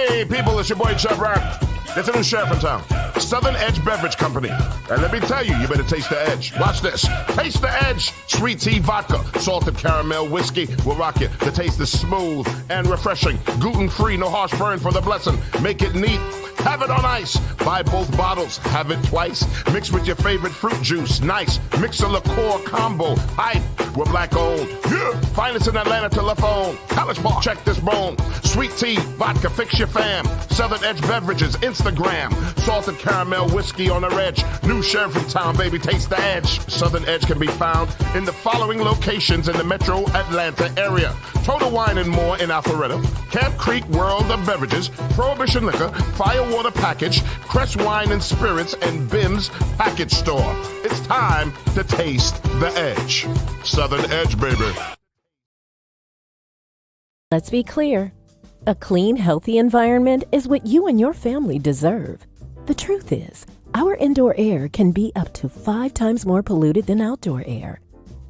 Hey, people, it's your boy Chubb Rock. There's a new sheriff in town, Southern Edge Beverage Company. And let me tell you, you better taste the edge. Watch this. Taste the edge. Sweet tea vodka, salted caramel whiskey will rock you. The taste is smooth and refreshing. Gluten-free, no harsh burn for the blessing. Make it neat. Have it on ice. Buy both bottles. Have it twice. Mix with your favorite fruit juice. Nice. Mix a liqueur combo. Hype. We're black owned. Yeah. Find us in Atlanta telephone. College Park. Check this bone. Sweet tea, vodka, fix your fam. Southern Edge Beverages, Instagram. Salted caramel whiskey on the edge. New sheriff in town, baby. Taste the edge. Southern Edge can be found in the following locations in the metro Atlanta area. Total Wine and More in Alpharetta. Camp Creek World of Beverages. Prohibition Liquor. Firewater Package. Crest Wine and Spirits. And Bim's Package Store. It's time to taste the edge. Southern Edge, baby. Let's be clear. A clean, healthy environment is what you and your family deserve. The truth is, our indoor air can be up to 5 times more polluted than outdoor air,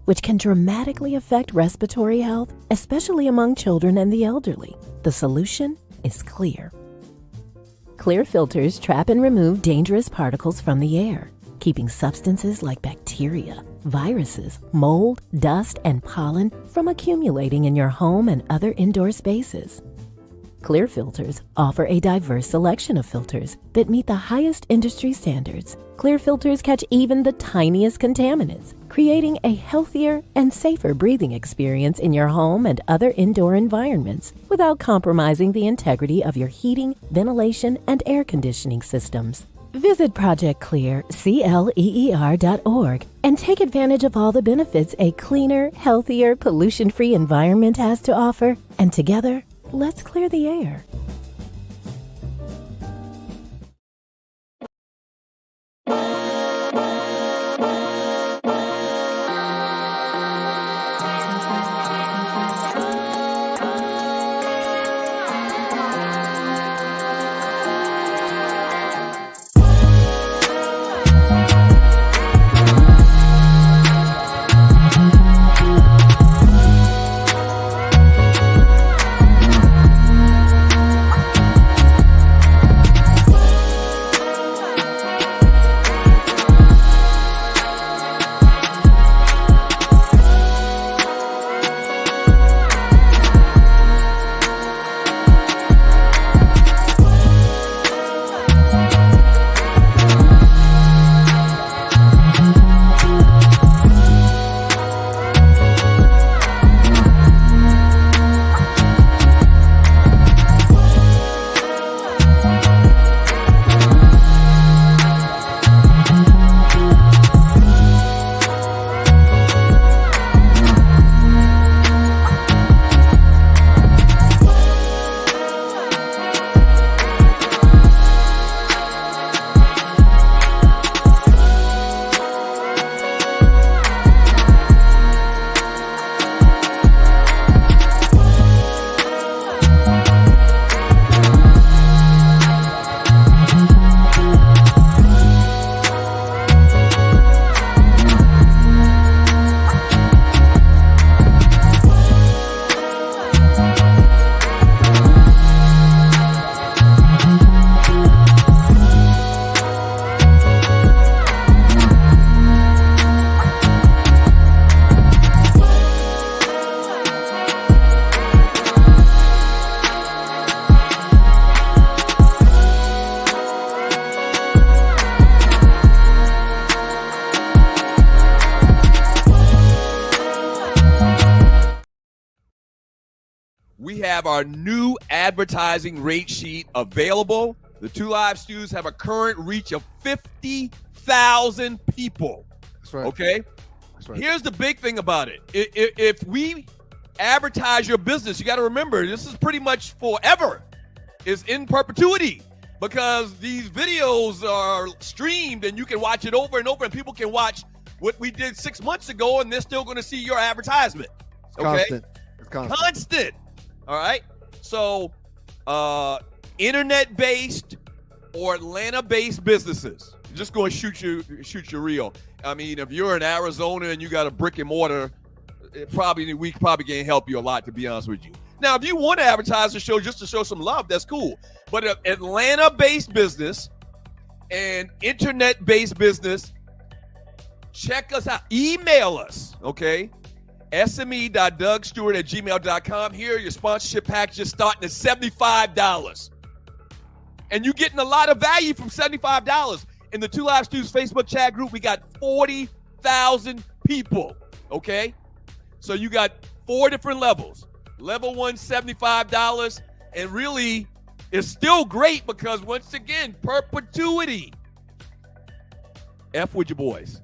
which can dramatically affect respiratory health, especially among children and the elderly. The solution is clear. Clear filters trap and remove dangerous particles from the air, keeping substances like bacteria, viruses, mold, dust, and pollen from accumulating in your home and other indoor spaces. Clear filters offer a diverse selection of filters that meet the highest industry standards. Clear filters catch even the tiniest contaminants, creating a healthier and safer breathing experience in your home and other indoor environments without compromising the integrity of your heating, ventilation, and air conditioning systems. Visit ProjectClear.org and take advantage of all the benefits a cleaner, healthier, pollution-free environment has to offer. And together, let's clear the air. We have our new advertising rate sheet available. The Two Live Stews have a current reach of 50,000 people. That's right. Okay? That's right. Here's the big thing about it. If we advertise your business, you got to remember, this is pretty much forever. It's in perpetuity because these videos are streamed and you can watch it over and over, and people can watch what we did 6 months ago and they're still going to see your advertisement. Okay? It's constant. Constant. All right. So, internet-based or Atlanta-based businesses, just going to shoot you real. I mean, if you're in Arizona and you got a brick and mortar, we probably can't help you a lot, to be honest with you. Now, if you want to advertise the show just to show some love, that's cool. But an Atlanta-based business and internet-based business, check us out. Email us, okay? sme.dougstewart@gmail.com. Here are your sponsorship packages starting at $75. And you're getting a lot of value from $75. In the Two Live Stews Facebook chat group, we got 40,000 people, okay? So you got 4 different levels. Level 1, $75. And really, it's still great because, once again, perpetuity. F with your boys.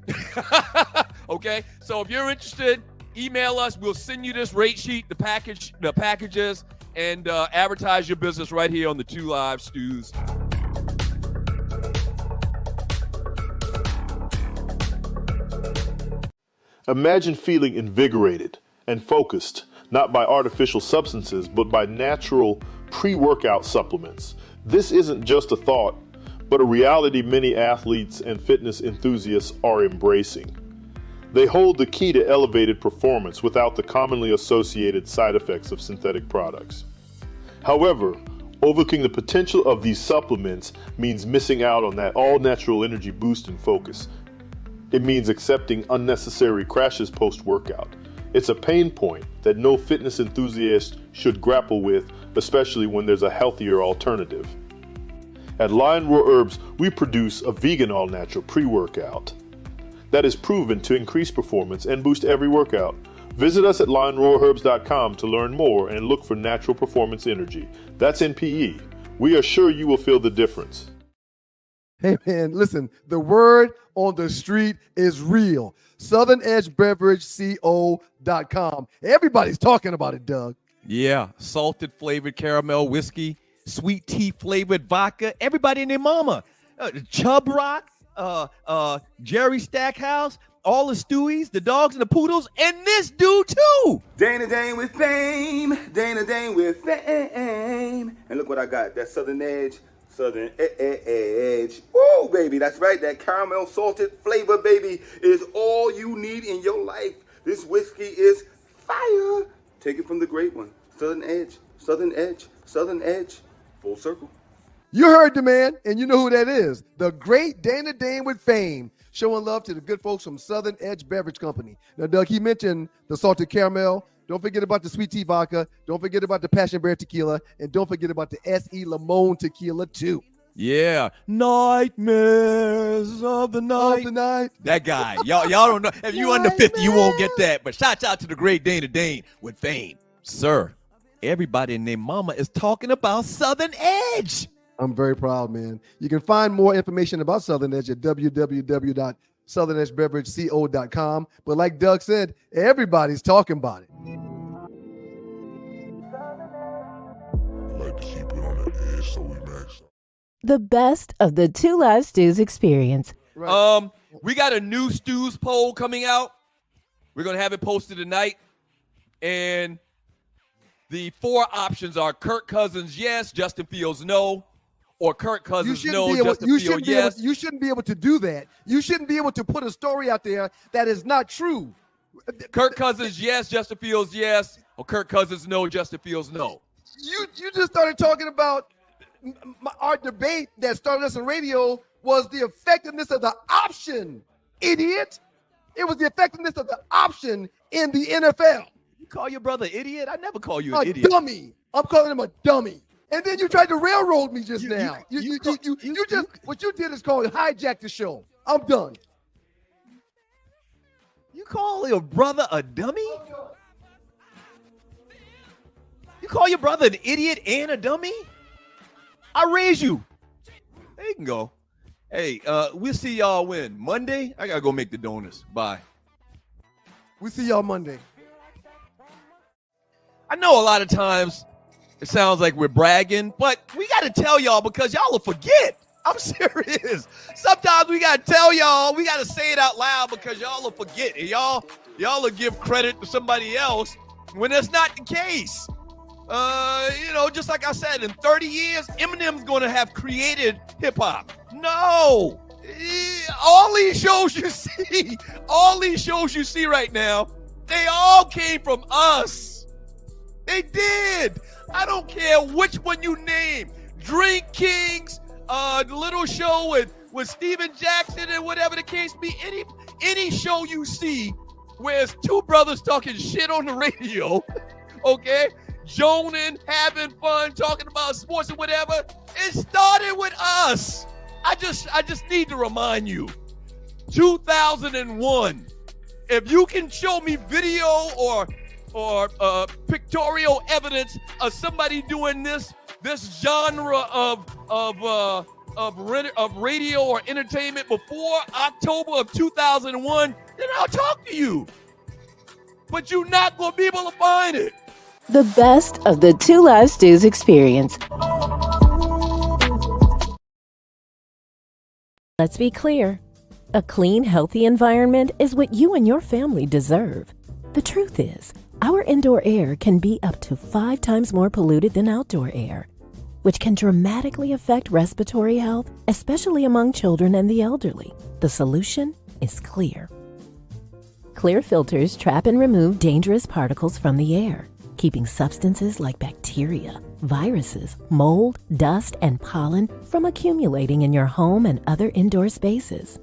Okay? So if you're interested, email us. We'll send you this rate sheet, the packages, and advertise your business right here on the Two Live Stews. Imagine feeling invigorated and focused, not by artificial substances, but by natural pre-workout supplements. This isn't just a thought, but a reality many athletes and fitness enthusiasts are embracing. They hold the key to elevated performance without the commonly associated side effects of synthetic products. However, overlooking the potential of these supplements means missing out on that all-natural energy boost and focus. It means accepting unnecessary crashes post-workout. It's a pain point that no fitness enthusiast should grapple with, especially when there's a healthier alternative. At Lion Roar Herbs, we produce a vegan all-natural pre-workout that is proven to increase performance and boost every workout. Visit us at lionroarherbs.com to learn more and look for natural performance energy. That's NPE. We are sure you will feel the difference. Hey man, listen, the word on the street is real. SouthernEdgeBeverageCO.com. Everybody's talking about it, Doug. Yeah, salted flavored caramel whiskey, sweet tea flavored vodka. Everybody and their mama. Chub Rock, Jerry Stackhouse, all the Stewies, the dogs and the poodles, and this dude too. Dana Dane with fame, Dana Dane with fame. And look what I got, that Southern Edge. Southern Edge. Woo, baby, that's right. That caramel salted flavor, baby, is all you need in your life. This whiskey is fire. Take it from the great one. Southern Edge, Southern Edge, Southern Edge. Full circle. You heard the man, and you know who that is. The great Dana Dane with fame, showing love to the good folks from Southern Edge Beverage Company. Now, Doug, he mentioned the salted caramel. Don't forget about the sweet tea vodka. Don't forget about the passion berry tequila. And don't forget about the S.E. Limon tequila, too. Yeah. Nightmares of the night. That guy. Y'all don't know. If you under 50, you won't get that. But shouts out to the great Dana Dane with fame. Sir, everybody and their mama is talking about Southern Edge. I'm very proud, man. You can find more information about Southern Edge at www.southernedgebeverageco.com. But like Doug said, everybody's talking about it. Like to keep it on the edge so we max. The best of the Two Live Stews experience. Right. We got a new Stews poll coming out. We're going to have it posted tonight. And the 4 options are Kirk Cousins, yes. Justin Fields, no. Or Kirk Cousins, no. Justin Fields, yes. You shouldn't be able to do that. You shouldn't be able to put a story out there that is not true. Kirk Cousins, yes. Justin Fields, yes. Or Kirk Cousins, no. Justin Fields, no. You just started talking about our debate that started us on radio was the effectiveness of the option, idiot. It was the effectiveness of the option in the NFL. You call your brother idiot? I never call you an idiot. Dummy. I'm calling him a dummy. And then you tried to railroad me just now. What you did is hijack the show. I'm done. You call your brother a dummy? You call your brother an idiot and a dummy? I raise you. There you can go. Hey, we'll see y'all when? Monday? I gotta go make the donuts. Bye. We'll see y'all Monday. I know a lot of times it sounds like we're bragging, but we got to tell y'all because y'all will forget. I'm serious. Sometimes we got to tell y'all. We got to say it out loud because y'all will forget. And y'all will give credit to somebody else when that's not the case. Just like I said, in 30 years, Eminem's going to have created hip-hop. No. All these shows you see right now, they all came from us. They did. I don't care which one you name. Drink Kings, the little show with Steven Jackson and whatever the case be. Any show you see where it's two brothers talking shit on the radio, okay? Joning, having fun, talking about sports and whatever. It started with us. I just need to remind you, 2001. If you can show me video or pictorial evidence of somebody doing this genre of radio or entertainment before October of 2001, then I'll talk to you. But you're not going to be able to find it. The best of the Two Live Stews experience. Let's be clear. A clean, healthy environment is what you and your family deserve. The truth is, our indoor air can be up to 5 times more polluted than outdoor air, which can dramatically affect respiratory health, especially among children and the elderly. The solution is clear. Clear filters trap and remove dangerous particles from the air, keeping substances like bacteria, viruses, mold, dust, and pollen from accumulating in your home and other indoor spaces.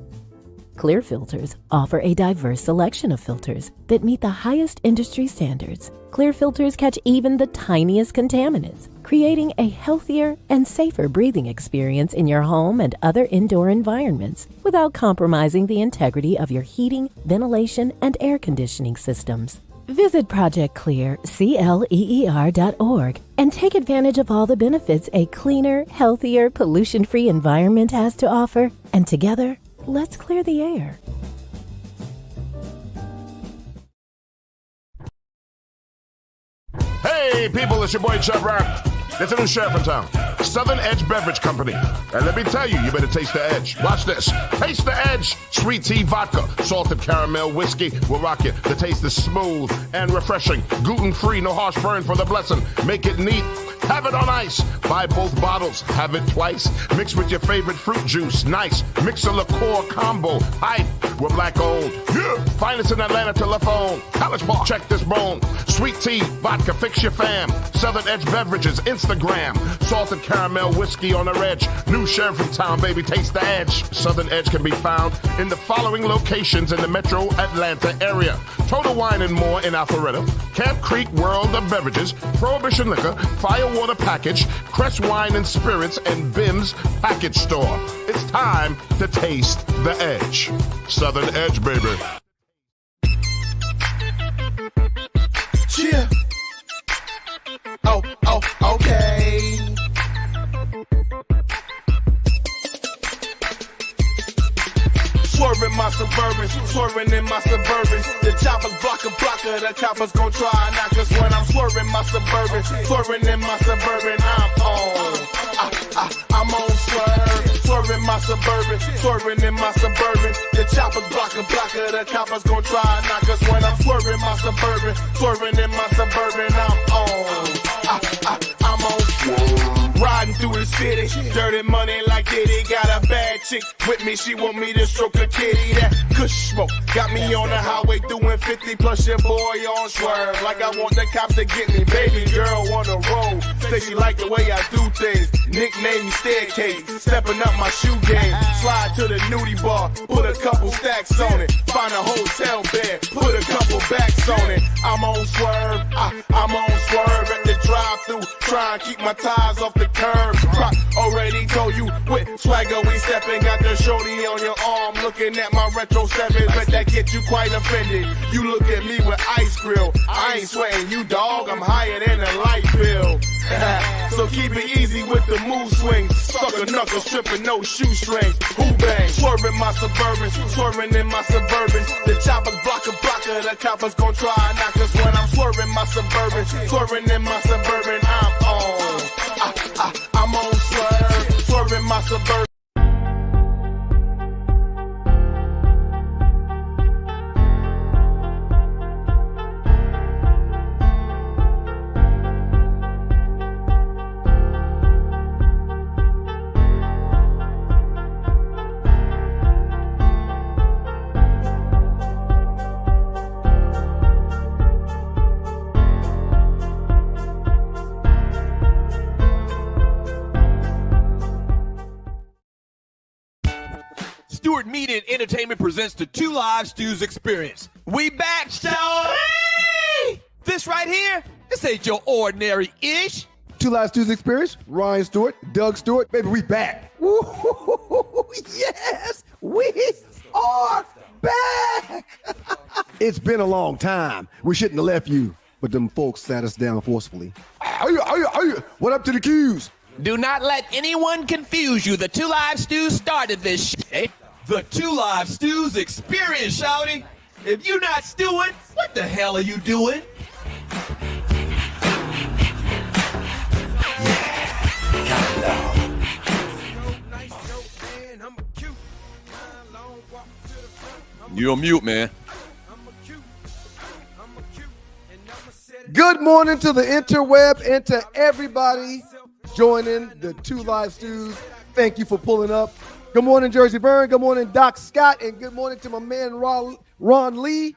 Clear filters offer a diverse selection of filters that meet the highest industry standards. Clear filters catch even the tiniest contaminants, creating a healthier and safer breathing experience in your home and other indoor environments without compromising the integrity of your heating, ventilation, and air conditioning systems. Visit ProjectClear.org and take advantage of all the benefits a cleaner, healthier, pollution-free environment has to offer. And together, let's clear the air. Hey, people, it's your boy Chub Rock. There's a new sheriff in town, Southern Edge Beverage Company. And let me tell you, you better taste the edge. Watch this. Taste the edge. Sweet tea vodka, salted caramel whiskey will rock you. The taste is smooth and refreshing. Gluten-free, no harsh burn for the blessing. Make it neat. Have it on ice. Buy both bottles. Have it twice. Mix with your favorite fruit juice. Nice. Mix a liqueur combo. Hype. We're black owned. Yeah. Find us in Atlanta telephone. College Park. Check this bone. Sweet tea, vodka, fix your fam. Southern Edge Beverages, Instagram. Salted caramel whiskey on the edge. New sheriff in town, baby. Taste the edge. Southern Edge can be found in the following locations in the metro Atlanta area. Total Wine and More in Alpharetta. Camp Creek World of Beverages. Prohibition Liquor. Firewater Package. Crest Wine and Spirits. And Bim's Package Store. It's time to taste the edge. Southern Edge, baby. Yeah. Oh, okay. Swerving my Suburban, swerving in my Suburban. The choppers blocker, the coppers gon' try and knock us when I'm swerving my Suburban, swerving in my Suburban. I'm on swerve, swerving my Suburban, swerving in my Suburban. The choppers blocker, the coppers gon' try and knock us when I'm swerving my Suburban, swerving in my Suburban. I'm on swerve. Riding through the city, dirty money like Diddy. Got a bad chick with me, she want me to stroke a kitty. That kush smoke got me on the highway doing 50 plus your boy on swerve. Like I want the cops to get me, baby girl on the road. Say she like the way I do things, nickname me Staircase. Stepping up my shoe game, slide to the nudie bar, put a couple stacks on it. Find a hotel bed, put a couple backs on it. I'm on swerve, I'm on swerve at the drive-thru, try and keep my tires off the curb. Rock already told you with swagger we steppin'. Got the shorty on your arm looking at my retro 7. Bet that get you quite offended. You look at me with ice grill. I ain't sweating you, dog. I'm higher than a light bill. So keep it easy with the move swing. Sucker knuckles tripping, no shoestrings. Who bang? Swerving my Suburban, swerving in my Suburban. The choppers blocker, the coppers gon' try and knock us when I'm swerving my Suburban, swerving in my Suburban. I'm on swerve, swerving my Suburban. Stewart Media and Entertainment presents the Two Live Stews Experience. We back, Shawty! This right here, this ain't your ordinary-ish. Two Live Stews Experience, Ryan Stewart, Doug Stewart. Baby, we back. Woo-hoo-hoo-hoo-hoo. Yes, we are back. It's been a long time. We shouldn't have left you, but them folks sat us down forcefully. What up to the Qs? Do not let anyone confuse you. The Two Live Stews started this shit. The Two Live Stews Experience, Shawty. If you're not stewing, what the hell are you doing? You're on mute, man. Good morning to the interweb and to everybody joining the Two Live Stews. Thank you for pulling up. Good morning, Jersey Vern. Good morning, Doc Scott. And good morning to my man, Ron Lee,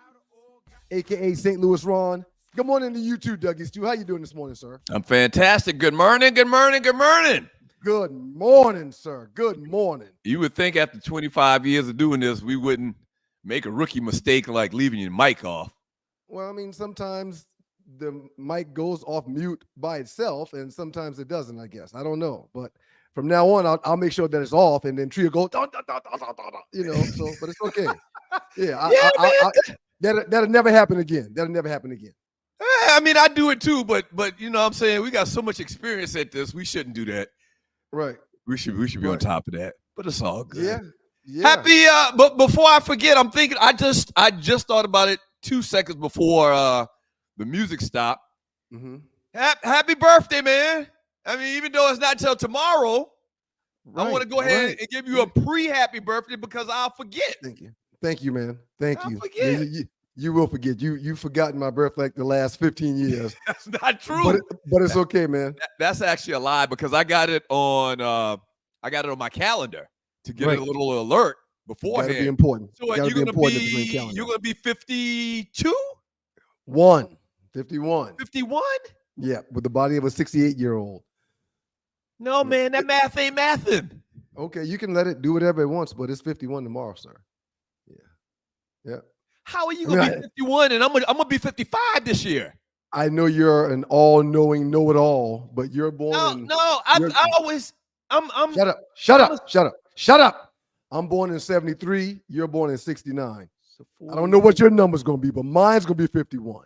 a.k.a. St. Louis Ron. Good morning to you too, Dougie Stew. How you doing this morning, sir? I'm fantastic. Good morning, good morning, good morning. Good morning, sir. Good morning. You would think after 25 years of doing this, we wouldn't make a rookie mistake like leaving your mic off. Well, I mean, sometimes the mic goes off mute by itself, and sometimes it doesn't, I guess. I don't know. But from now on, I'll make sure that it's off, and then Trio goes, you know, so, but it's okay. Yeah, that'll never happen again. That'll never happen again. I mean, I do it too, but you know what I'm saying? We got so much experience at this. We shouldn't do that. Right. We should be on top of that. But it's all good. Yeah. Happy but before I forget, I'm thinking I just thought about it 2 seconds before the music stopped. Mm-hmm. Happy birthday, man. I mean, even though it's not till tomorrow, Right, I want to go ahead and give you a pre-happy birthday because I'll forget. Thank you, man. Thank I'll you. forget. You will forget. You've forgotten my birthday like the last 15 years. That's not true. But it's okay, man. That's actually a lie because I got it on my calendar to get a little alert beforehand. That'd be important. So you're gonna be 52? 51. 51? Yeah, with the body of a 68-year-old. No, man, that math ain't mathing. Okay, you can let it do whatever it wants, but it's 51 tomorrow, sir. Yeah. How are you gonna be 51 and I'm gonna be 55 this year? I know you're an all-knowing know-it-all, but you're born. I'm Shut up. I'm born in 73. You're born in 69. So I don't know what your number's gonna be, but mine's gonna be 51.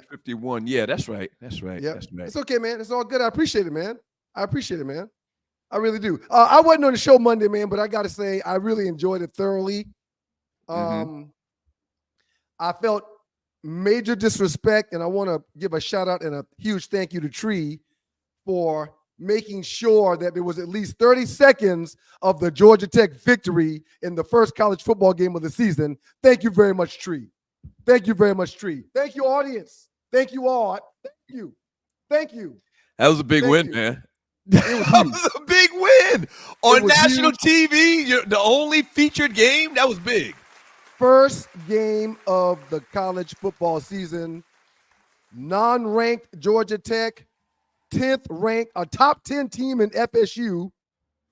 51. Yeah, that's right. Yep. That's right. It's okay, man. It's all good. I appreciate it, man. I really do. I wasn't on the show Monday, man, but I gotta say I really enjoyed it thoroughly. I felt major disrespect, and I want to give a shout out and a huge thank you to Tree for making sure that there was at least 30 seconds of the Georgia Tech victory in the first college football game of the season. Thank you very much, Tree. Thank you very much, Tree. Thank you, audience. Thank you all. Thank you. That was a big win, man. It was a big win on national TV. The only featured game. That was big. First game of the college football season. Non-ranked Georgia Tech, 10th ranked, a top 10 team in FSU,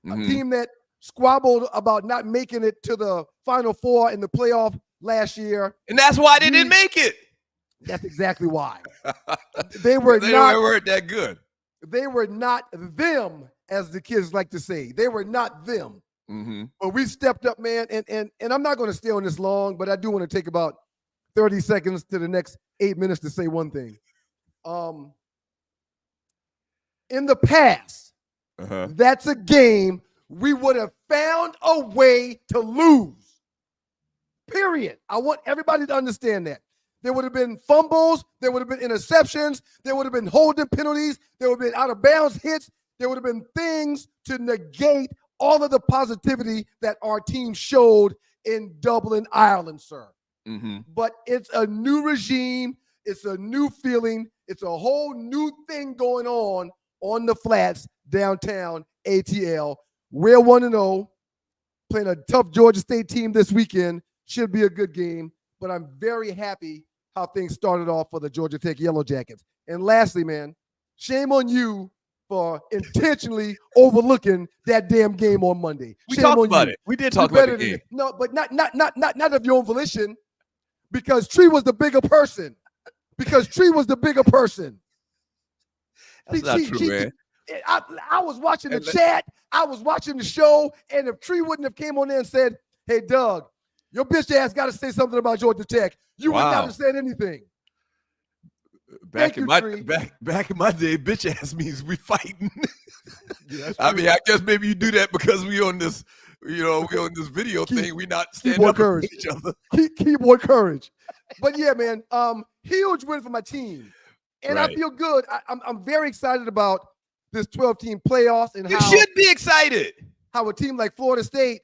a team that squabbled about not making it to the Final Four in the playoff last year. And that's why they didn't make it. That's exactly why. They weren't that good. They were not them, as the kids like to say. They were not them. But we stepped up, man. And I'm not going to stay on this long, but I do want to take about 30 seconds to the next 8 minutes to say one thing. In the past, that's a game we would have found a way to lose. Period. I want everybody to understand that. There would have been fumbles. There would have been interceptions. There would have been holding penalties. There would have been out-of-bounds hits. There would have been things to negate all of the positivity that our team showed in Dublin, Ireland, sir. But it's a new regime. It's a new feeling. It's a whole new thing going on the flats, downtown ATL. We're 1-0, playing a tough Georgia State team this weekend. Should be a good game, but I'm very happy how things started off for the Georgia Tech Yellow Jackets. And lastly, man, shame on you for intentionally overlooking that damn game on Monday. We Shame talked on about you. it. We did You're talk about better the than game. it. No, but not of your own volition, because Tree was the bigger person. Because Tree was the bigger person. That's not true, man. I was watching the chat. I was watching the show, and if Tree wouldn't have came on there and said, "Hey, Doug, your bitch ass got to say something about Georgia Tech," you would not have said anything. Back in my day, bitch ass means we fighting. I mean, I guess maybe you do that because we on this, we on this video thing. We not standing up for each other. Keyboard courage. But yeah, man, huge win for my team, and I feel good. I'm very excited about this 12-team playoffs and you should be excited. How a team like Florida State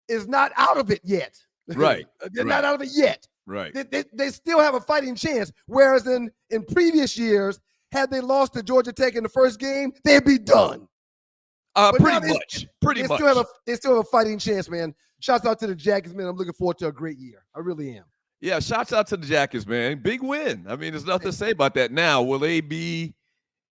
is not out of it yet. Right, they're not out of it yet. Right. They still have a fighting chance. Whereas in previous years, had they lost to Georgia Tech in the first game, they'd be done. Pretty much. They still have a fighting chance, man. Shouts out to the Jackets, man. I'm looking forward to a great year. I really am. Yeah, shouts out to the Jackets, man. Big win. I mean, there's nothing to say about that. Now, will they be,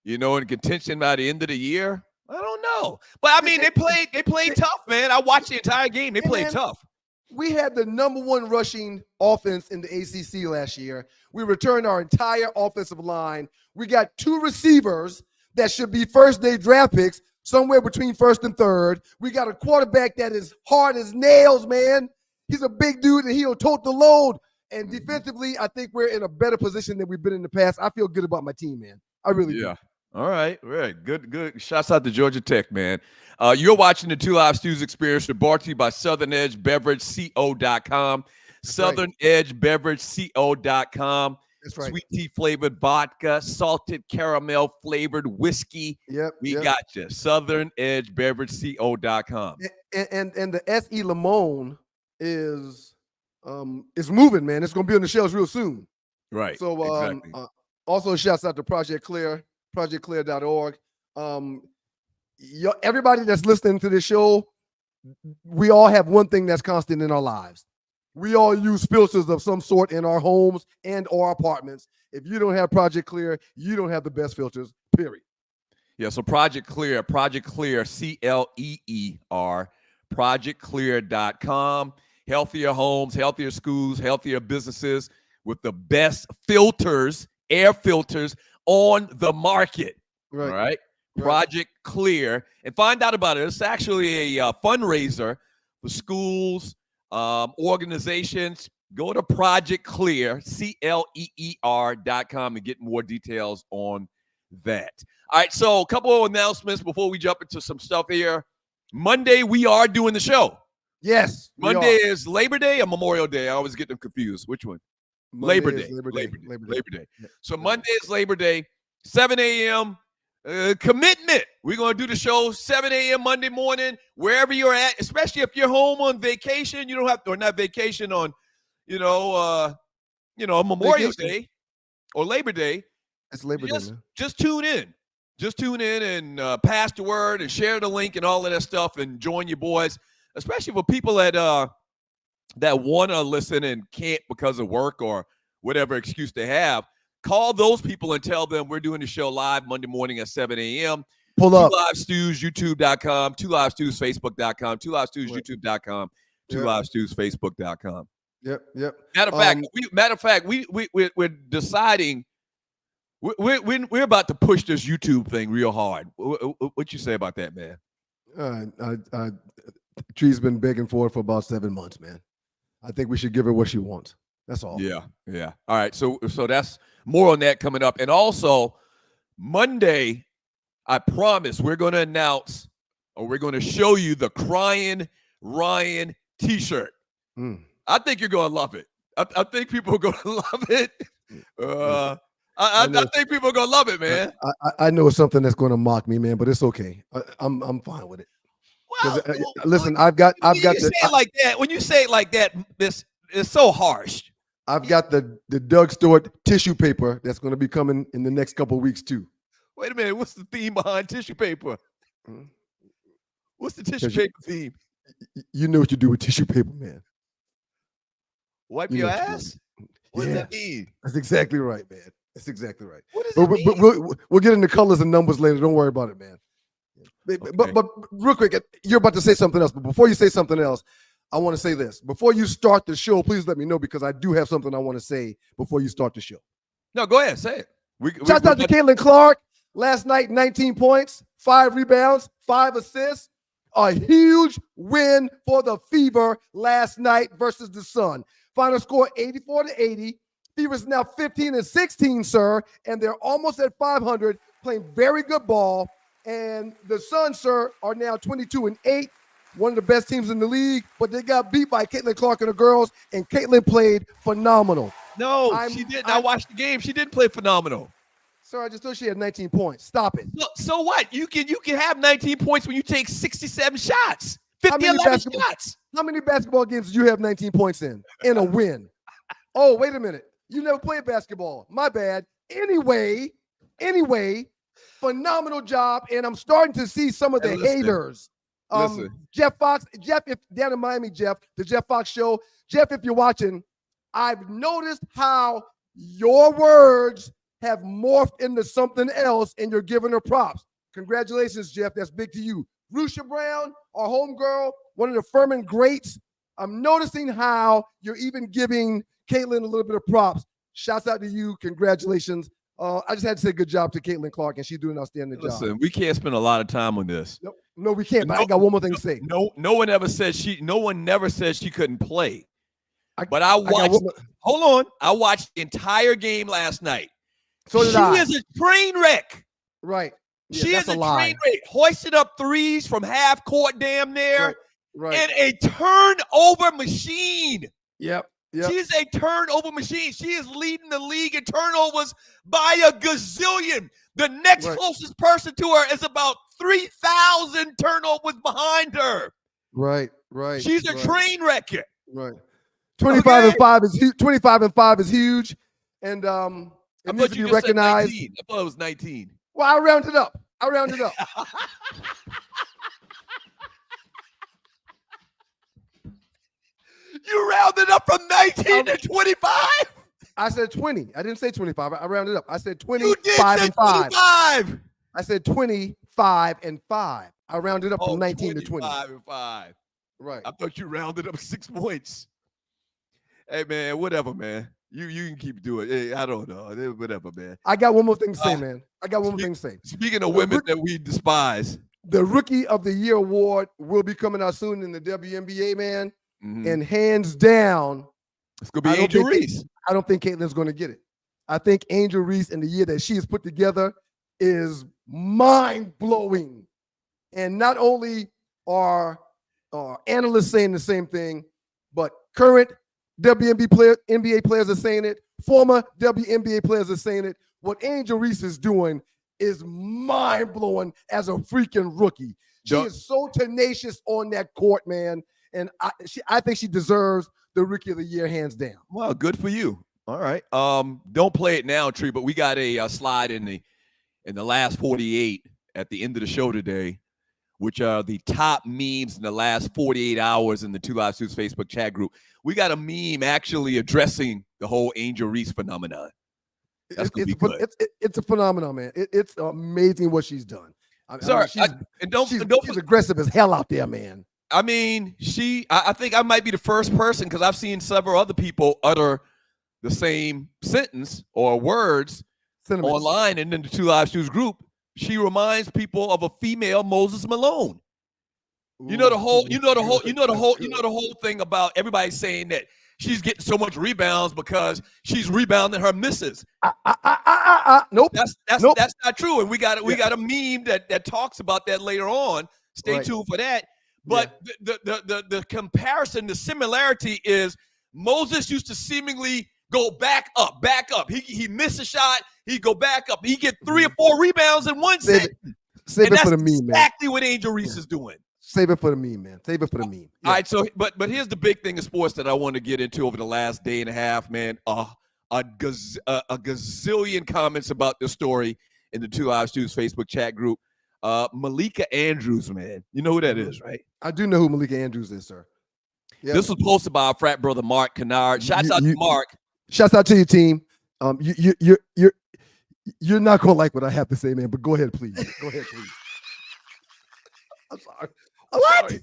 in contention by the end of the year? I don't know. But I mean, they played tough, man. I watched the entire game. They played tough. We had the #1 rushing offense in the ACC last year. We returned our entire offensive line. We got 2 receivers that should be first-day draft picks, somewhere between first and third. We got a quarterback that is hard as nails, man. He's a big dude, and he'll tote the load. And defensively, I think we're in a better position than we've been in the past. I feel good about my team, man. I really do. All right. Good. Shouts out to Georgia Tech, man. You're watching the Two Live Stews Experience, brought to you by Southern Edge Beverage, CO.com. Southern Edge Beverage, CO.com. That's right. Sweet tea flavored vodka, salted caramel flavored whiskey. We got you. Southern Edge Beverage, CO.com. And the S.E. Limon is moving, man. It's going to be on the shelves real soon. Right. So exactly. Also shouts out to Project Clear, projectclear.org. Everybody that's listening to this show, we all have one thing that's constant in our lives. We all use filters of some sort in our homes and or apartments. If you don't have Project Clear, you don't have the best filters, period. Yeah, so Project Clear, CLEER, projectclear.com. Healthier homes, healthier schools, healthier businesses with the best filters, air filters on the market. Right. All right. Project Clear. And find out about it. It's actually a fundraiser for schools, organizations. Go to Project Clear, CLEER.com, and get more details on that. All right, so a couple of announcements before we jump into some stuff here. Monday, we are doing the show. Yes. Monday is Labor Day or Memorial Day? I always get them confused. Which one? Labor Day. Labor Day. Yeah. So Monday is Labor Day, 7 a.m. Commitment. We're going to do the show 7 a.m. Monday morning, wherever you're at, especially if you're home on vacation. You don't have to, or not vacation on, Memorial Day or Labor Day. It's Labor Day, man. Just tune in. Just tune in and pass the word and share the link and all of that stuff and join your boys, especially for people that want to listen and can't because of work or whatever excuse they have. Call those people and tell them we're doing the show live Monday morning at 7 a.m. Pull up. 2 Live Stews, YouTube.com. 2 Live Stews, Facebook.com. 2 Live Stews, YouTube.com. 2 Live Stews, Facebook.com. Yep. Matter of fact, we're deciding. We're about to push this YouTube thing real hard. What you say about that, man? Tree's been begging for it for about 7 months, man. I think we should give her what she wants. That's all. Yeah. All right. So that's more on that coming up. And also Monday, I promise we're going to announce or we're going to show you the Crying Ryan t-shirt. I think you're going to love it. I think people are going to love it. I think people are going to love it, man. I know it's something that's going to mock me, man, but it's okay. I'm fine with it. Well, listen, I've got when you say it like that, it's so harsh. I've got the Doug Stewart tissue paper that's going to be coming in the next couple of weeks too. Wait a minute, what's the theme behind tissue paper? What's the tissue paper theme? You know what you do with tissue paper, man. Wipe your ass? What does that mean? That's exactly right, man. That's exactly right. What does it mean? We'll get into colors and numbers later. Don't worry about it, man. But real quick, you're about to say something else. But before you say something else, I want to say this. Before you start the show, please let me know because I do have something I want to say before you start the show. No, go ahead. Say it. Shout out to Caitlin Clark. Last night, 19 points, 5 rebounds, 5 assists. A huge win for the Fever last night versus the Sun. Final score 84-80. Fever's now 15-16, sir, and they're almost at 500, playing very good ball. And the Suns, sir, are now 22-8, one of the best teams in the league, but they got beat by Caitlin Clark and the girls, and Caitlin played phenomenal. No, she didn't. I watched the game. She didn't play phenomenal. Sir, I just told she had 19 points. Stop it. So what? You can have 19 points when you take 67 shots, 11 shots. How many basketball games did you have 19 points in a win? Oh, wait a minute. You never played basketball. My bad. Anyway, phenomenal job, and I'm starting to see some of the haters. Jeff Fox, if down in Miami, the Jeff Fox show. Jeff, if you're watching, I've noticed how your words have morphed into something else, and you're giving her props. Congratulations, Jeff. That's big to you. Rusha Brown, our homegirl, one of the Furman greats. I'm noticing how you're even giving Caitlin a little bit of props. Shouts out to you. Congratulations. I just had to say good job to Caitlin Clark, and she's doing an outstanding job. Listen, we can't spend a lot of time on this. No, we can't. But I got one more thing to say. No one never said she couldn't play. But I watched. Hold on. I watched the entire game last night. So did I. She is a train wreck. Right. Yeah, she is a train wreck. Hoisted up threes from half court, damn near. Right. And a turnover machine. Yep. She is a turnover machine. She is leading the league in turnovers by a gazillion. The next closest person to her is about 3,000 turnovers behind her. Right. She's a train wreck. Right. 25-5 is huge. 25-5 is huge, and it needs to be recognized. I thought it was 19. Well, I rounded up. You rounded up from 19 to 25? I said 20. I didn't say 25. I rounded up. I said 25 you did and 5. 25. I said 25 and 5. I rounded up from 19 to 20. 25 and 5. Right. I thought you rounded up 6 points. Hey, man, whatever, man. You can keep doing it. Hey, I don't know. Whatever, man. I got one more thing to say, man. Speaking of women that we despise. The Rookie of the Year award will be coming out soon in the WNBA, man. Mm-hmm. And hands down, it's going to be Angel Reese. I don't think Caitlin's going to get it. I think Angel Reese and the year that she has put together is mind-blowing. And not only are analysts saying the same thing, but current NBA players are saying it. Former WNBA players are saying it. What Angel Reese is doing is mind-blowing as a freaking rookie. She is so tenacious on that court, man. And I think she deserves the Rookie of the Year, hands down. Well, good for you. All right. Don't play it now, Tree, but we got a slide in the last 48 at the end of the show today, which are the top memes in the last 48 hours in the Two Live Suits Facebook chat group. We got a meme actually addressing the whole Angel Reese phenomenon. That's gonna be good. It's a phenomenon, man. It's amazing what she's done. She's aggressive as hell out there, man. I mean, I think I might be the first person, because I've seen several other people utter the same sentence or words online and in the Two Live Shoes group. She reminds people of a female Moses Malone. You know the whole thing about everybody saying that she's getting so much rebounds because she's rebounding her misses. Nope. That's not true. And we got a meme that talks about that later on. Stay tuned for that. But the comparison, the similarity is Moses used to seemingly go back up. He missed a shot, he'd go back up. He get 3 or 4 rebounds in one set. Save it for the meme, man. Exactly what Angel Reese is doing. Save it for the meme, man. Save it for the meme. All right, so but here's the big thing in sports that I want to get into over the last day and a half, man. A gazillion comments about this story in the Two Live Studios Facebook chat group. Malika Andrews, man. You know who that is, right? I do know who Malika Andrews is, sir. Yep. This was posted by our frat brother Mark Kennard. Shouts out to Mark. Shouts out to your team. You're not gonna like what I have to say, man. But go ahead, please. I'm sorry. What?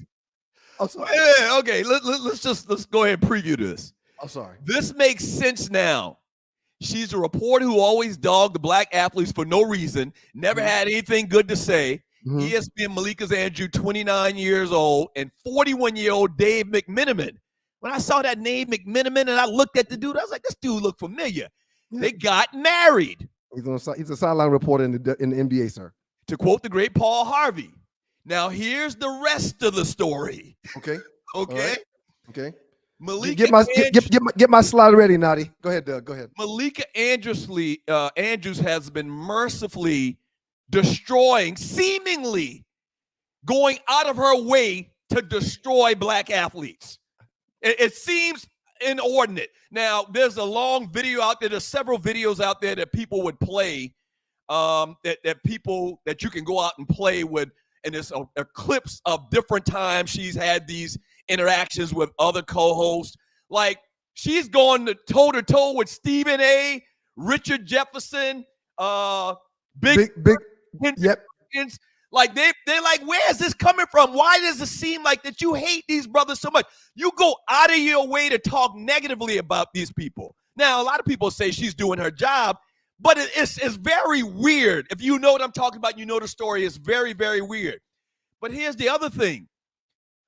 I'm sorry. Yeah, okay, let's go ahead and preview this. I'm sorry. This makes sense now. She's a reporter who always dogged the black athletes for no reason, never had anything good to say. ESPN Malika's Andrew, 29 years old, and 41-year-old Dave McMenamin. When I saw that name, McMenamin, and I looked at the dude, I was like, this dude looked familiar. Yeah. They got married. He's a sideline reporter in the NBA, sir. To quote the great Paul Harvey. Now, here's the rest of the story. Okay. Okay. Right. Okay. Malika get my slide ready, Nadi. Go ahead, Doug. Go ahead. Malika Andrews has been mercifully destroying, seemingly going out of her way to destroy black athletes. It seems inordinate. Now, there's a long video out there. There's several videos out there that people would play, that you can go out and play with, and there's clips of different times she's had these interactions with other co-hosts. Like, she's going toe-to-toe with Stephen A., Richard Jefferson, big Yep. Like, they're like, where is this coming from? Why does it seem like that you hate these brothers so much? You go out of your way to talk negatively about these people. Now, a lot of people say she's doing her job, but it's very weird. If you know what I'm talking about, you know the story. It's very, very weird. But here's the other thing.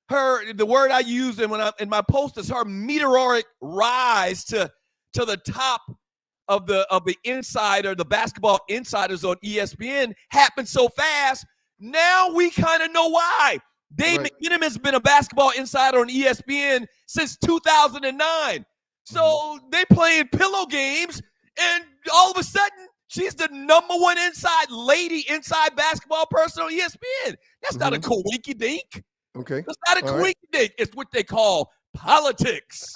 The word I used in my post is her meteoric rise to the top of the insider, the basketball insiders on ESPN happened so fast. Now we kind of know why. Dave McMenamin has been a basketball insider on ESPN since 2009. So they playing pillow games, and all of a sudden she's the #1 inside basketball person on ESPN. That's not a coinky dink. Okay. That's not a coinky dink. It's what they call politics.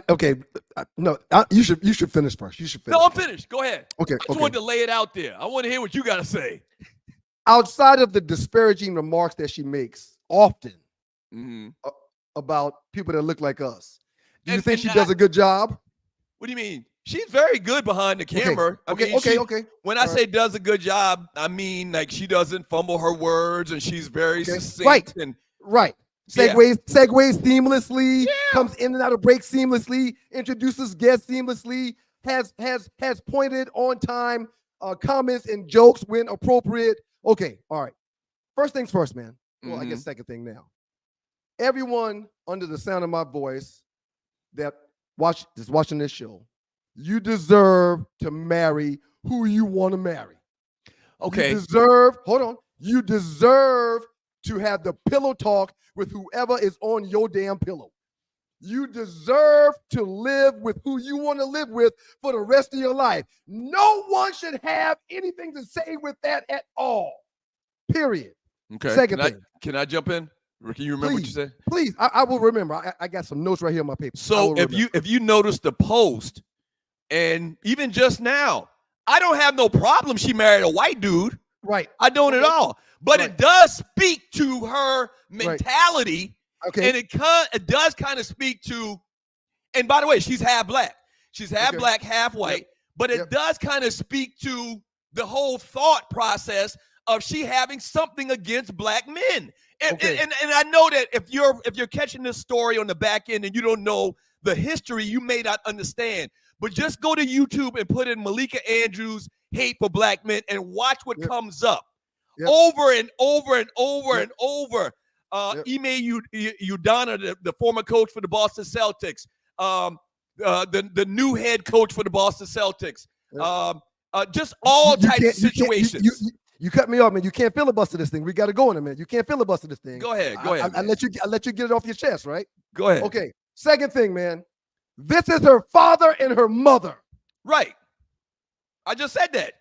Okay. No, you should finish first. You should finish. No, I'm finished. Go ahead. Okay. I just wanted to lay it out there. I want to hear what you got to say. Outside of the disparaging remarks that she makes often about people that look like us, do you think she does a good job? What do you mean? She's very good behind the camera. Okay. When I say does a good job, I mean like she doesn't fumble her words and she's very succinct. Right. Segues seamlessly, comes in and out of breaks seamlessly, introduces guests seamlessly, has pointed on time comments and jokes when appropriate. Okay, all right. First things first, man. Well, I guess second thing now. Everyone under the sound of my voice that is watching this show, you deserve to marry who you want to marry. Okay. You deserve to have the pillow talk with whoever is on your damn pillow. You deserve to live with who you want to live with for the rest of your life. No one should have anything to say with that at all. Period. Okay. Second thing. Can I jump in? Can you remember what you said? Please, I will remember. I got some notes right here on my paper. So if you notice the post, and even just now, I don't have no problem she married a white dude. Right. I don't at all. But it does speak to her mentality. Right. Okay. And it does kind of speak to, and by the way, she's half black. She's half black, half white. Yep. But it does kind of speak to the whole thought process of she having something against black men. And I know that if you're catching this story on the back end and you don't know the history, you may not understand. But just go to YouTube and put in Malika Andrews hate for black men and watch what comes up over and over and over and over. Ime Udoka, the former coach for the Boston Celtics, the new head coach for the Boston Celtics, just all types of situations. You cut me off, man. You can't filibuster this thing. We got to go in a minute. You can't filibuster this thing. Go ahead. I let you get it off your chest, right? Go ahead. Okay. Second thing, man. This is her father and her mother. Right. I just said that.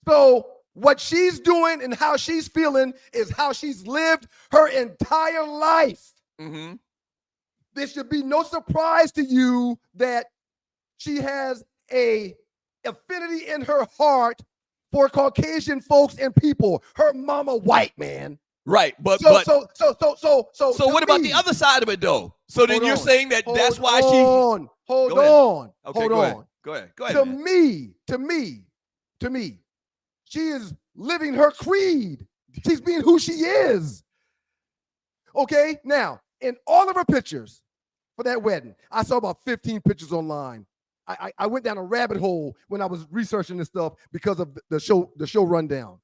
So what she's doing and how she's feeling is how she's lived her entire life. Mm-hmm. There should be no surprise to you that she has a affinity in her heart for Caucasian folks and people. Her mama white, man. Right, so what about the other side of it, though? So then you're saying that that's why she. Hold on. Go ahead. To me, she is living her creed She's being who she is. Okay, now, in all of her pictures for that wedding, I saw about 15 pictures online. I went down a rabbit hole when I was researching this stuff because of the show rundown.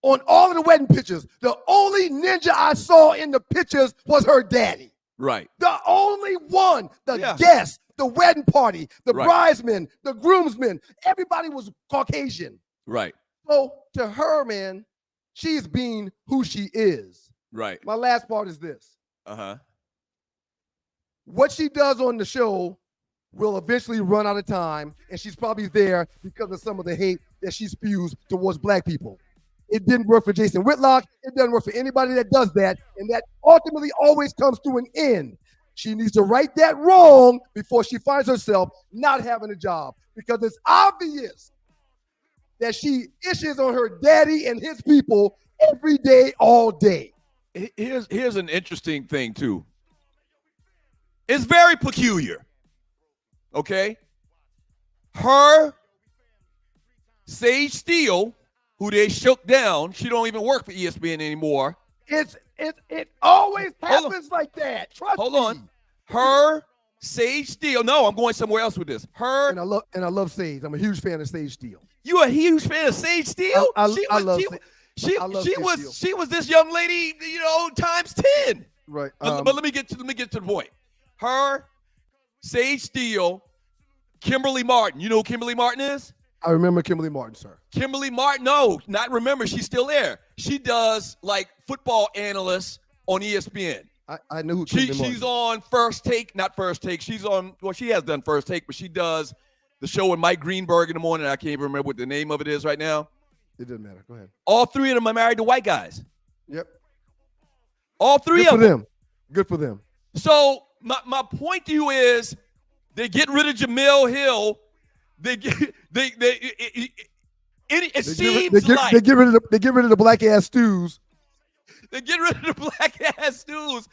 On all of the wedding pictures, the only ninja I saw in the pictures was her daddy. Right. The only one, the guest, the wedding party, the bridesmen, the groomsmen, everybody was Caucasian. Right. So to her, man, she's being who she is. Right. My last part is this. Uh-huh. What she does on the show will eventually run out of time, and she's probably there because of some of the hate that she spews towards black people. It didn't work for Jason Whitlock. It doesn't work for anybody that does that, and that ultimately always comes to an end. She needs to right that wrong before she finds herself not having a job, because it's obvious that she issues on her daddy and his people every day, all day. Here's an interesting thing, too. It's very peculiar. Okay? Her, Sage Steele, who they shook down, she don't even work for ESPN anymore. It always happens like that. Trust me. Hold on. Her, Sage Steele. No, I'm going somewhere else with this. Her. And I love Sage. I'm a huge fan of Sage Steele. You a huge fan of Sage Steele? I love Sage. She was this young lady, times 10. Right. But let me get to the point. Her, Sage Steele, Kimberly Martin. You know who Kimberly Martin is? I remember Kimberly Martin, sir. Kimberly Martin, no, not remember. She's still there. She does like football analysts on ESPN. I know who Kimberly Martin is. She's on First Take, not First Take. She's on, well, she has done First Take, but she does the show with Mike Greenberg in the morning. I can't even remember what the name of it is right now. It doesn't matter. Go ahead. All three of them are married to white guys. Yep. All three of them. Good for them. So my point to you is they get rid of Jamil Hill. They get rid of the black ass stews. They get rid of the black ass stews,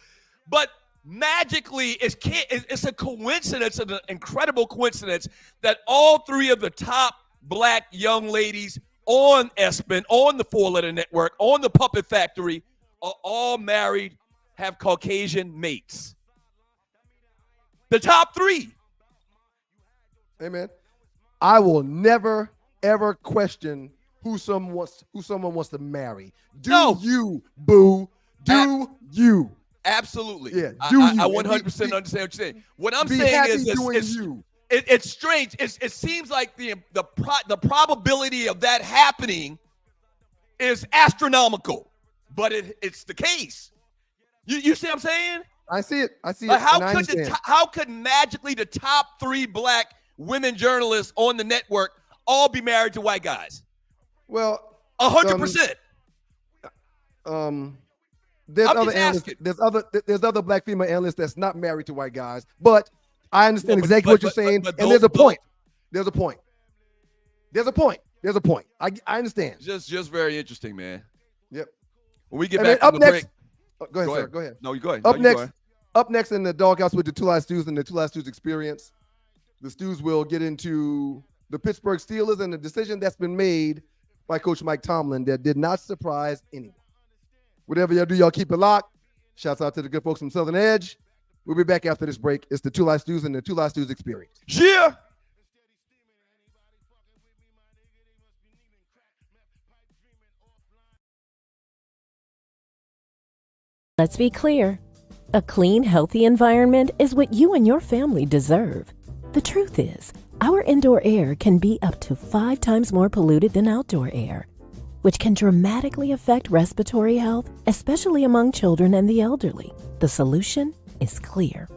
but magically it's a coincidence, an incredible coincidence that all three of the top black young ladies on ESPN, on the 4-letter network, on the Puppet Factory, are all married, have Caucasian mates. The top three. Hey, man. I will never, ever question who someone wants to marry. You, boo. You. Absolutely. Yeah. I 100% understand what you're saying. What I'm saying is it's strange. It seems like the probability of that happening is astronomical, but it's the case. You see what I'm saying? I see it. Like how could magically the top three black women journalists on the network all be married to white guys? Well, 100%. There's other analysts. There's other black female analysts that's not married to white guys, but I understand exactly what you're saying, and there's a point. There's a point. I understand. Just very interesting, man. Yep. When we get back up next. Go ahead, sir. Go ahead. No, you go ahead. Up next in the doghouse with the Two Live Stews and the Two Live Stews experience, the Stews will get into the Pittsburgh Steelers and the decision that's been made by Coach Mike Tomlin that did not surprise anyone. Whatever y'all do, y'all keep it locked. Shouts out to the good folks from Southern Edge. We'll be back after this break. It's the Two Live Stews and the Two Live Stews experience. Yeah. Let's be clear. A clean, healthy environment is what you and your family deserve. The truth is, our indoor air can be up to 5 times more polluted than outdoor air, which can dramatically affect respiratory health, especially among children and the elderly. The solution is clear.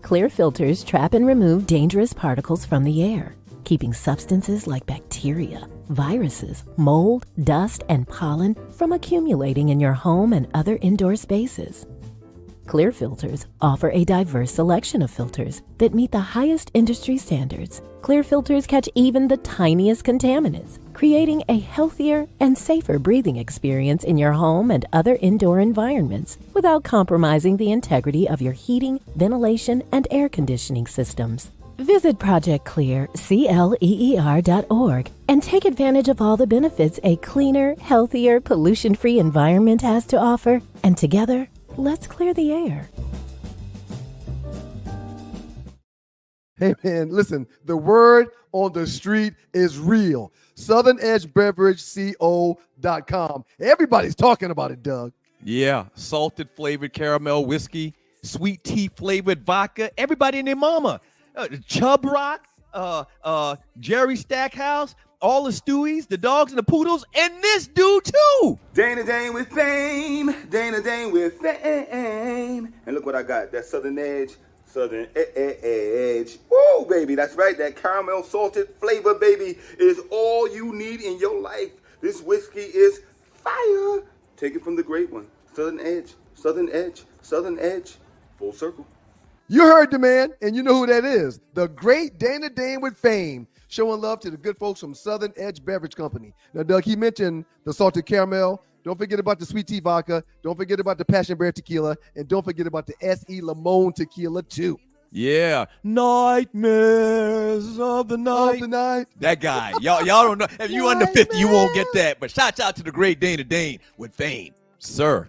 Clear filters trap and remove dangerous particles from the air, keeping substances like bacteria, viruses, mold, dust, and pollen from accumulating in your home and other indoor spaces. Clear filters offer a diverse selection of filters that meet the highest industry standards. Clear filters catch even the tiniest contaminants, creating a healthier and safer breathing experience in your home and other indoor environments without compromising the integrity of your heating, ventilation, and air conditioning systems. Visit ProjectClear.org and take advantage of all the benefits a cleaner, healthier, pollution-free environment has to offer. And together, let's clear the air. Hey, man, listen, the word on the street is real. SouthernEdgeBeverageCO.com. Everybody's talking about it, Doug. Yeah, salted flavored caramel whiskey, sweet tea flavored vodka. Everybody and their mama. Chub Rock, Jerry Stackhouse, all the Stewies, the dogs and the poodles, and this dude too. Dana Dane with fame. Dana Dane with fame. And look what I got. That Southern Edge. Southern Edge. Woo, baby. That's right. That caramel salted flavor, baby, is all you need in your life. This whiskey is fire. Take it from the great one. Southern Edge. Southern Edge. Southern Edge. Full circle. You heard the man, and you know who that is. The great Dana Dane with fame, showing love to the good folks from Southern Edge Beverage Company. Now, Doug, he mentioned the salted caramel. Don't forget about the sweet tea vodka. Don't forget about the passion berry tequila. And don't forget about the S.E. Limon tequila, too. Yeah. Nightmares of the night. That guy. Y'all don't know. If you under 50, you won't get that. But shouts out to the great Dana Dane with fame. Sir,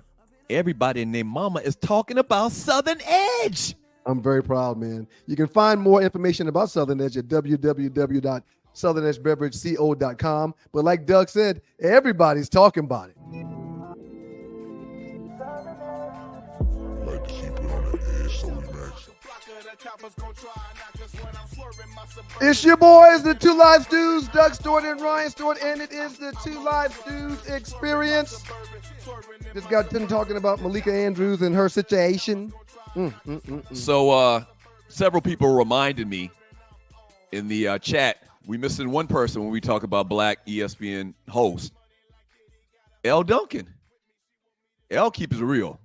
everybody and their mama is talking about Southern Edge. I'm very proud, man. You can find more information about Southern Edge at www.southernedgebeverageco.com. But like Doug said, everybody's talking about it. Like to keep it on the edge, so relax. It's your boys, the Two Live Stews, Doug Stewart and Ryan Stewart, and it is the Two Live Stews experience. Just got done talking about Malika Andrews and her situation. So several people reminded me in the chat, we missing one person when we talk about black ESPN host, L. Duncan. L keeps it real.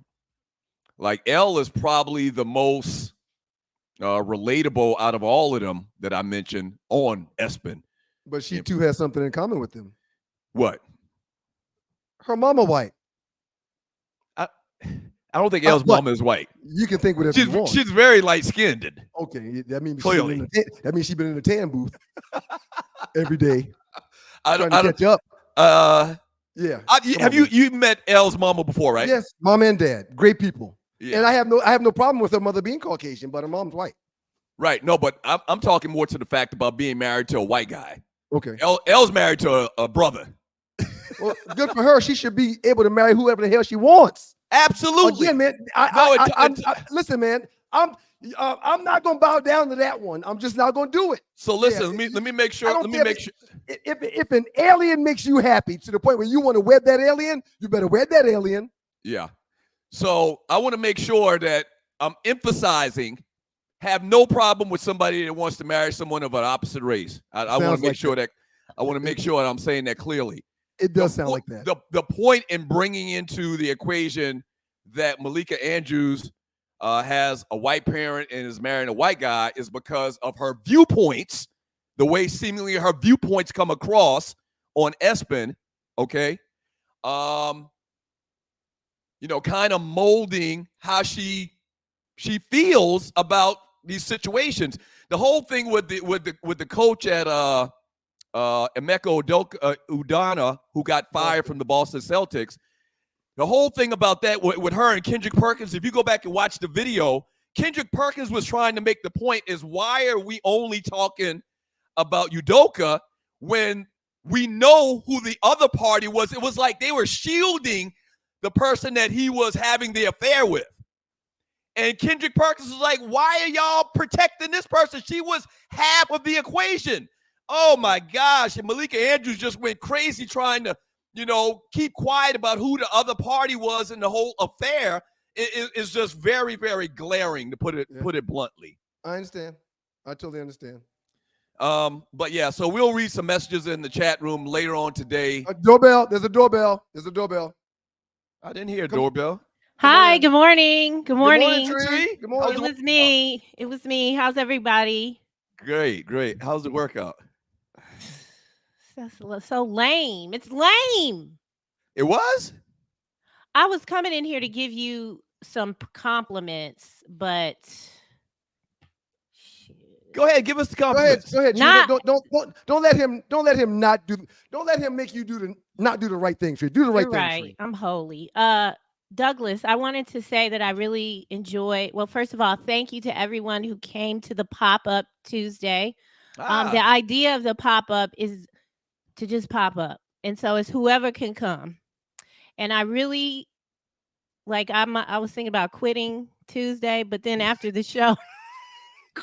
Like, L is probably the most relatable out of all of them that I mentioned on ESPN. But she too has something in common with them. What? Her mama white. I don't think L's mama is white. You can think whatever you want. She's very light-skinned. Okay, that means clearly. That means she's been in the tan booth every day. I don't catch up. Yeah. Have you met L's mama before, right? Yes, mom and dad, great people. Yeah. And I have no problem with her mother being Caucasian, but her mom's white. Right. No, but I'm talking more to the fact about being married to a white guy. Okay. L's married to a brother. Well, good for her. She should be able to marry whoever the hell she wants. Absolutely. Again, man. Listen, man. I'm not gonna bow down to that one. I'm just not gonna do it. So listen, let me make sure. If an alien makes you happy to the point where you want to wed that alien, you better wed that alien. Yeah. So I want to make sure that I'm emphasizing have no problem with somebody that wants to marry someone of an opposite race. I want to make sure that I'm saying that clearly. It does sound like that. The point in bringing into the equation that Malika Andrews has a white parent and is marrying a white guy is because of her viewpoints, the way seemingly her viewpoints come across on ESPN, okay? Kind of molding how she feels about these situations. The whole thing with the coach at Emeka Udana, who got fired from the Boston Celtics. The whole thing about that with her and Kendrick Perkins, if you go back and watch the video, Kendrick Perkins was trying to make the point is, why are we only talking about Udoka when we know who the other party was? It was like they were shielding the person that he was having the affair with. And Kendrick Perkins was like, why are y'all protecting this person? She was half of the equation. Oh my gosh. And Malika Andrews just went crazy trying to, keep quiet about who the other party was in the whole affair. It is just very, very glaring, to put it bluntly. I understand. I totally understand. But yeah, so we'll read some messages in the chat room later on today. A doorbell. There's a doorbell. I didn't hear a doorbell. Hi, good morning. Good morning. Tree. Good morning. It was me. How's everybody? Great. How's the workout? So lame. It's lame. It was? I was coming in here to give you some compliments, but Go ahead, give us the compliments. Go ahead. Not- Don't let him Don't let him make you not do the right thing, Tree. Do the right You're thing, right. Tree. I'm holy. Douglas, I wanted to say that I really enjoy. Well, first of all, thank you to everyone who came to the pop-up Tuesday. The idea of the pop-up is to just pop up. And so it's whoever can come. And I really I was thinking about quitting Tuesday, but then after the show,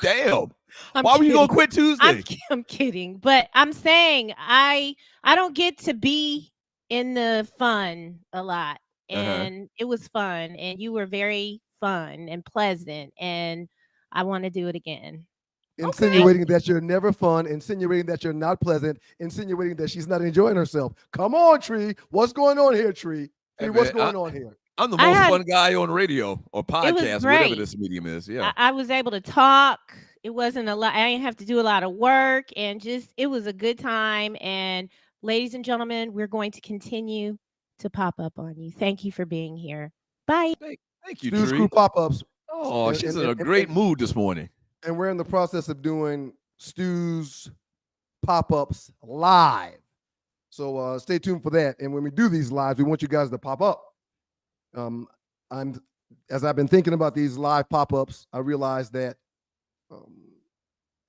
Damn. I'm Why were you kidding. gonna quit Tuesday? I'm kidding, but I'm saying I don't get to be in the fun a lot, and it was fun, and you were very fun and pleasant, and I want to do it again. Insinuating that you're never fun, insinuating that you're not pleasant, insinuating that she's not enjoying herself. Come on, Tree. What's going on here, Tree? Hey, What's man, going on here? I'm the most fun guy on radio or It was podcast, whatever great. this medium is. Yeah. I was able to talk. It wasn't a lot. I didn't have to do a lot of work, and it was a good time. And ladies and gentlemen, we're going to continue to pop up on you. Thank you for being here. Bye. Thank you, Stu's Tree. Crew pop-ups. Oh, she's in a great mood this morning. And we're in the process of doing Stu's pop-ups live. So stay tuned for that. And when we do these lives, we want you guys to pop up. As I've been thinking about these live pop-ups, I realized that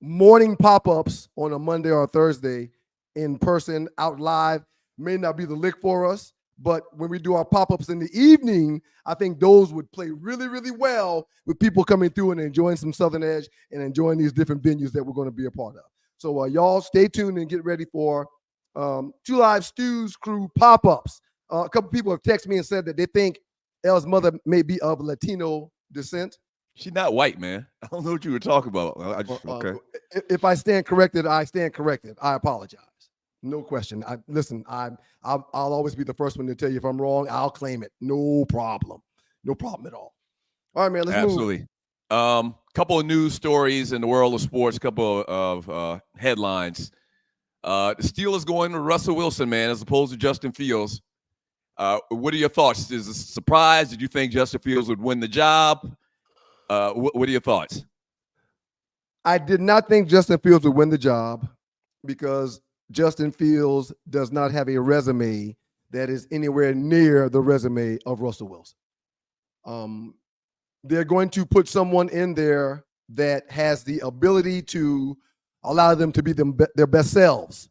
morning pop-ups on a Monday or a Thursday in person out live may not be the lick for us. But when we do our pop-ups in the evening, I think those would play really, really well with people coming through and enjoying some Southern Edge and enjoying these different venues that we're going to be a part of. So y'all stay tuned and get ready for 2 Live Stu's Crew pop-ups. A couple people have texted me and said that they think Elle's mother may be of Latino descent. She's not white, man. I don't know what you were talking about. Okay. If I stand corrected, I stand corrected. I apologize. No question. I'll always be the first one to tell you if I'm wrong. I'll claim it. No problem. No problem at all. All right, man. Let's move. Absolutely. Couple of news stories in the world of sports. Couple of headlines. The Steelers going to Russell Wilson, man, as opposed to Justin Fields. What are your thoughts? Is this a surprise? Did you think Justin Fields would win the job? What are your thoughts? I did not think Justin Fields would win the job because Justin Fields does not have a resume that is anywhere near the resume of Russell Wilson. They're going to put someone in there that has the ability to allow them to be their best selves.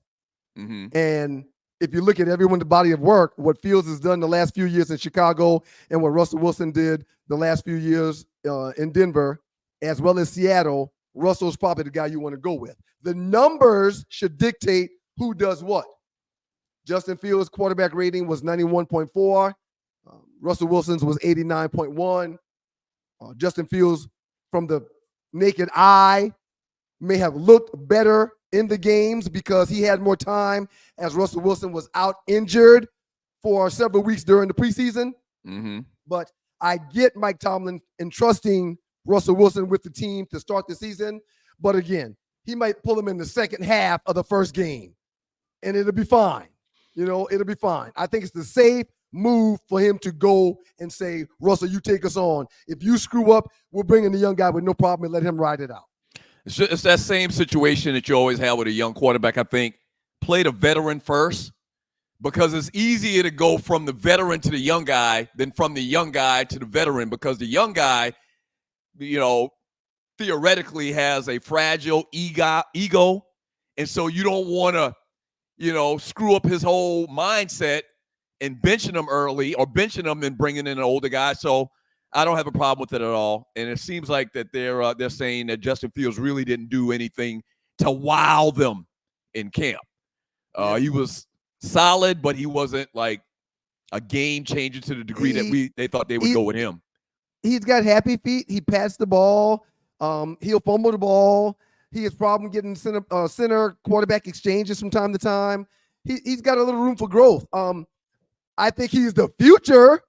Mm-hmm. And if you look at everyone's body of work, what Fields has done the last few years in Chicago and what Russell Wilson did the last few years in Denver, as well as Seattle, Russell's probably the guy you want to go with. The numbers should dictate who does what. Justin Fields' quarterback rating was 91.4. Russell Wilson's was 89.1. Justin Fields, from the naked eye, may have looked better in the games because he had more time as Russell Wilson was out injured for several weeks during the preseason. Mm-hmm. But I get Mike Tomlin entrusting Russell Wilson with the team to start the season. But again, he might pull him in the second half of the first game, and it'll be fine. It'll be fine. I think it's the safe move for him to go and say, Russell, you take us on. If you screw up, we'll bring in the young guy with no problem and let him ride it out. It's that same situation that you always have with a young quarterback, I think. Play the veteran first, because it's easier to go from the veteran to the young guy than from the young guy to the veteran, because the young guy, theoretically has a fragile ego. And so you don't want to, screw up his whole mindset and benching him early or benching him and bringing in an older guy. So I don't have a problem with it at all. And it seems like that they're saying that Justin Fields really didn't do anything to wow them in camp. He was solid, but he wasn't like a game changer to the degree that they thought they would go with him. He's got happy feet. He passed the ball. He'll fumble the ball. He has problem getting center quarterback exchanges from time to time. He's got a little room for growth. I think he's the future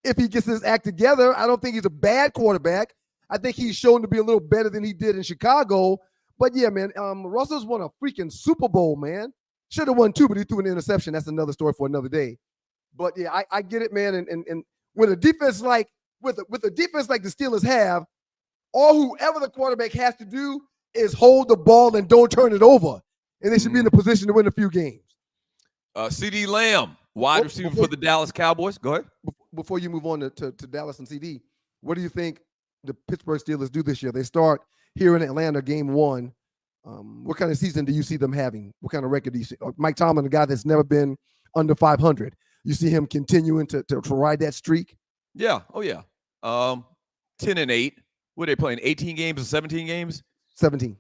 if he gets his act together. I don't think he's a bad quarterback. I think he's shown to be a little better than he did in Chicago. But yeah, man, Russell's won a freaking Super Bowl, man. Should have won 2, but he threw an interception. That's another story for another day. But yeah, I get it, man. And with a defense like the Steelers have, or whoever the quarterback has to do is hold the ball and don't turn it over. And they should be in a position to win a few games. CD Lamb, wide receiver for the Dallas Cowboys. Go ahead. Before you move on to Dallas and CD, what do you think the Pittsburgh Steelers do this year? They start here in Atlanta, game 1. What kind of season do you see them having? What kind of record do you see? Mike Tomlin, a guy that's never been under 500. You see him continuing to ride that streak? Yeah. Oh, yeah. 10-8. What are they playing? 18 games or 17 games? 17.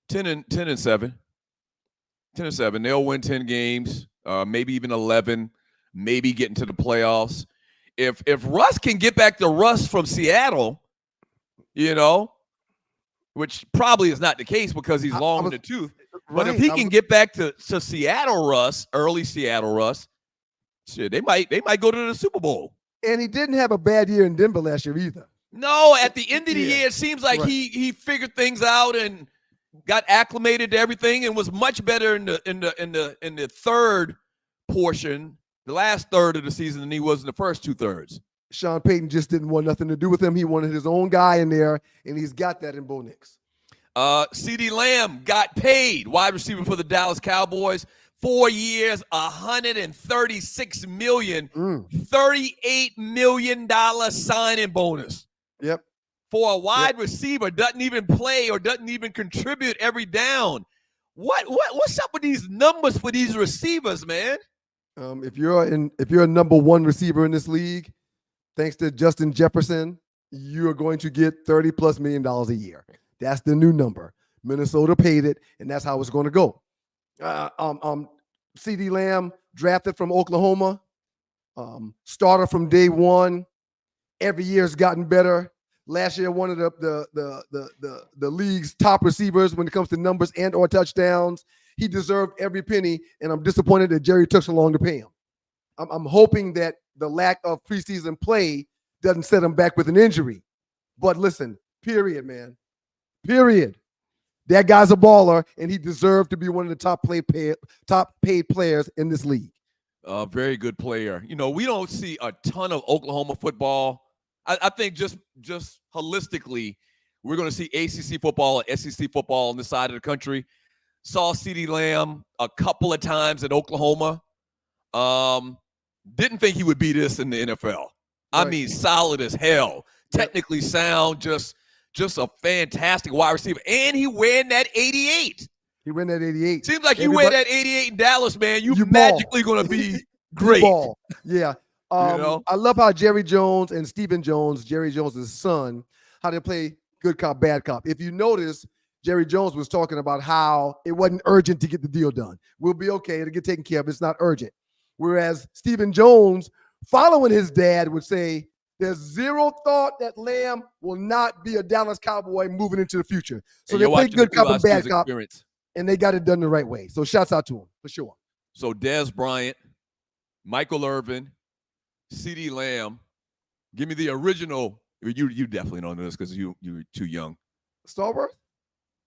10 and 7. 10 and 7. They'll win 10 games, maybe even 11, maybe get into the playoffs. If Russ can get back to Russ from Seattle, which probably is not the case because he's long in the tooth. But if he can get back to Seattle Russ, early Seattle Russ, shit, they might go to the Super Bowl. And he didn't have a bad year in Denver last year either. No, at the end of the year, it seems like he figured things out and got acclimated to everything and was much better in the third portion, the last third of the season, than he was in the first 2/3. Sean Payton just didn't want nothing to do with him. He wanted his own guy in there, and he's got that in Bo Nix. CD Lamb got paid, wide receiver for the Dallas Cowboys, 4 years, $136 million, $38 million signing bonus. Yep. For a wide receiver, doesn't even play or doesn't even contribute every down. What's up with these numbers for these receivers, man? If you're a number 1 receiver in this league, thanks to Justin Jefferson, you are going to get $30+ million a year. That's the new number. Minnesota paid it, and that's how it's going to go. CD Lamb, drafted from Oklahoma, starter from day 1. Every year has gotten better. Last year, one of the league's top receivers when it comes to numbers and or touchdowns. He deserved every penny, and I'm disappointed that Jerry took so long to pay him. I'm hoping that the lack of preseason play doesn't set him back with an injury. But listen, period, man. Period. That guy's a baller, and he deserved to be one of the top paid players in this league. Very good player. We don't see a ton of Oklahoma football. I think just holistically, we're going to see ACC football and SEC football on this side of the country. Saw CD Lamb a couple of times at Oklahoma. Didn't think he would be this in the NFL. Right. I mean, solid as hell. Technically sound, just a fantastic wide receiver. And he wearing that 88. He wearing that 88. Seems like you wear that 88 in Dallas, man. You magically going to be great. Ball. Yeah. I love how Jerry Jones and Stephen Jones, Jerry Jones' son, how they play good cop, bad cop. If you notice, Jerry Jones was talking about how it wasn't urgent to get the deal done. We'll be okay. It'll get taken care of. It's not urgent. Whereas Stephen Jones, following his dad, would say there's zero thought that Lamb will not be a Dallas Cowboy moving into the future. So they play good cop and bad cop, and they got it done the right way. So shouts out to him for sure. So Dez Bryant, Michael Irvin, CD Lamb. Give me the original. You definitely don't know this because you're too young. Stallworth?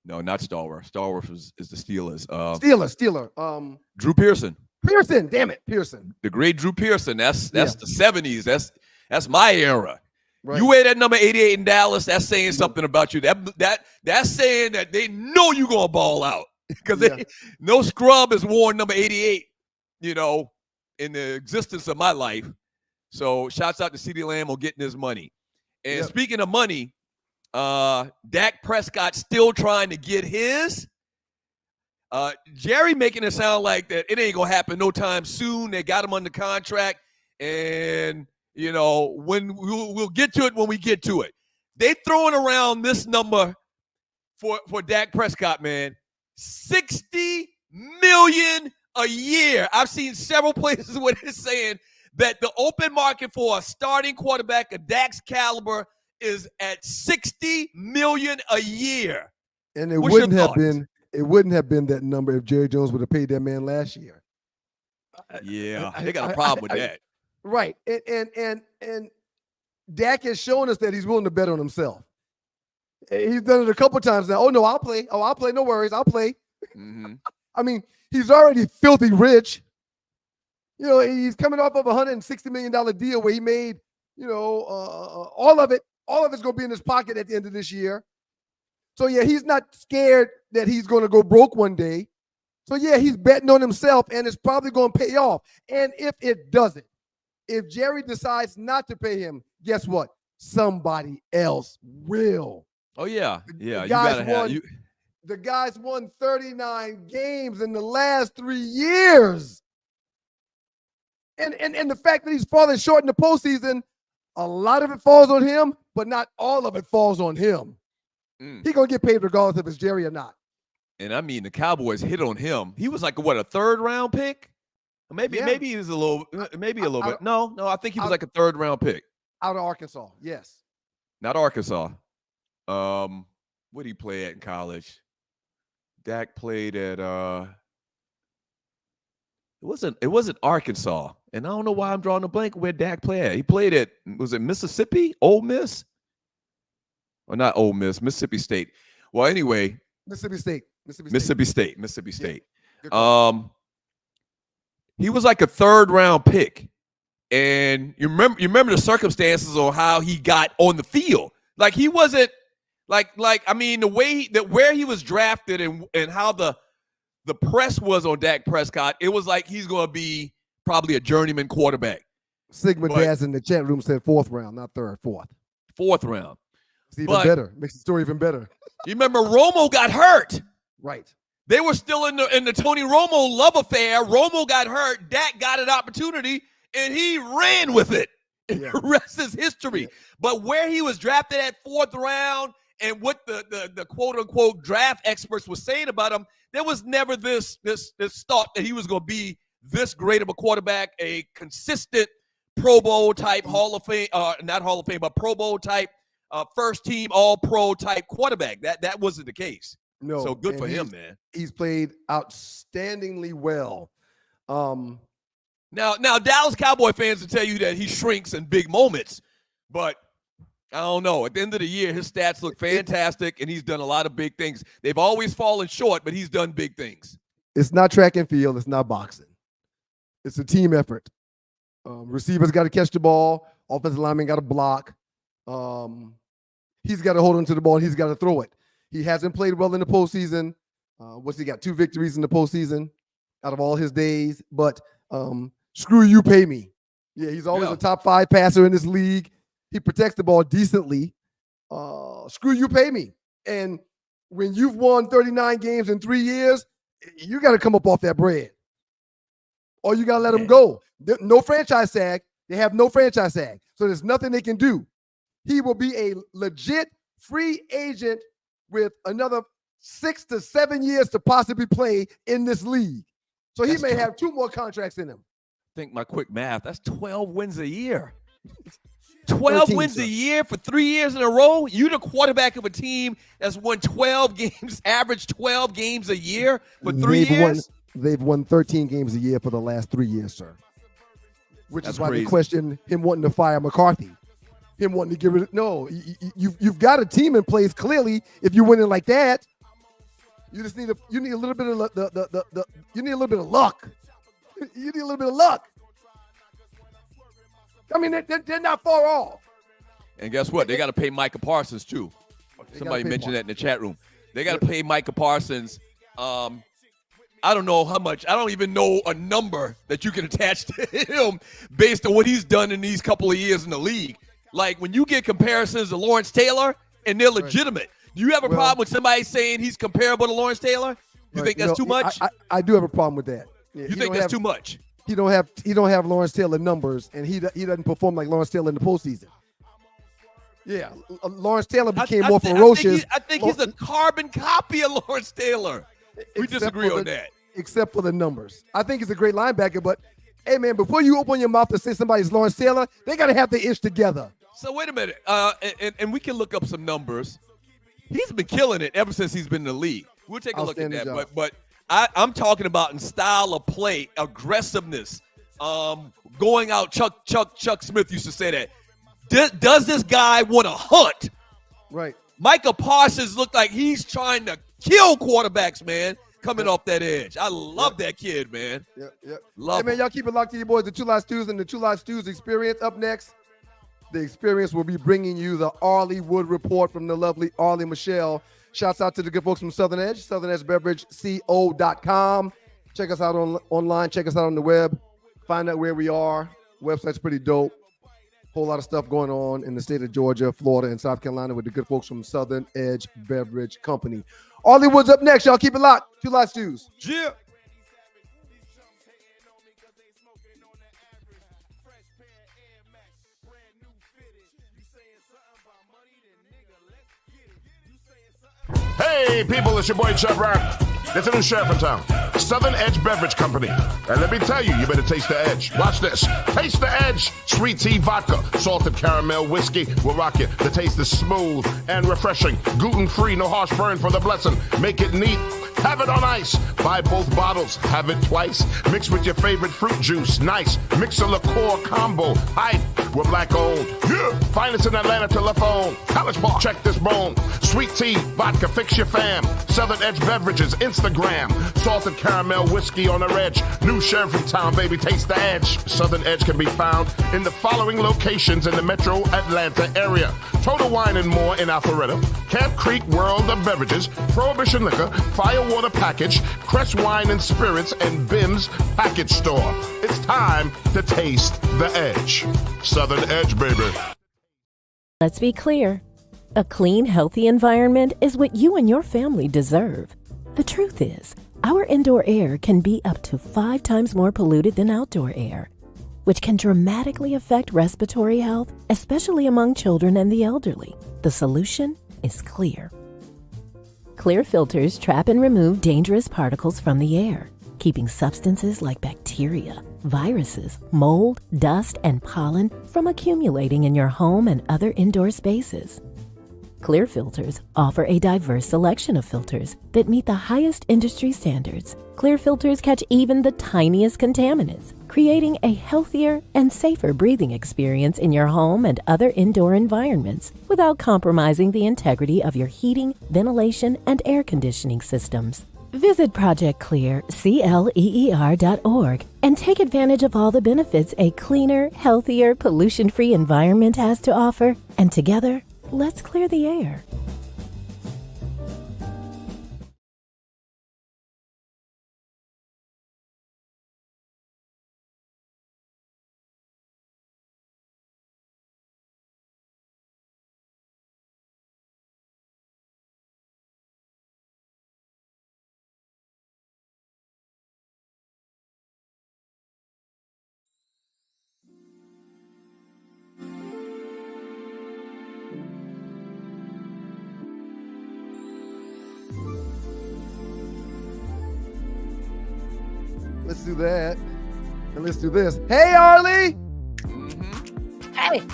No, not Stallworth. Stallworth is the Steelers. Steeler. Drew Pearson. Pearson, damn it, Pearson. The great Drew Pearson. That's the 70s. That's my era. Right. You wear that number 88 in Dallas, that's saying something about you. That's saying that they know you're gonna ball out. Because no scrub has worn number 88, in the existence of my life. So shouts out to CD Lamb on getting his money. And speaking of money, Dak Prescott still trying to get his. Jerry making it sound like that it ain't gonna happen no time soon. They got him under contract, and when we'll get to it when we get to it. They throwing around this number for Dak Prescott, man. $60 million a year. I've seen several places where they're saying that the open market for a starting quarterback of Dak's caliber is at $60 million a year. And it wouldn't have been that number if Jerry Jones would have paid that man last year. Yeah, they got a problem with that. Right. And Dak has shown us that he's willing to bet on himself. He's done it a couple times now. Oh, no, I'll play. Oh, I'll play. No worries. I'll play. Mm-hmm. I mean, he's already filthy rich. He's coming off of a $160 million deal where he made, all of it's going to be in his pocket at the end of this year. So, yeah, he's not scared that he's going to go broke one day. So, yeah, he's betting on himself, and it's probably going to pay off. And if it doesn't, if Jerry decides not to pay him, guess what? Somebody else will. Oh, yeah. Yeah, The guys won 39 games in the last 3 years. And the fact that he's falling short in the postseason, a lot of it falls on him, but not all of it falls on him. He's going to get paid regardless if it's Jerry or not. And I mean, the Cowboys hit on him. He was like, what, a third-round pick? Maybe he was a little bit. No, I think he was like a third-round pick. Out of Arkansas, yes. Not Arkansas. What did he play at in college? Dak played at it wasn't Arkansas. And I don't know why I'm drawing a blank where Dak played at. He played at, was it Mississippi? Ole Miss? Or not Ole Miss, Mississippi State. Well, anyway. Mississippi State. Yeah. He was like a third-round pick. And you remember the circumstances on how he got on the field. Like he wasn't I mean, the way that where he was drafted and how the press was on Dak Prescott, it was like he's going to be probably a journeyman quarterback. Sigma Daz in the chat room said 4th round, not 3rd, 4th. 4th round. It's even better. Makes the story even better. You remember Romo got hurt. Right. They were still in the Tony Romo love affair. Romo got hurt. Dak got an opportunity, and he ran with it. Yeah. The rest is history. Yeah. But where he was drafted at 4th round and what the quote-unquote draft experts were saying about him, there was never this thought that he was going to be this great of a quarterback, a consistent Pro Bowl type Hall of Fame, not Hall of Fame, but Pro Bowl type, first team All-Pro type quarterback. That wasn't the case. No. So good for him, man. He's played outstandingly well. Now Dallas Cowboy fans will tell you that he shrinks in big moments, but I don't know. At the end of the year, his stats look fantastic, and he's done a lot of big things. They've always fallen short, but he's done big things. It's not track and field. It's not boxing. It's a team effort. Receivers got to catch the ball. Offensive lineman got to block. He's got to hold on to the ball, and he's got to throw it. He hasn't played well in the postseason. What's he got? 2 victories in the postseason out of all his days. But screw you, pay me. Yeah, he's always a top 5 passer in this league. He protects the ball decently. Screw you, pay me. And when you've won 39 games in 3 years, you got to come up off that bread. Or you got to let him go. No franchise tag. They have no franchise tag. So there's nothing they can do. He will be a legit free agent with another 6 to 7 years to possibly play in this league. So he may have 2 more contracts in him. Think my quick math. That's 12 wins a year. 12 wins a year for 3 years in a row. You the quarterback of a team that's won 12 games, average 12 games a year for 3 years. They've won 13 games a year for the last 3 years, sir. Which is why they question him wanting to fire McCarthy. Him wanting to get rid of you've got a team in place clearly. If you're winning like that, you just need a little bit of you need a little bit of luck. You need a little bit of luck. I mean, they're not far off. And guess what? They got to pay Micah Parsons too. Somebody mentioned that in the chat room. They got to pay Micah Parsons. I don't know how much. I don't even know a number that you can attach to him based on what he's done in these couple of years in the league. Like when you get comparisons to Lawrence Taylor and they're legitimate, do you have a problem with somebody saying he's comparable to Lawrence Taylor? You think that's too much? I do have a problem with that. Yeah, you think that's too much? He don't have Lawrence Taylor numbers, and he doesn't perform like Lawrence Taylor in the postseason. Yeah, Lawrence Taylor became more ferocious. I think he's a carbon copy of Lawrence Taylor. We disagree on that. Except for the numbers. I think he's a great linebacker, but hey, man, before you open your mouth to say somebody's Lawrence Taylor, they got to have the ish together. So wait a minute, and we can look up some numbers. He's been killing it ever since he's been in the league. We'll take a look at that. But I'm talking about in style of play, aggressiveness, going out. Chuck Smith used to say that. Does this guy want to hunt? Right. Micah Parsons looked like he's trying to kill quarterbacks, man, coming off that edge. I love that kid, man. Yep. Love him. Man, y'all keep it locked to your boys, the Two Live Stews and the Two Live Stews Experience. Up next, the Experience will be bringing you the Arlie Wood Report from the lovely Arlie Michelle. Shouts out to the good folks from Southern Edge, southernedgebeverageco.com. Check us out online. Check us out on the web. Find out where we are. Website's pretty dope. Whole lot of stuff going on in the state of Georgia, Florida, and South Carolina with the good folks from Southern Edge Beverage Company. Hollywood's up next. Y'all keep it locked. Two Live Stews. Yeah. Hey, people, it's your boy Chub Rock. There's a new sheriff in town, Southern Edge Beverage Company. And let me tell you, you better taste the edge. Watch this. Taste the edge. Sweet tea vodka, salted caramel whiskey will rock you. The taste is smooth and refreshing. Gluten-free, no harsh burn for the blessing. Make it neat. Have it on ice. Buy both bottles. Have it twice. Mix with your favorite fruit juice. Nice. Mix a liqueur combo. Hype. We're black owned. Yeah. Finest in Atlanta telephone. College Ball. Check this bone. Sweet tea, vodka, fix your fam. Southern Edge Beverages, Instagram. Salted caramel whiskey on the edge. New sheriff in town, baby. Taste the edge. Southern Edge can be found in the following locations in the metro Atlanta area. Total Wine and More in Alpharetta. Camp Creek World of Beverages. Prohibition Liquor. Firewater Package. Crest Wine and Spirits. And Bim's Package Store. It's time to taste the edge. Southern Edge, baby. Let's be clear. A clean, healthy environment is what you and your family deserve. The truth is, our indoor air can be up to 5 times more polluted than outdoor air, which can dramatically affect respiratory health, especially among children and the elderly. The solution is Clear. Clear filters trap and remove dangerous particles from the air, keeping substances like bacteria, viruses, mold, dust, and pollen from accumulating in your home and other indoor spaces. Clear filters offer a diverse selection of filters that meet the highest industry standards. Clear filters catch even the tiniest contaminants, creating a healthier and safer breathing experience in your home and other indoor environments without compromising the integrity of your heating, ventilation, and air conditioning systems. Visit projectclear.org and take advantage of all the benefits a cleaner, healthier, pollution-free environment has to offer. And together, let's clear the air. Let's do that. And let's do this. Hey, Arlie.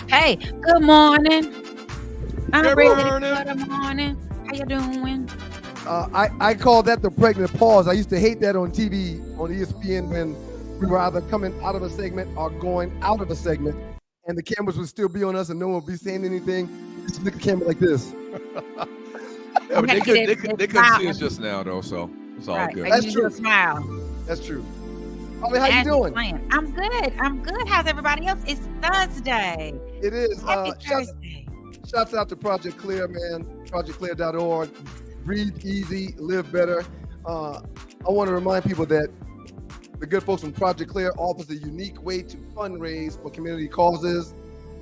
Hey, good morning. Good morning. Good morning. How you doing? I call that the pregnant pause. I used to hate that on TV, on ESPN, when we were either coming out of a segment or going out of a segment, and the cameras would still be on us and no one would be saying anything. Just look at the camera like this. Yeah, but they couldn't see us just now, though, so it's all good. That's true. Smile. That's true. Holly, how you doing? I'm good. How's everybody else? It's Thursday. It is. Happy Thursday. Shouts out to Project Clear, man. ProjectClear.org. Breathe easy, live better. I want to remind people that the good folks from Project Clear offers a unique way to fundraise for community causes.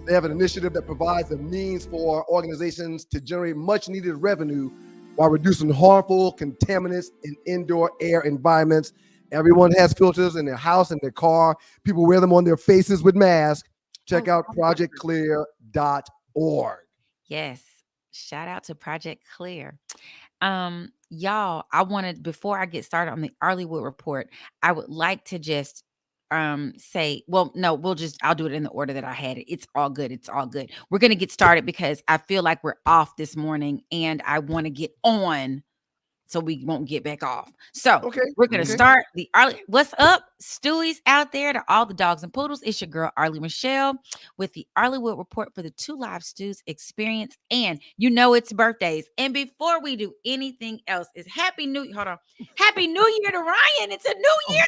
They have an initiative that provides a means for organizations to generate much needed revenue while reducing harmful contaminants in indoor air environments. Everyone has filters in their house and their car. People wear them on their faces with masks. Check out projectclear.org. Yes. Shout out to Project Clear. Y'all, I wanted, before I get started on the Arleywood report, I would like to just say, well, no, I'll do it in the order that I had it. It's all good. We're going to get started because I feel like we're off this morning and I want to get on so we won't get back off. So we're going to start the Arlie. What's up, Stewies out there, to all the dogs and poodles? It's your girl, Arlie Michelle, with the Arleywood report for the Two Live Stews experience. And you know it's birthdays. And before we do anything else, Happy New Year to Ryan. It's a new year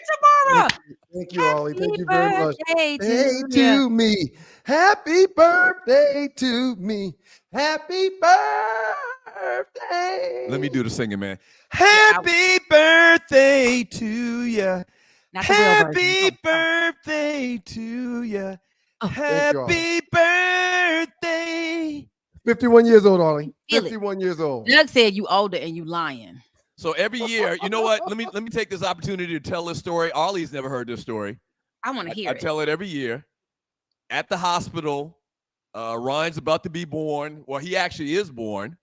tomorrow. Thank you, Arlie. Thank you very much. Happy birthday to me. Happy birthday to me. Happy birthday birthday. Let me do the singing, man. Happy birthday to you. Happy birthday to you. Happy birthday. 51 years old, Arlie. 51 years old. Doug said you older and you lying. So every year, you know what? Let me take this opportunity to tell this story. Arlie's never heard this story. I want to hear it. I tell it every year. At the hospital, Ryan's about to be born. Well, he actually is born.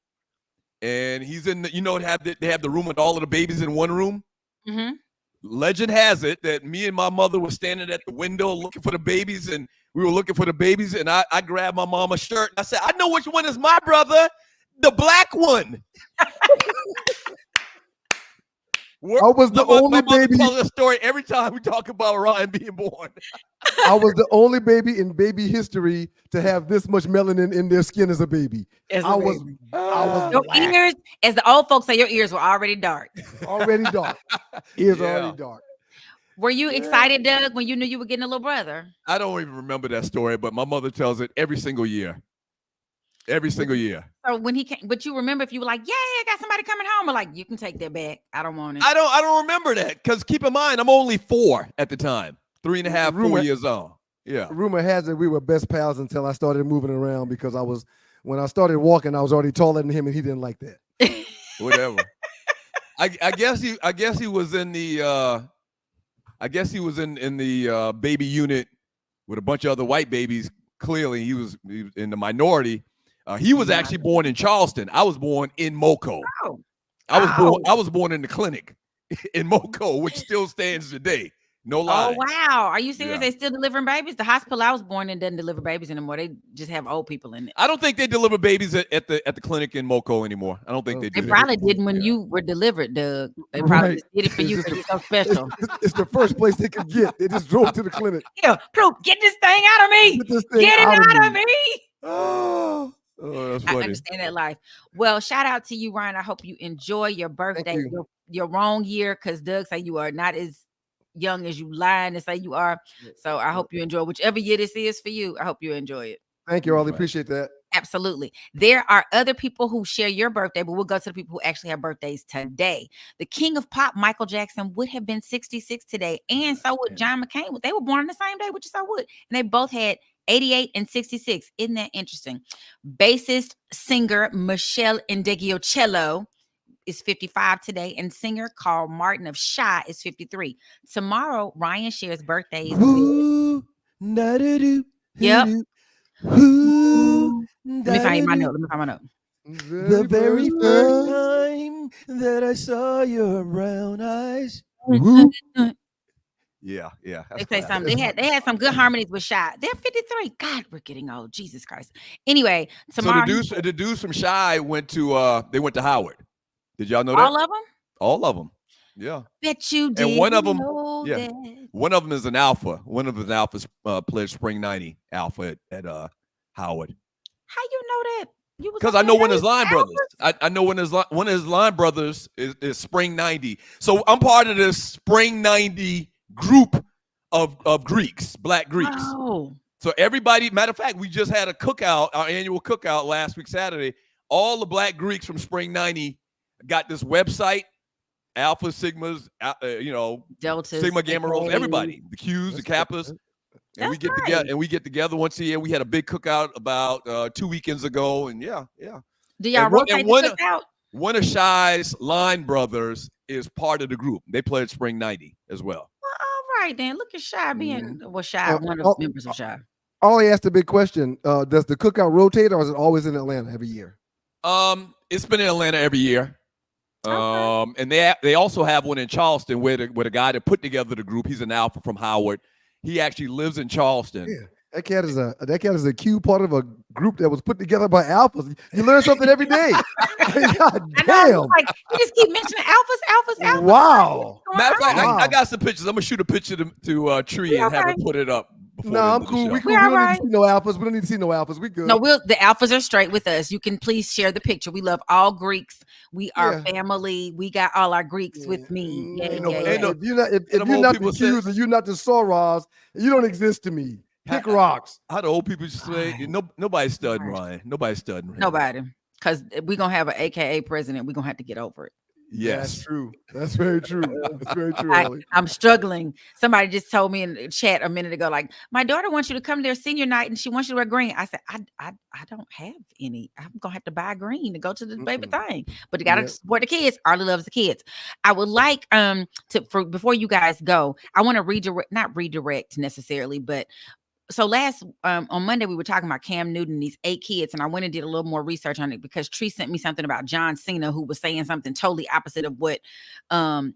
And he's in the, they have the room with all of the babies in one room. Mm-hmm. Legend has it that me and my mother were standing at the window looking for the babies, and we were looking for the babies, and I grabbed my mama's shirt, and I said, I know which one is my brother, the black one. I was the only baby. Tell the story every time we talk about Ryan being born. I was the only baby in baby history to have this much melanin in their skin as a baby. I was your black. Ears, as the old folks say, your ears were already dark. Already dark. Ears already dark. Were you excited, Doug, when you knew you were getting a little brother? I don't even remember that story, but my mother tells it every single year. Every single year. So when he came, but you remember if you were like, "Yeah, I got somebody coming home," or like, "You can take that back. I don't want it." I don't remember that, because keep in mind, I'm only 4 at the time. 3.5, 4 years old. Yeah. Rumor has it we were best pals until I started moving around, because when I started walking, I was already taller than him, and he didn't like that. Whatever. I guess he was in the baby unit with a bunch of other white babies. Clearly, he was in the minority. He was actually born in Charleston. I was born in Moco. Oh. I was born in the clinic in Moco, which still stands today. No lie. Oh wow! Are you serious? Yeah. They still delivering babies? The hospital I was born in doesn't deliver babies anymore. They just have old people in it. I don't think they deliver babies at the clinic in Moco anymore. I don't think they do. They probably didn't when you were delivered, Doug. They probably just did it for you because you're so special. It's the first place they could get. They just drove to the clinic. Yeah, Proof, get this thing out of me. Get it out of me. Oh, that's funny. I understand that life. Well, shout out to you, Ryan. I hope you enjoy your birthday. Your wrong year, because Doug said you are not as young as you lying to say you are. So I hope you enjoy whichever year this is for you. I hope you enjoy it. Thank you, Arlie. Appreciate that. Absolutely. There are other people who share your birthday, but we'll go to the people who actually have birthdays today. The king of pop, Michael Jackson, would have been 66 today, and so would John McCain. They were born on the same day, which is so would, and they both had 88 and 66. Isn't that interesting? Bassist, singer Michelle Indegiochello is 55 today, and singer Carl Martin of Shy is 53. Tomorrow, Ryan shares birthdays. Ooh, yep. Ooh, Let me find my note. The very first time that I saw your brown eyes. Yeah. They say something. They had some good harmonies with Shy. They're 53. God, we're getting old. Jesus Christ. Anyway, tomorrow. So the dudes from Shy went to Howard. Did y'all know that? All of them? All of them. Yeah. Bet you did. And one of them, that. One of them is an alpha. One of his alphas played Spring 90 alpha at Howard. How you know that? Because I know one of his line brothers. I know one of his line brothers is Spring 90. So I'm part of this Spring 90 group of Greeks, Black Greeks. Oh. So everybody, matter of fact, we just had a cookout, our annual cookout last week, Saturday. All the Black Greeks from Spring 90 got this website, Alpha, Sigmas, Deltas, Sigma, Gamma, Rho, everybody, the Qs, the Kappas. And we get together once a year. We had a big cookout about 2 weekends ago, and yeah. Do y'all rotate the cookout? One of Shy's line brothers is part of the group. They played Spring 90 as well. Well, all right then. Look at Shy being Shy, one of the members of Shy. Ollie asked a big question. Does the cookout rotate, or is it always in Atlanta every year? It's been in Atlanta every year. Okay. And they also have one in Charleston with a guy that put together the group. He's an alpha from Howard. He actually lives in Charleston. Yeah. That cat is a Q part of a group that was put together by alphas. You learn something every day. God damn. Like, you just keep mentioning alphas. Wow. Matter of fact, I got some pictures. I'm gonna shoot a picture to Tree and have her put it up. No, I'm cool. We don't need to see no alphas. We don't need to see no alphas. We good. No, the alphas are straight with us. You can please share the picture. We love all Greeks. We are family. We got all our Greeks with me. If you're not the Qs and you're not the Soros, you don't exist to me. Pick rocks. How the old people just say, nobody's studying Ryan. Nobody's studying him. Nobody. because we're gonna have an AKA president. We're gonna have to get over it. Yes, that's true. That's very true. That's very true. Ollie. I'm struggling. Somebody just told me in the chat a minute ago, like, my daughter wants you to come to their senior night and she wants you to wear green. I said, I don't have any. I'm gonna have to buy green to go to the baby thing. But you gotta support the kids. Arlie loves the kids. I would like before you guys go, I want to not redirect necessarily, but so on Monday we were talking about Cam Newton and these 8 kids, and I went and did a little more research on it because Tree sent me something about John Cena, who was saying something totally opposite of what Cam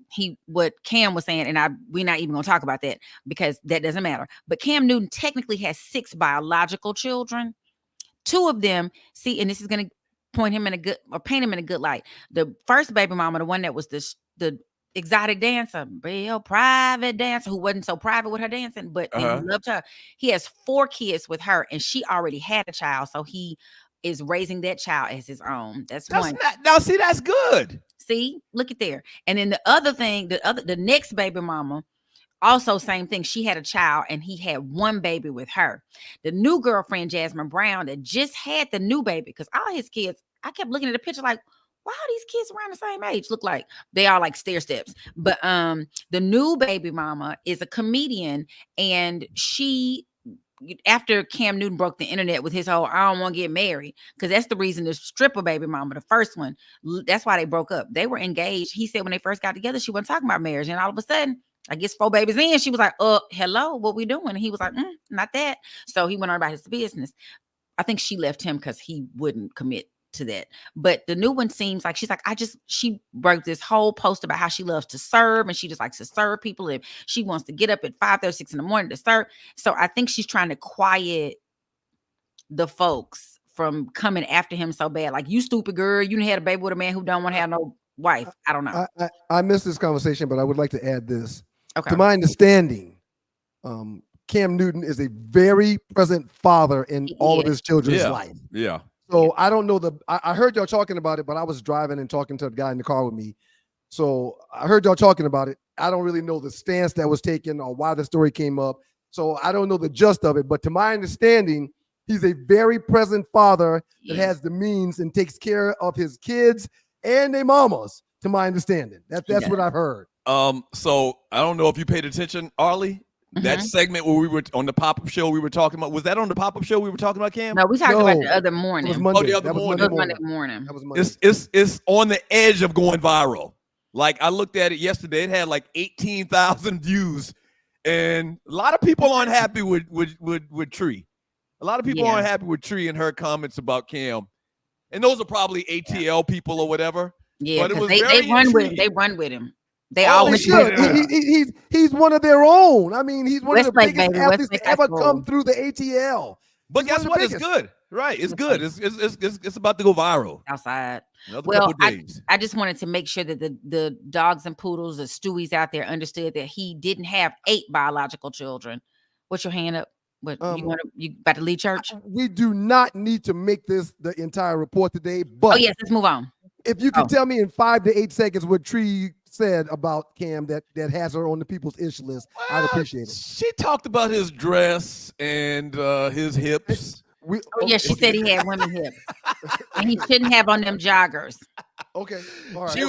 was saying, and we're not even gonna talk about that because that doesn't matter. But Cam Newton technically has 6 biological children. 2 of them, and this is gonna paint him in a good light. The first baby mama, the one that was the exotic dancer, real private dancer who wasn't so private with her dancing, but he loved her. He has 4 kids with her, and she already had a child, so he is raising that child as his own. That's one. See, that's good. See, look at there. And then the other thing, the next baby mama, also same thing. She had a child, and he had 1 baby with her. The new girlfriend, Jasmine Brown, that just had the new baby, because all his kids, I kept looking at the picture like, why are these kids around the same age? Look like they are like stair steps. But the new baby mama is a comedian, and she, after Cam Newton broke the internet with his whole "I don't want to get married," because that's the reason the stripper baby mama, the first one, that's why they broke up. They were engaged. He said when they first got together, she wasn't talking about marriage, and all of a sudden, I guess 4 babies in, she was like, hello, what we doing? And he was like, not that. So he went on about his business. I think she left him because he wouldn't commit to that. But the new one seems like she's like, she wrote this whole post about how she loves to serve, and she just likes to serve people, and she wants to get up at 5:30, 6 in the morning to serve. So I think she's trying to quiet the folks from coming after him so bad. Like, you stupid girl, you had a baby with a man who don't want to have no wife. I don't know. I missed this conversation, but I would like to add this. Okay. To my understanding, Cam Newton is a very present father in all of his children's life. Yeah. So I don't know I heard y'all talking about it, but I was driving and talking to a guy in the car with me. So I heard y'all talking about it. I don't really know the stance that was taken or why the story came up. So I don't know the gist of it, but to my understanding, he's a very present father that has the means and takes care of his kids and their mamas, to my understanding. That's what I've heard. So I don't know if you paid attention, Arlie. That segment where we were on the pop-up show we were talking about, was that on the pop-up show we were talking about, Cam? No, we talked about the other morning. It was Monday. The other morning. Monday morning. That was Monday. It's on the edge of going viral. Like, I looked at it yesterday, it had like 18,000 views, and a lot of people aren't happy with Tree. A lot of people aren't happy with Tree and her comments about Cam, and those are probably ATL people or whatever. Yeah, but they run with him. They run with him. They always should. He's one of their own. I mean, he's one of the biggest athletes to ever come through the ATL. But guess what? It's good, right? It's good. It's about to go viral outside. Well, I just wanted to make sure that the dogs and poodles, the Stewies out there, understood that he didn't have 8 biological children. What's your hand up? What you about to leave church? We do not need to make this the entire report today. But yes, let's move on. If you can tell me in 5 to 8 seconds what Tree said about Cam that has her on the people's ish list, I'd appreciate it. She talked about his dress and his hips. She said he had women hips, and he shouldn't have on them joggers. Okay, all right. She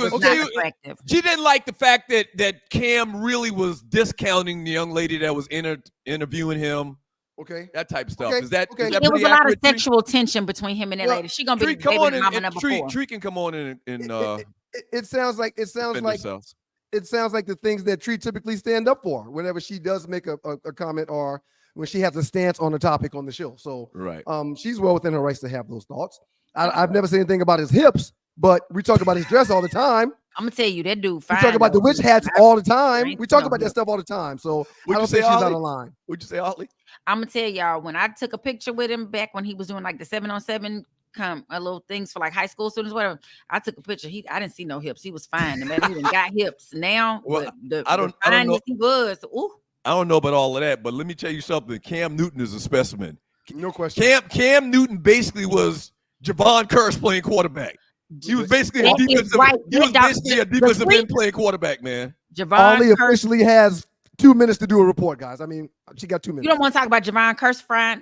didn't like the fact that Cam really was discounting the young lady that was interviewing him. Okay, that type of stuff. Okay. Is that okay? There was a lot of sexual tension between him and that lady. She gonna be baby mama number 4. Tree can come on and it sounds like the things that Tree typically stand up for whenever she does make a comment or when she has a stance on the topic on the show. So right, she's well within her rights to have those thoughts. I've never said anything about his hips, but we talk about his dress all the time. I'm gonna tell you, that dude fine. We talk about the witch hats all the time. We talk about that stuff all the time. So I don't think she's out of line. Would you say, Ollie? I'm gonna tell y'all, when I took a picture with him back when he was doing like the 7-on-7 little things for like high school students, whatever. I took a picture. I didn't see no hips. He was fine. The man even got hips now. Well, I don't know. He was. Ooh. I don't know about all of that, but let me tell you something. Cam Newton is a specimen. No question. Cam Newton basically was Javon Curse playing quarterback. He was basically a defensive end playing quarterback, man. Javon Ollie officially has 2 minutes to do a report, guys. I mean, she got 2 minutes. You don't want to talk about Javon Kersfine?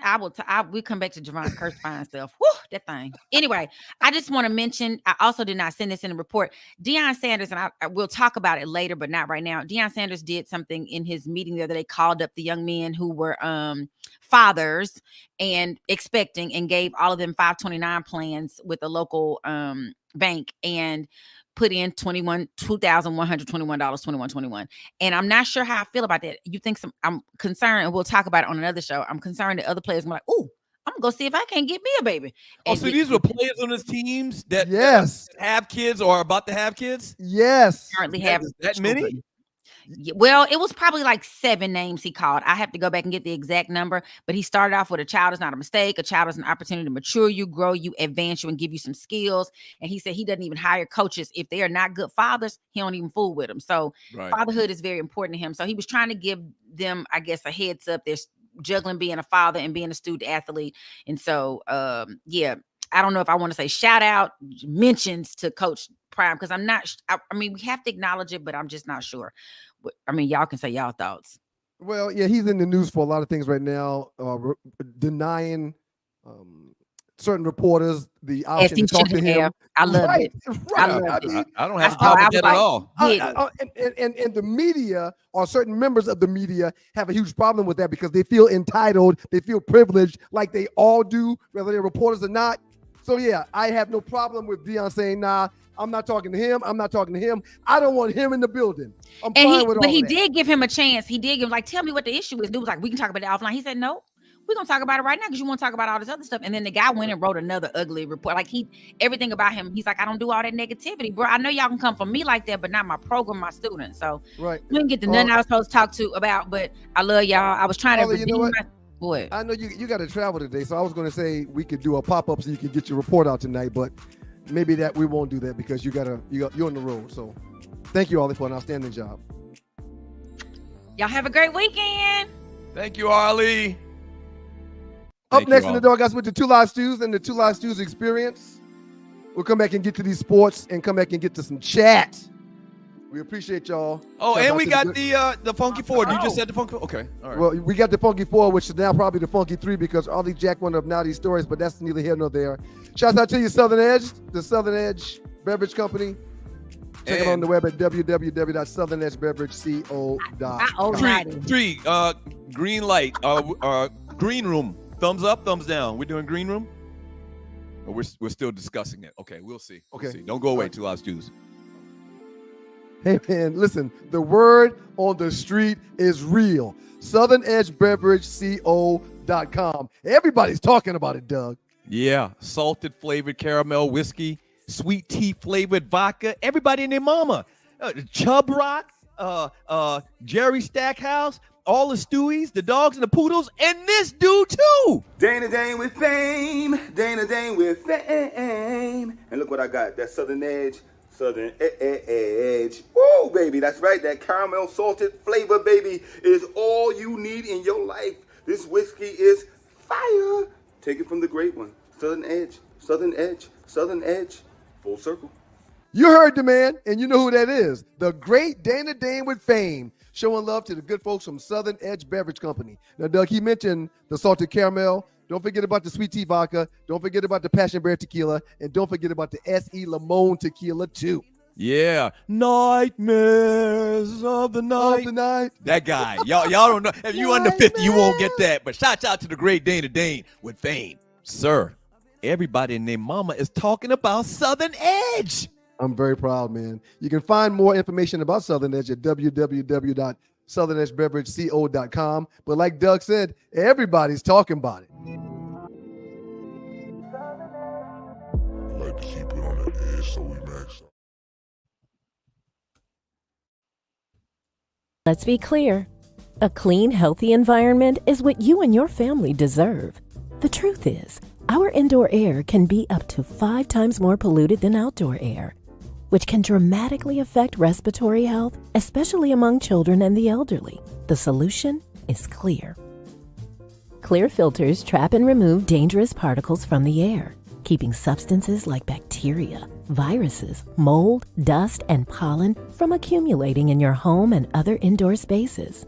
We'll come back to Javon Kersfine stuff. Whew, that thing. Anyway, I just want to mention, I also did not send this in the report. Deion Sanders, and I will talk about it later, but not right now. Deion Sanders did something in his meeting the other day, called up the young men who were fathers and expecting, and gave all of them 529 plans with a local bank, and put in $2,121, and I'm not sure how I feel about that. You think I'm concerned, and we'll talk about it on another show. I'm concerned that other players are like, "Ooh, I'm gonna go see if I can get me a baby." Oh, so these were players on his teams that have kids or are about to have kids? Yes. Currently have that many? Well, it was probably like 7 names he called. I have to go back and get the exact number, but he started off with a child is not a mistake. A child is an opportunity to mature you, grow you, advance you, and give you some skills. And he said he doesn't even hire coaches. If they are not good fathers, he don't even fool with them. So fatherhood is very important to him. So he was trying to give them, I guess, a heads up. They're juggling being a father and being a student athlete. And so, yeah, I don't know if I want to say shout out mentions to Coach Prime, because I'm not, I mean, we have to acknowledge it, but I'm just not sure. I mean, y'all can say y'all thoughts. Well, yeah, he's in the news for a lot of things right now, denying certain reporters the option to talk to him. I love it. Right. I don't have a problem with that at all. And the media, or certain members of the media, have a huge problem with that because they feel entitled, they feel privileged, like they all do, whether they're reporters or not. So yeah, I have no problem with Deion saying, nah, I'm not talking to him. I'm not talking to him. I don't want him in the building. I'm fine with all But he that. did give him a chance. He did give him, like, tell me what the issue is. Dude was like, we can talk about it offline. He said, no, we're going to talk about it right now because you want to talk about all this other stuff. And then the guy went and wrote another ugly report. Like, everything about him, he's like, I don't do all that negativity, bro. I know y'all can come for me like that, but not my program, my students. So we didn't get to nothing I was supposed to talk to about, but I love y'all. I was trying to redeem what? I know you got to travel today, so I was going to say we could do a pop-up so you can get your report out tonight, but maybe that we won't do that because you're on the road. So thank you, Ollie, for an outstanding job. Y'all have a great weekend. Thank you, Arlie. Up next in the door, guys, with the Two Live Stews and the Two Live Stews experience. We'll come back and get to these sports and come back and get to some chat. We appreciate y'all. Oh, and we got the Funky Four. You just said the Funky Four? Okay. All right. Well, we got the Funky Four, which is now probably the Funky Three because Ollie Jack one of now these stories, but that's neither here nor there. Shouts out to you, Southern Edge, the Southern Edge Beverage Company. Check it on the web at www.southernedgebeverage.co.com. Three, green light, green room. Thumbs up, thumbs down. We're doing green room? Or we're still discussing it. Okay, we'll see. Okay. We'll see. Don't go away, Two Live Stews. Hey, man, listen, the word on the street is real. SouthernEdgeBeverageCO.com. Everybody's talking about it, Doug. Yeah, salted flavored caramel whiskey, sweet tea flavored vodka. Everybody and their mama. Chub Rock, Jerry Stackhouse, all the Stewies, the dogs and the poodles, and this dude too. Dana Dane with fame. Dana Dane with fame. And look what I got. That Southern Edge. Southern Edge. Woo, baby. That's right. That caramel salted flavor, baby, is all you need in your life. This whiskey is fire. Take it from the great one. Southern Edge. Southern Edge. Southern Edge. Full circle. You heard the man, and you know who that is. The great Dana Dane with fame, showing love to the good folks from Southern Edge Beverage Company. Now, Doug, he mentioned the salted caramel. Don't forget about the sweet tea vodka. Don't forget about the passion berry tequila. And don't forget about the S.E. Limon tequila, too. Yeah. Nightmares of the night. That guy. Y'all don't know. If you under 50, you won't get that. But shouts out to the great Dana Dane with fame. Sir, everybody and their mama is talking about Southern Edge. I'm very proud, man. You can find more information about Southern Edge at www.southernedgeBeverageCO.com. But like Doug said, everybody's talking about it. I like to keep it on the edge so we max up. Let's be clear. A clean, healthy environment is what you and your family deserve. The truth is, our indoor air can be up to 5 times more polluted than outdoor air, which can dramatically affect respiratory health, especially among children and the elderly. The solution is Clear. Clear filters trap and remove dangerous particles from the air, keeping substances like bacteria, viruses, mold, dust, and pollen from accumulating in your home and other indoor spaces.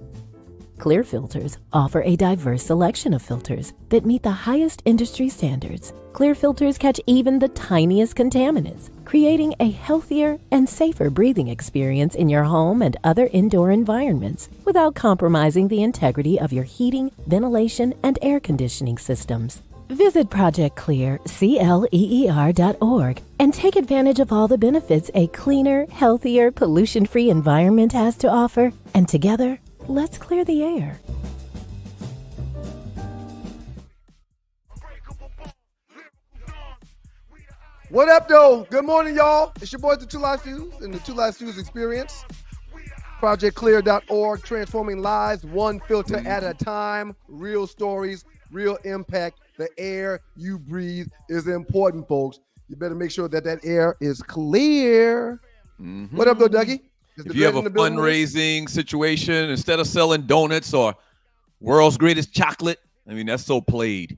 Clear filters offer a diverse selection of filters that meet the highest industry standards. Clear filters catch even the tiniest contaminants, creating a healthier and safer breathing experience in your home and other indoor environments without compromising the integrity of your heating, ventilation, and air conditioning systems. Visit ProjectClear.org and take advantage of all the benefits a cleaner, healthier, pollution-free environment has to offer. And together, let's clear the air. What up, though? Good morning, y'all. It's your boys, the Two Live Stews, and the Two Live Stews Experience. ProjectClear.org, transforming lives one filter at a time. Real stories, real impact. The air you breathe is important, folks. You better make sure that air is clear. Mm-hmm. What up, though, Dougie? If you have a fundraising situation, instead of selling donuts or world's greatest chocolate, I mean, that's so played.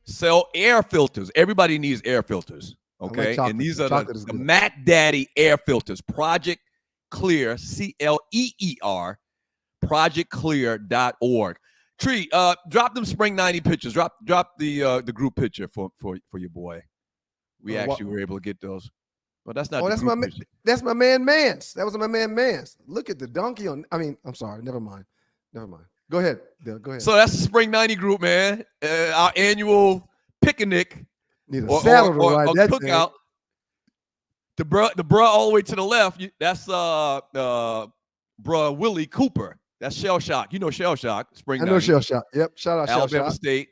Sell air filters. Everybody needs air filters. Okay, and these are the Mac Daddy air filters. Project Clear, CLEER, ProjectClear.org. Tree, drop them Spring 90 pictures. Drop the group picture for your boy. We actually were able to get those. Well, that's not. That's my man Mance. That was my man Mance. Look at the donkey on. I'm sorry. Never mind. Go ahead, Bill. Go ahead. So that's the Spring 90 group, man. Our annual picnic. Need a saddle to ride that cookout. The bruh all the way to the left, that's bruh Willie Cooper. That's Shell Shock. You know Shell Shock. Spring 90. I know Shell Shock. Yep. Shout out Shell Shock. Alabama State.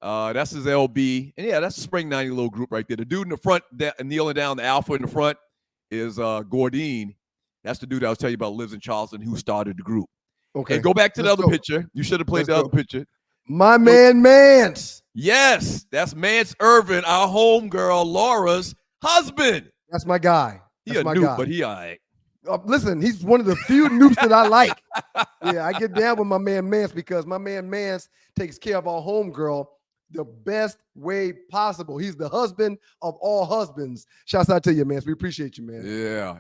That's his LB. And yeah, that's the Spring 90 little group right there. The dude in the front, kneeling down, the alpha in the front is Gordine. That's the dude I was telling you about, lives in Charleston, who started the group. Okay. And go back to the other picture. You should have played the other picture. My man Mance. Yes, that's Mance Irvin, our homegirl Laura's husband. That's my guy. He's a noob, but he all right. Listen, he's one of the few noobs that I like. Yeah, I get down with my man Mance because my man Mance takes care of our homegirl the best way possible. He's the husband of all husbands. Shouts out to you, Mance. We appreciate you, man. Yeah.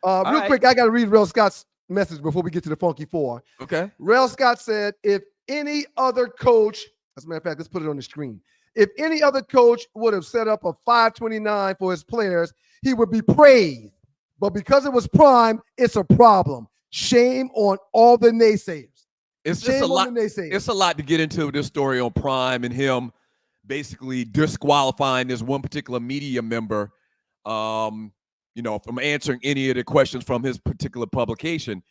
Real quick, I got to read Rel Scott's message before we get to the Funky Four. Okay. Rel Scott said, if any other coach, as a matter of fact, let's put it on the screen. If any other coach would have set up a 529 for his players, he would be praised. But because it was Prime, it's a problem. Shame on all the naysayers. It's just a lot. It's a lot to get into this story on Prime and him basically disqualifying this one particular media member, from answering any of the questions from his particular publication.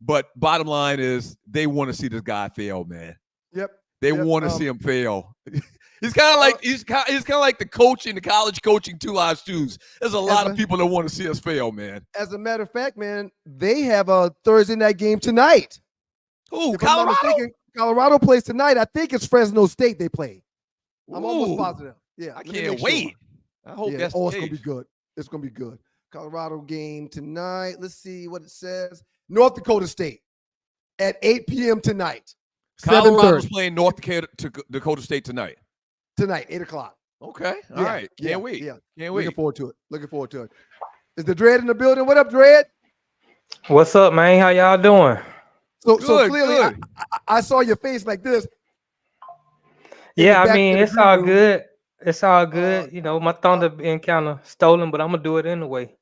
But bottom line is, they want to see this guy fail, man. Yep. They want to see him fail. He's kind of like he's kind of like the coaching, the college coaching Two Live Stews. There's a lot of people that want to see us fail, man. As a matter of fact, man, they have a Thursday night game tonight. Who? Colorado? Colorado plays tonight. I think it's Fresno State they play. I'm almost positive. Yeah, I can't wait. I hope that's it's gonna be good. It's gonna be good. Colorado game tonight. Let's see what it says. North Dakota State at 8 p.m. tonight. Colorado's playing North Dakota State tonight. Tonight, 8 o'clock. Okay. All right. Can't wait. Yeah. Can't wait. Looking forward to it. Is the Dread in the building? What up, Dread? What's up, man? How y'all doing? So clearly, I saw your face like this. Yeah, I mean, it's all good. It's all good. My thunder being kind of stolen, but I'm gonna do it anyway.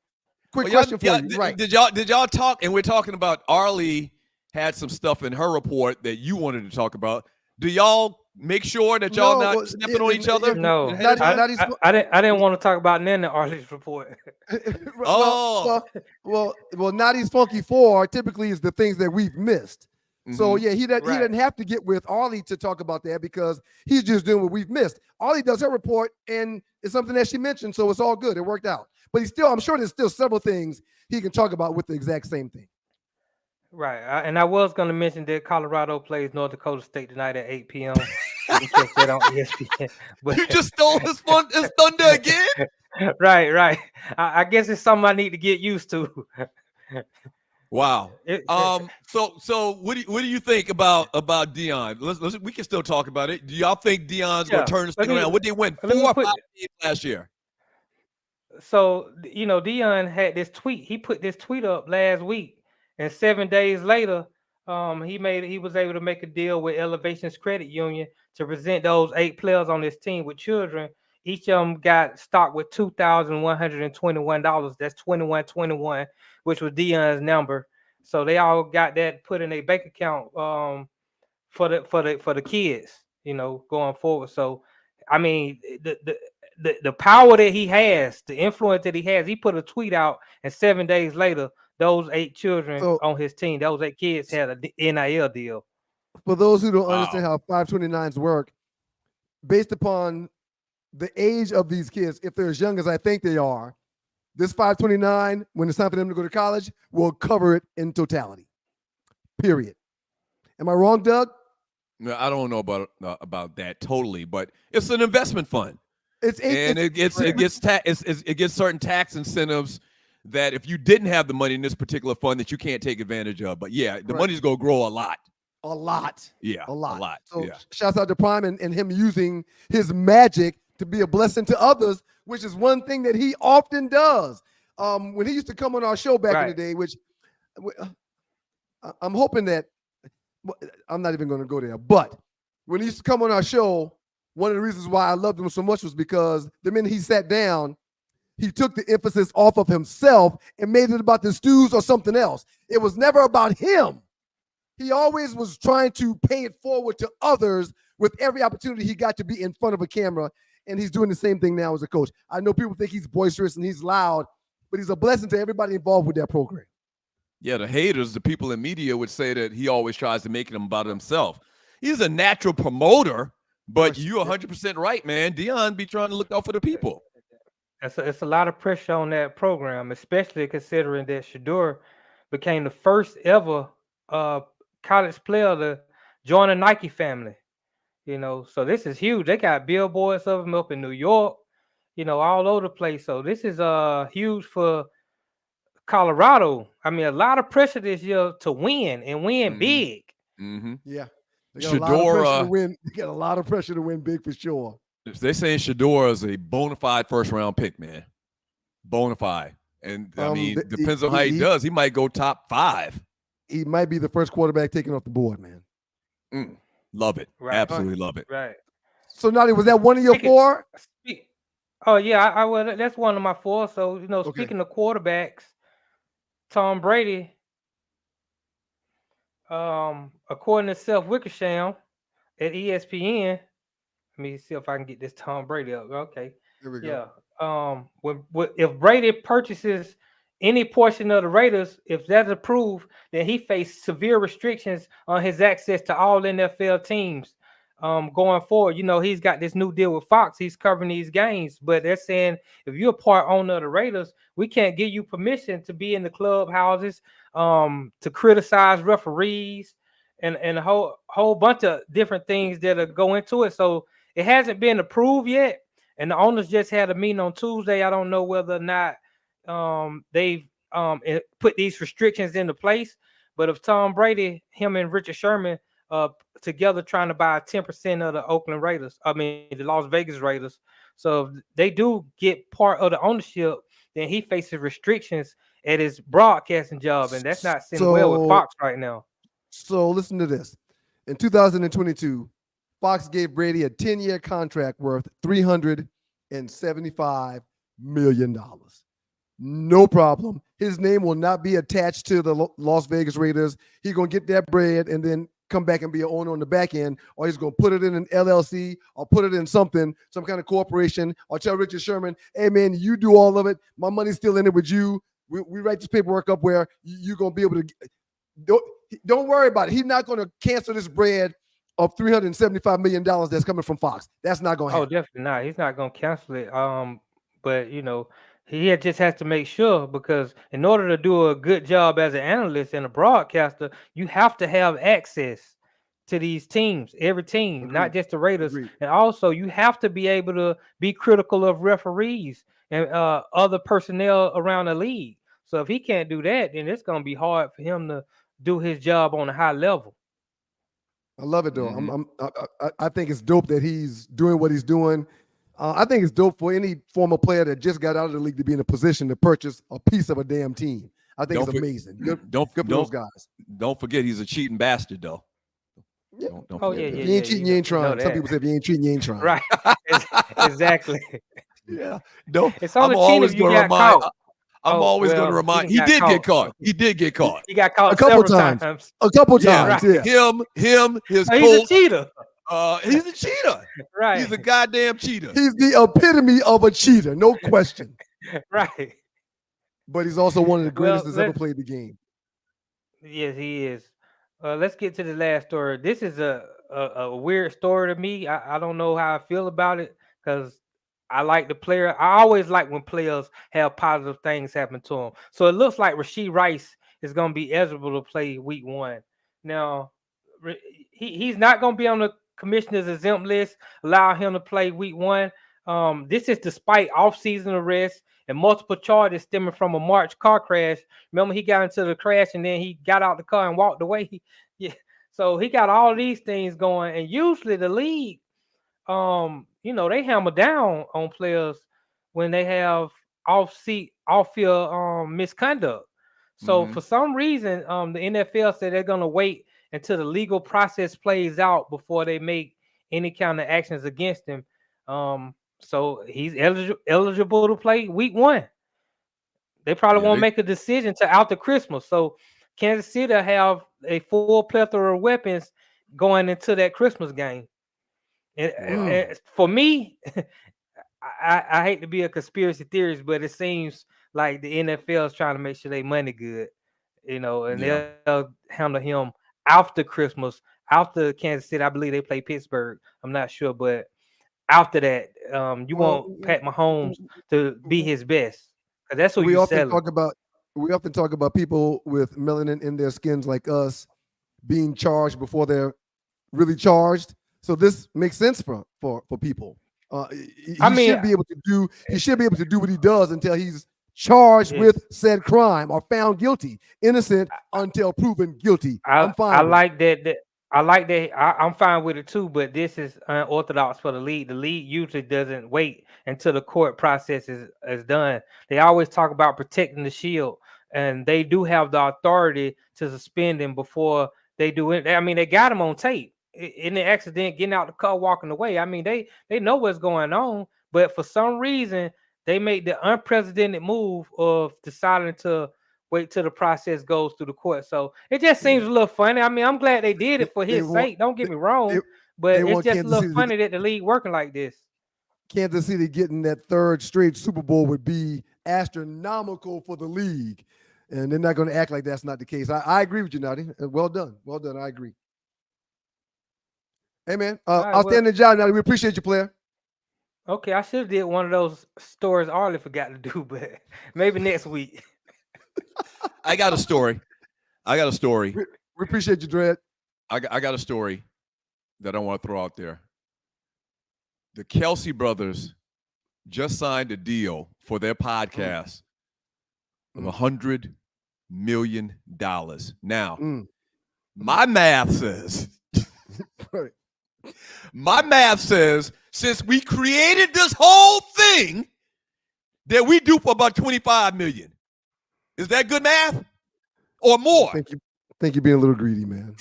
Quick question for you. Right. Did y'all talk? And we're talking about Arlie had some stuff in her report that you wanted to talk about. Do y'all make sure that y'all not stepping on each other? No, I didn't want to talk about none of Arlie's report. well, Nadi's Funky Four typically is the things that we've missed. Mm-hmm. So yeah, he doesn't have to get with Arlie to talk about that because he's just doing what we've missed. Arlie does her report, and it's something that she mentioned, so it's all good. It worked out. But I'm sure there's still several things he can talk about with the exact same thing. Right, and I was going to mention that Colorado plays North Dakota State tonight at 8 p.m. You can catch that on ESPN. But you just stole his thunder again? Right. I guess it's something I need to get used to. Wow. So what do you think about Deion? We can still talk about it. Do y'all think Deion's going to turn this thing around? What they win 4 or 5 games last year? So Deion had this tweet. He put this tweet up last week. And 7 days later, He was able to make a deal with Elevations Credit Union to present those 8 players on this team with children. Each of them got stock with $2,121. That's 2121, which was Dion's number. So they all got that put in a bank account for the kids, going forward. So I mean, the power that he has, the influence that he has, he put a tweet out, and 7 days later, those 8 children on his team, those 8 kids had a NIL deal. For those who don't understand how 529s work, based upon the age of these kids, if they're as young as I think they are, this 529, when it's time for them to go to college, will cover it in totality. Period. Am I wrong, Doug? No, I don't know about that totally, but it's an investment fund. It gets certain tax incentives that if you didn't have the money in this particular fund that you can't take advantage of. But yeah, the money's gonna grow a lot. A lot. Yeah, a lot. So yeah. Shouts out to Prime and him using his magic to be a blessing to others, which is one thing that he often does. When he used to come on our show back in the day, which I'm hoping that I'm not even going to go there, but when he used to come on our show, one of the reasons why I loved him so much was because the minute he sat down, he took the emphasis off of himself and made it about the Stews or something else. It was never about him. He always was trying to pay it forward to others with every opportunity he got to be in front of a camera, and he's doing the same thing now as a coach. I know people think he's boisterous and he's loud, but he's a blessing to everybody involved with that program. Yeah, the haters, the people in media would say that he always tries to make it about himself. He's a natural promoter, but you're 100% right, man. Dion be trying to look out for the people. It's a lot of pressure on that program, especially considering that Shador became the first ever college player to join the Nike family. So this is huge. They got billboards of him up in New York, all over the place. So this is huge for Colorado. I mean, a lot of pressure this year to win and win big. Mm-hmm. Yeah. They got Shador, a lot of pressure to win. They got a lot of pressure to win big for sure. They're saying Shador is a bona fide first-round pick, man. Bona fide. And, I mean, depends on how he does. He might go top 5. He might be the first quarterback taken off the board, man. Love it. Right. Absolutely love it. Right. So, Nadi, was that one of your 4? Oh, yeah. I will. That's one of my 4. So, speaking of quarterbacks, Tom Brady, according to Seth Wickersham at ESPN, let me see if I can get this Tom Brady up. Okay. Here we go. Yeah. If Brady purchases any portion of the Raiders, if that's approved, then he faced severe restrictions on his access to all NFL teams going forward. He's got this new deal with Fox. He's covering these games, but they're saying if you're a part owner of the Raiders, we can't give you permission to be in the clubhouses, to criticize referees, and a whole bunch of different things that go into it. So it hasn't been approved yet, and the owners just had a meeting on Tuesday. I don't know whether or not they've put these restrictions into place, but if Tom Brady, him and Richard Sherman together trying to buy 10% of the the Las Vegas Raiders. So if they do get part of the ownership, then he faces restrictions at his broadcasting job, and that's not sitting well with Fox right now. So listen to this. In 2022, Fox gave Brady a 10-year contract worth $375 million. No problem. His name will not be attached to the Las Vegas Raiders. He's going to get that bread and then come back and be an owner on the back end, or he's going to put it in an LLC or put it in some kind of corporation, or tell Richard Sherman, hey, man, you do all of it. My money's still in it with you. We write this paperwork up where you're going to be able to don't worry about it. He's not going to cancel this bread of $375 million that's coming from Fox. That's not going to happen. Oh, definitely not. He's not going to cancel it. But, he just has to make sure, because in order to do a good job as an analyst and a broadcaster, you have to have access to these teams, every team, Agreed. Not just the Raiders. Agreed. And also you have to be able to be critical of referees and other personnel around the league. So if he can't do that, then it's going to be hard for him to do his job on a high level. I love it, though. I think it's dope that he's doing what he's doing. I think it's dope for any former player that just got out of the league to be in a position to purchase a piece of a damn team. I think it's amazing. Good for those guys. Don't forget he's a cheating bastard, though. Yeah. Don't forget that. If you ain't cheating, you ain't trying. Some people say if you ain't cheating, you ain't trying. Right. Exactly. Yeah. No. It's only cheating if you got caught. I'm always going to remind. He did get caught. He did get caught. He got caught a couple times. A couple times. Yeah. Him. His. He's a cheater. He's a cheater. Right. He's a goddamn cheater. He's the epitome of a cheater, no question. Right. But he's also one of the greatest that's ever played the game. Yes, he is. Let's get to the last story. This is a weird story to me. I don't know how I feel about it because I like the player. I always like when players have positive things happen to them. So it looks like Rashee Rice is going to be eligible to play week 1. Now, he's not going to be on the commissioner's exempt list, allow him to play week 1. This is despite off-season arrests and multiple charges stemming from a March car crash. Remember, he got into the crash and then he got out the car and walked away. So he got all these things going. And usually the league, they hammer down on players when they have off-field misconduct. So for some reason, the NFL said they're going to wait until the legal process plays out before they make any kind of actions against him. So he's eligible to play week 1. They probably won't make a decision till after Christmas. So Kansas City have a full plethora of weapons going into that Christmas game. And for me, I hate to be a conspiracy theorist, but it seems like the NFL is trying to make sure they money good, and they'll handle him after Christmas, after Kansas City. I believe they play Pittsburgh. I'm not sure, but after that, you want Pat Mahomes to be his best, because that's what we often talk about. We often talk about people with melanin in their skins like us being charged before they're really charged. So this makes sense for people. He should be able to do what he does until he's charged with said crime or found guilty. Innocent until proven guilty. I'm fine. I like that. I like that. I'm fine with it too, but this is unorthodox for the league. The league usually doesn't wait until the court process is done. They always talk about protecting the shield, and they do have the authority to suspend him before they do it. I mean, they got him on tape in the accident, getting out the car, walking away. I mean, they know what's going on, but for some reason, they made the unprecedented move of deciding to wait till the process goes through the court. So it just seems a little funny. I mean, I'm glad they did it for his sake. Don't get me wrong, but it's just a little funny that the league working like this. Kansas City getting that third straight Super Bowl would be astronomical for the league, and they're not going to act like that's not the case. I agree with you, Nadi. Well done. I agree. Hey, man, outstanding job, Nadi. We appreciate you, player. Okay, I should have did one of those stories Arlie forgot to do, but maybe next week. I got a story. We appreciate you, Dredd. I got a story that I want to throw out there. The Kelsey brothers just signed a deal for their podcast of $100 million. Now, my math says, since we created this whole thing, that we do for about $25 million. Is that good math or more? Think you're being a little greedy, man.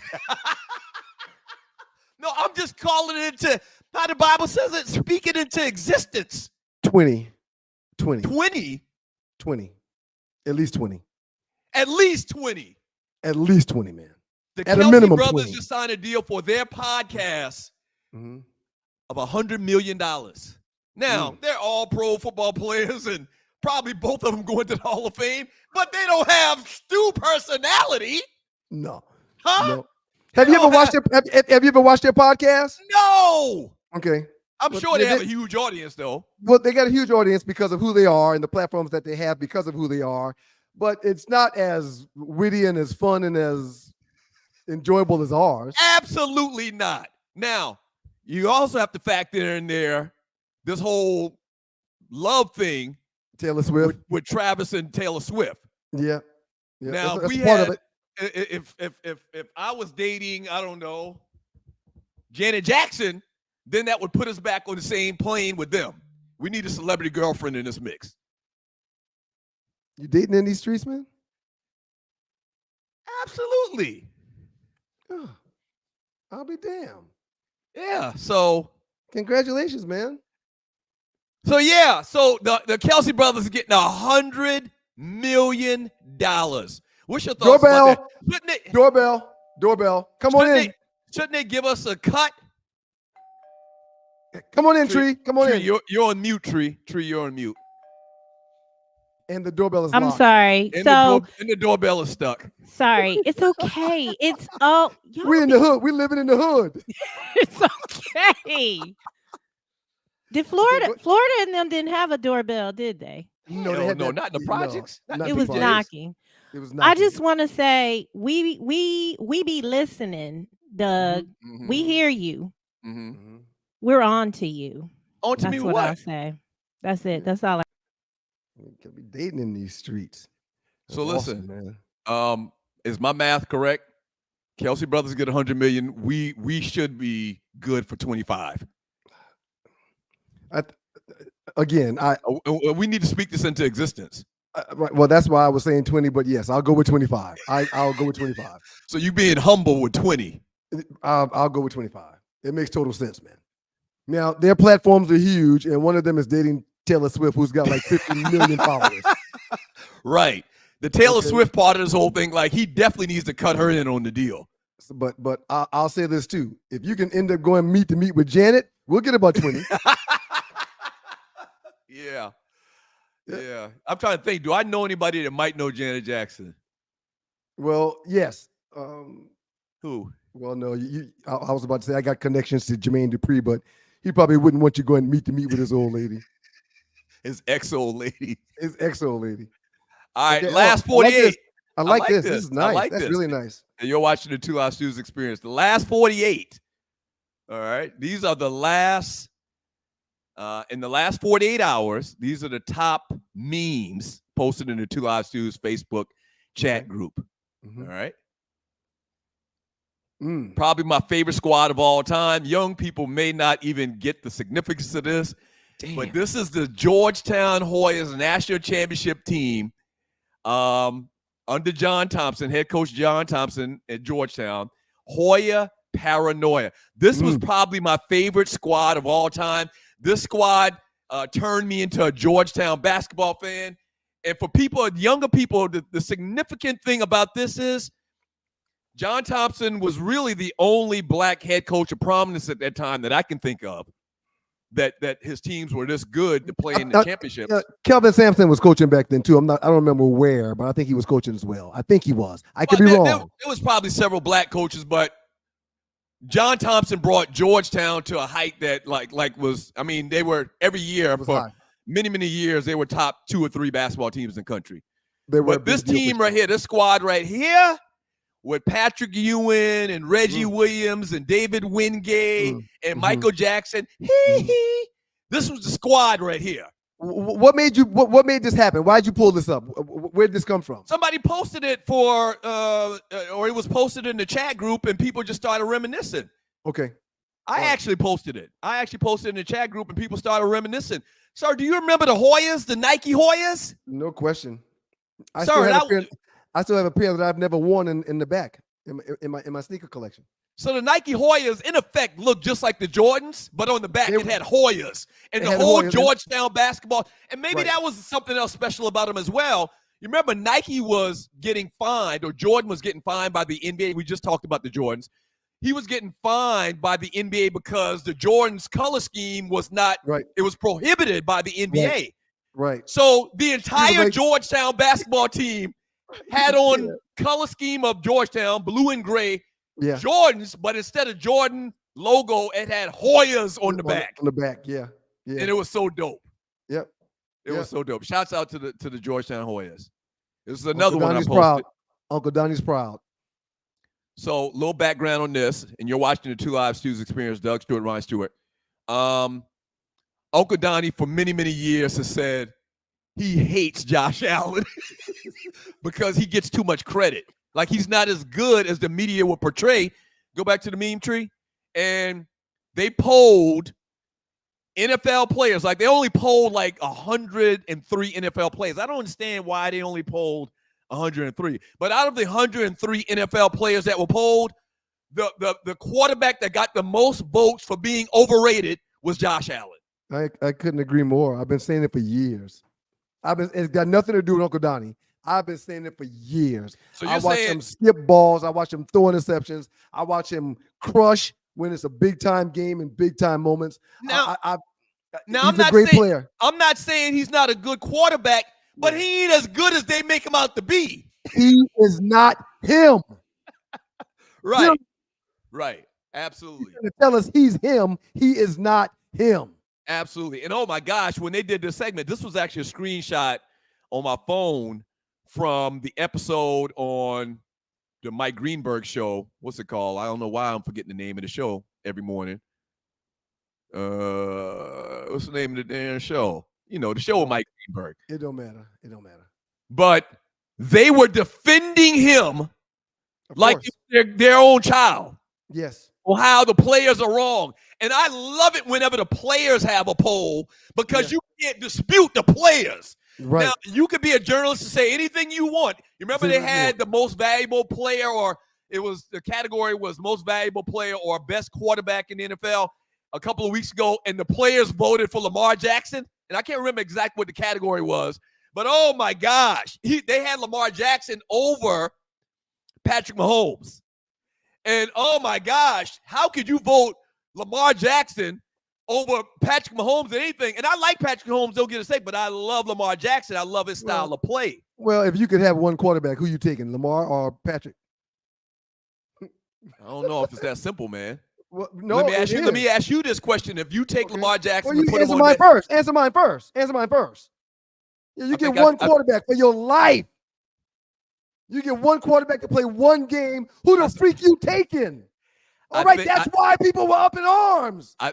No, I'm just calling it into how the Bible says it, speak it into existence. 20. 20? 20. At least 20. At least 20. At least 20, man. The At Kelsey a minimum, brothers 20. just signed a deal for their podcast of $100 million. Now, they're all pro football players, and probably both of them going to the Hall of Fame, but they don't have Stu personality. No. Huh? No. Have you ever watched their podcast? No. Okay. I'm sure they have a huge audience, though. Well, they got a huge audience because of who they are and the platforms that they have because of who they are. But it's not as witty and as fun and as enjoyable as ours. Absolutely not. Now, you also have to factor in there this whole love thing. Taylor Swift. With Travis and Taylor Swift. Yeah. Now, that's we part had, of it. If I was dating, I don't know, Janet Jackson, then that would put us back on the same plane with them. We need a celebrity girlfriend in this mix. You dating in these streets, man? Absolutely. I'll be damned. Yeah. So congratulations, man. So yeah, so the Kelsey brothers are getting $100 million. What's your thoughts about that? Doorbell. Come on in. Shouldn't they give us a cut? Come on in, Tree. Come on in. You're on mute, Tree. Tree, you're on mute. And the doorbell is I'm locked. sorry. And the doorbell is stuck. Sorry. It's okay. It's we in the hood. We living in the hood. It's okay. Did Florida and them didn't have a doorbell, did they? No, not in the projects. It was knocking. It was knocking. I just want to say we be listening, Doug. Mm-hmm. We hear you. Mm-hmm. We're on to you. On to That's me what what? I say. That's it. That's all. We could be dating in these streets. So listen, man. Is my math correct? Kelsey brothers get $100 million. We should be good for 25. We need to speak this into existence. Right. Well, that's why I was saying 20, but yes, I'll go with 25. I'll go with 25. So you being humble with 20. I'll go with 25. It makes total sense, man. Now, their platforms are huge, and one of them is dating Taylor Swift, who's got like 50 million followers. Right. The Taylor Swift part of this whole thing, like he definitely needs to cut her in on the deal. But I'll say this too. If you can end up going meet with Janet, we'll get about 20. Yeah. I'm trying to think. Do I know anybody that might know Janet Jackson? Well, yes. Who? Well, no. I was about to say I got connections to Jermaine Dupri, but he probably wouldn't want you going meet with his old lady. His ex-old lady. His ex-old lady. All right, last 48. I like this. This is nice. That's really nice. And you're watching the 2 Live Stews Experience. The last 48. All right. These are the last, in the last 48 hours, these are the top memes posted in the 2 Live Stews Facebook chat group. Mm-hmm. All right. Probably my favorite squad of all time. Young people may not even get the significance of this. Damn. But this is the Georgetown Hoyas national championship team under John Thompson, head coach John Thompson at Georgetown. Hoya Paranoia. This was probably my favorite squad of all time. This squad turned me into a Georgetown basketball fan. And for people, younger people, the significant thing about this is John Thompson was really the only black head coach of prominence at that time that I can think of that his teams were this good to play in the championship. Kelvin Sampson was coaching back then too. I don't remember where, but I think he was coaching as well. I think he was. I could be wrong. There was probably several black coaches, but John Thompson brought Georgetown to a height that like was, I mean, they were every year for many years, they were top 2 or 3 basketball teams in the country. But this team right here, this squad right here, with Patrick Ewing and Reggie Williams and David Wingate and Michael Jackson. This was the squad right here. What made this happen? Why'd you pull this up? Where did this come from? Somebody posted it or it was posted in the chat group and people just started reminiscing. Okay. I actually posted it. I actually posted it in the chat group and people started reminiscing. Sir, do you remember the Hoyas, the Nike Hoyas? No question. I still have a pair that I've never worn in the back in my sneaker collection. So the Nike Hoyas, in effect, looked just like the Jordans, but on the back it had Hoyas and the whole Georgetown basketball. And maybe that was something else special about them as well. You remember Nike was getting fined, or Jordan was getting fined by the NBA. We just talked about the Jordans. He was getting fined by the NBA because the Jordans color scheme was not. It was prohibited by the NBA. Right. So the entire Georgetown basketball team had on color scheme of Georgetown, blue and gray, Jordans, but instead of Jordan logo, it had Hoyas on the back. On the back, yeah. And it was so dope. Yep. It was so dope. Shouts out to the Georgetown Hoyas. This is another one I posted. Proud. Uncle Donnie's proud. So, little background on this, and you're watching the 2 Live Stews Experience. Doug Stewart, Ryan Stewart. Uncle Donnie for many years has said he hates Josh Allen because he gets too much credit. Like he's not as good as the media will portray. Go back to the meme tree, and they polled NFL players. Like they only polled like 103 NFL players. I don't understand why they only polled 103. But out of the 103 NFL players that were polled, the quarterback that got the most votes for being overrated was Josh Allen. I couldn't agree more. I've been saying it for years. It's got nothing to do with Uncle Donnie. I've been saying it for years. So I watch him skip balls. I watch him throw interceptions. I watch him crush when it's a big time game and big time moments. Now, he's a great player. I'm not saying he's not a good quarterback, but he ain't as good as they make him out to be. He is not him. Right. Right. Absolutely. He's gonna tell us he's him. He is not him. Absolutely. And oh my gosh, when they did this segment, this was actually a screenshot on my phone from the episode on the Mike Greenberg show. What's it called? I don't know why I'm forgetting the name of the show every morning. What's the name of the damn show? You know, the show with Mike Greenberg. It don't matter. It don't matter. But they were defending him like their own child. Yes. Or how the players are wrong. And I love it whenever the players have a poll because you can't dispute the players. Right. Now, you could be a journalist and say anything you want. You remember they had the most valuable player, or it was the category was most valuable player or best quarterback in the NFL a couple of weeks ago, and the players voted for Lamar Jackson. And I can't remember exactly what the category was, but oh my gosh, they had Lamar Jackson over Patrick Mahomes. And oh my gosh, how could you vote Lamar Jackson over Patrick Mahomes and anything? And I like Patrick Mahomes, don't get a say, but I love Lamar Jackson. I love his style of play. Well, if you could have one quarterback, who you taking, Lamar or Patrick? I don't know if it's that simple, man. Well, no, let me ask you this question. If you take Lamar Jackson and put him on Answer mine first. Yeah, you get one quarterback for your life. You get one quarterback to play one game. Who the freak you taking? All right, that's why people were up in arms. I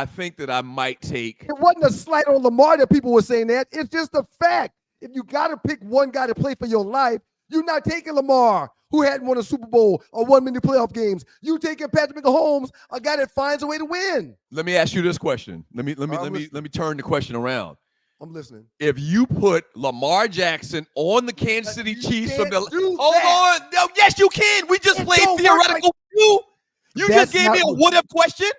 think that I might take. It wasn't a slight on Lamar that people were saying that. It's just a fact. If you got to pick one guy to play for your life, you're not taking Lamar, who hadn't won a Super Bowl or won many playoff games. You taking Patrick Mahomes, a guy that finds a way to win. Let me ask you this question. Let me turn the question around. I'm listening. If you put Lamar Jackson on the Kansas City Chiefs from the hold on, no, yes, you can. We just played theoretical. You just gave me a what if question.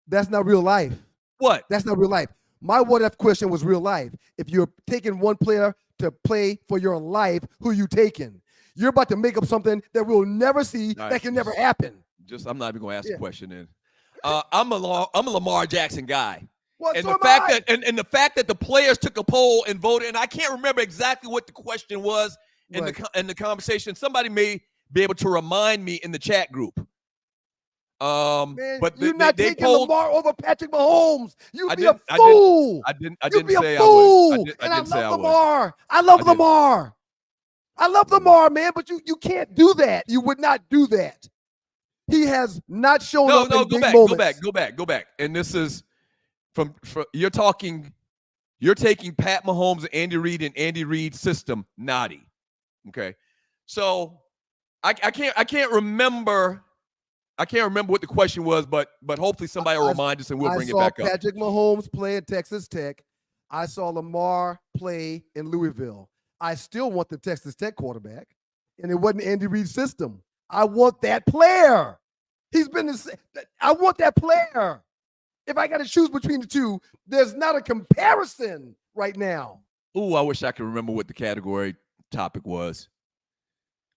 That's not real life. What? That's not real life. My what if question was real life. If you're taking one player to play for your life, who you taking? You're about to make up something that we'll never see. Nice. That can never happen. I'm not even going to ask the question then. I'm a Lamar Jackson guy. Well, and so the fact that the players took a poll and voted, and I can't remember exactly what the question was in the conversation. Somebody may be able to remind me in the chat group. Man, but you're not taking Lamar over Patrick Mahomes. You'd be a fool. I didn't say I would. I love Lamar. I love Lamar. I love Lamar, man. But you can't do that. You would not do that. He has not shown up in big moments. Go back. And this is from you're taking Pat Mahomes, Andy Reid, and Andy Reid's system, naughty. Okay, so I can't remember. I can't remember what the question was, but hopefully somebody will remind us and we'll bring it back up. I saw Patrick Mahomes play at Texas Tech. I saw Lamar play in Louisville. I still want the Texas Tech quarterback, and it wasn't Andy Reid's system. I want that player. I want that player. If I got to choose between the two, there's not a comparison right now. Ooh, I wish I could remember what the category topic was.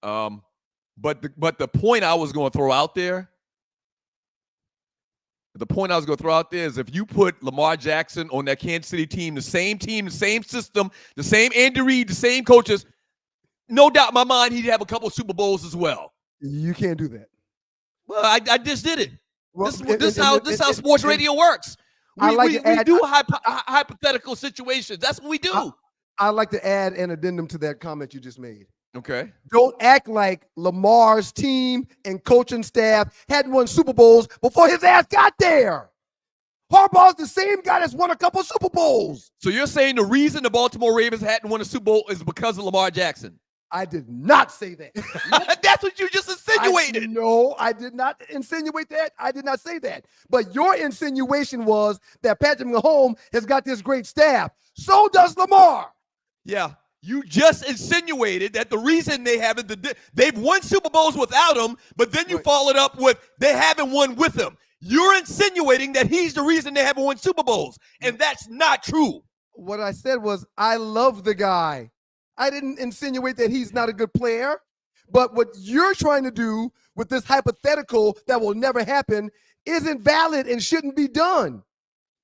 But the point I was going to throw out there, is if you put Lamar Jackson on that Kansas City team, the same system, the same Andy Reid, the same coaches, no doubt in my mind he'd have a couple Super Bowls as well. You can't do that. Well, I just did it. Well, this is how sports radio works. We do hypothetical situations. That's what we do. I like to add an addendum to that comment you just made. Okay. Don't act like Lamar's team and coaching staff hadn't won Super Bowls before his ass got there. Harbaugh's the same guy that's won a couple Super Bowls. So you're saying the reason the Baltimore Ravens hadn't won a Super Bowl is because of Lamar Jackson? I did not say that. That's what you just insinuated. No, I did not insinuate that. I did not say that. But your insinuation was that Patrick Mahomes has got this great staff. So does Lamar. Yeah. You just insinuated that the reason they haven't, they've won Super Bowls without him, but then you followed up with they haven't won with him. You're insinuating that he's the reason they haven't won Super Bowls, and that's not true. What I said was I love the guy. I didn't insinuate that he's not a good player, but what you're trying to do with this hypothetical that will never happen isn't valid and shouldn't be done.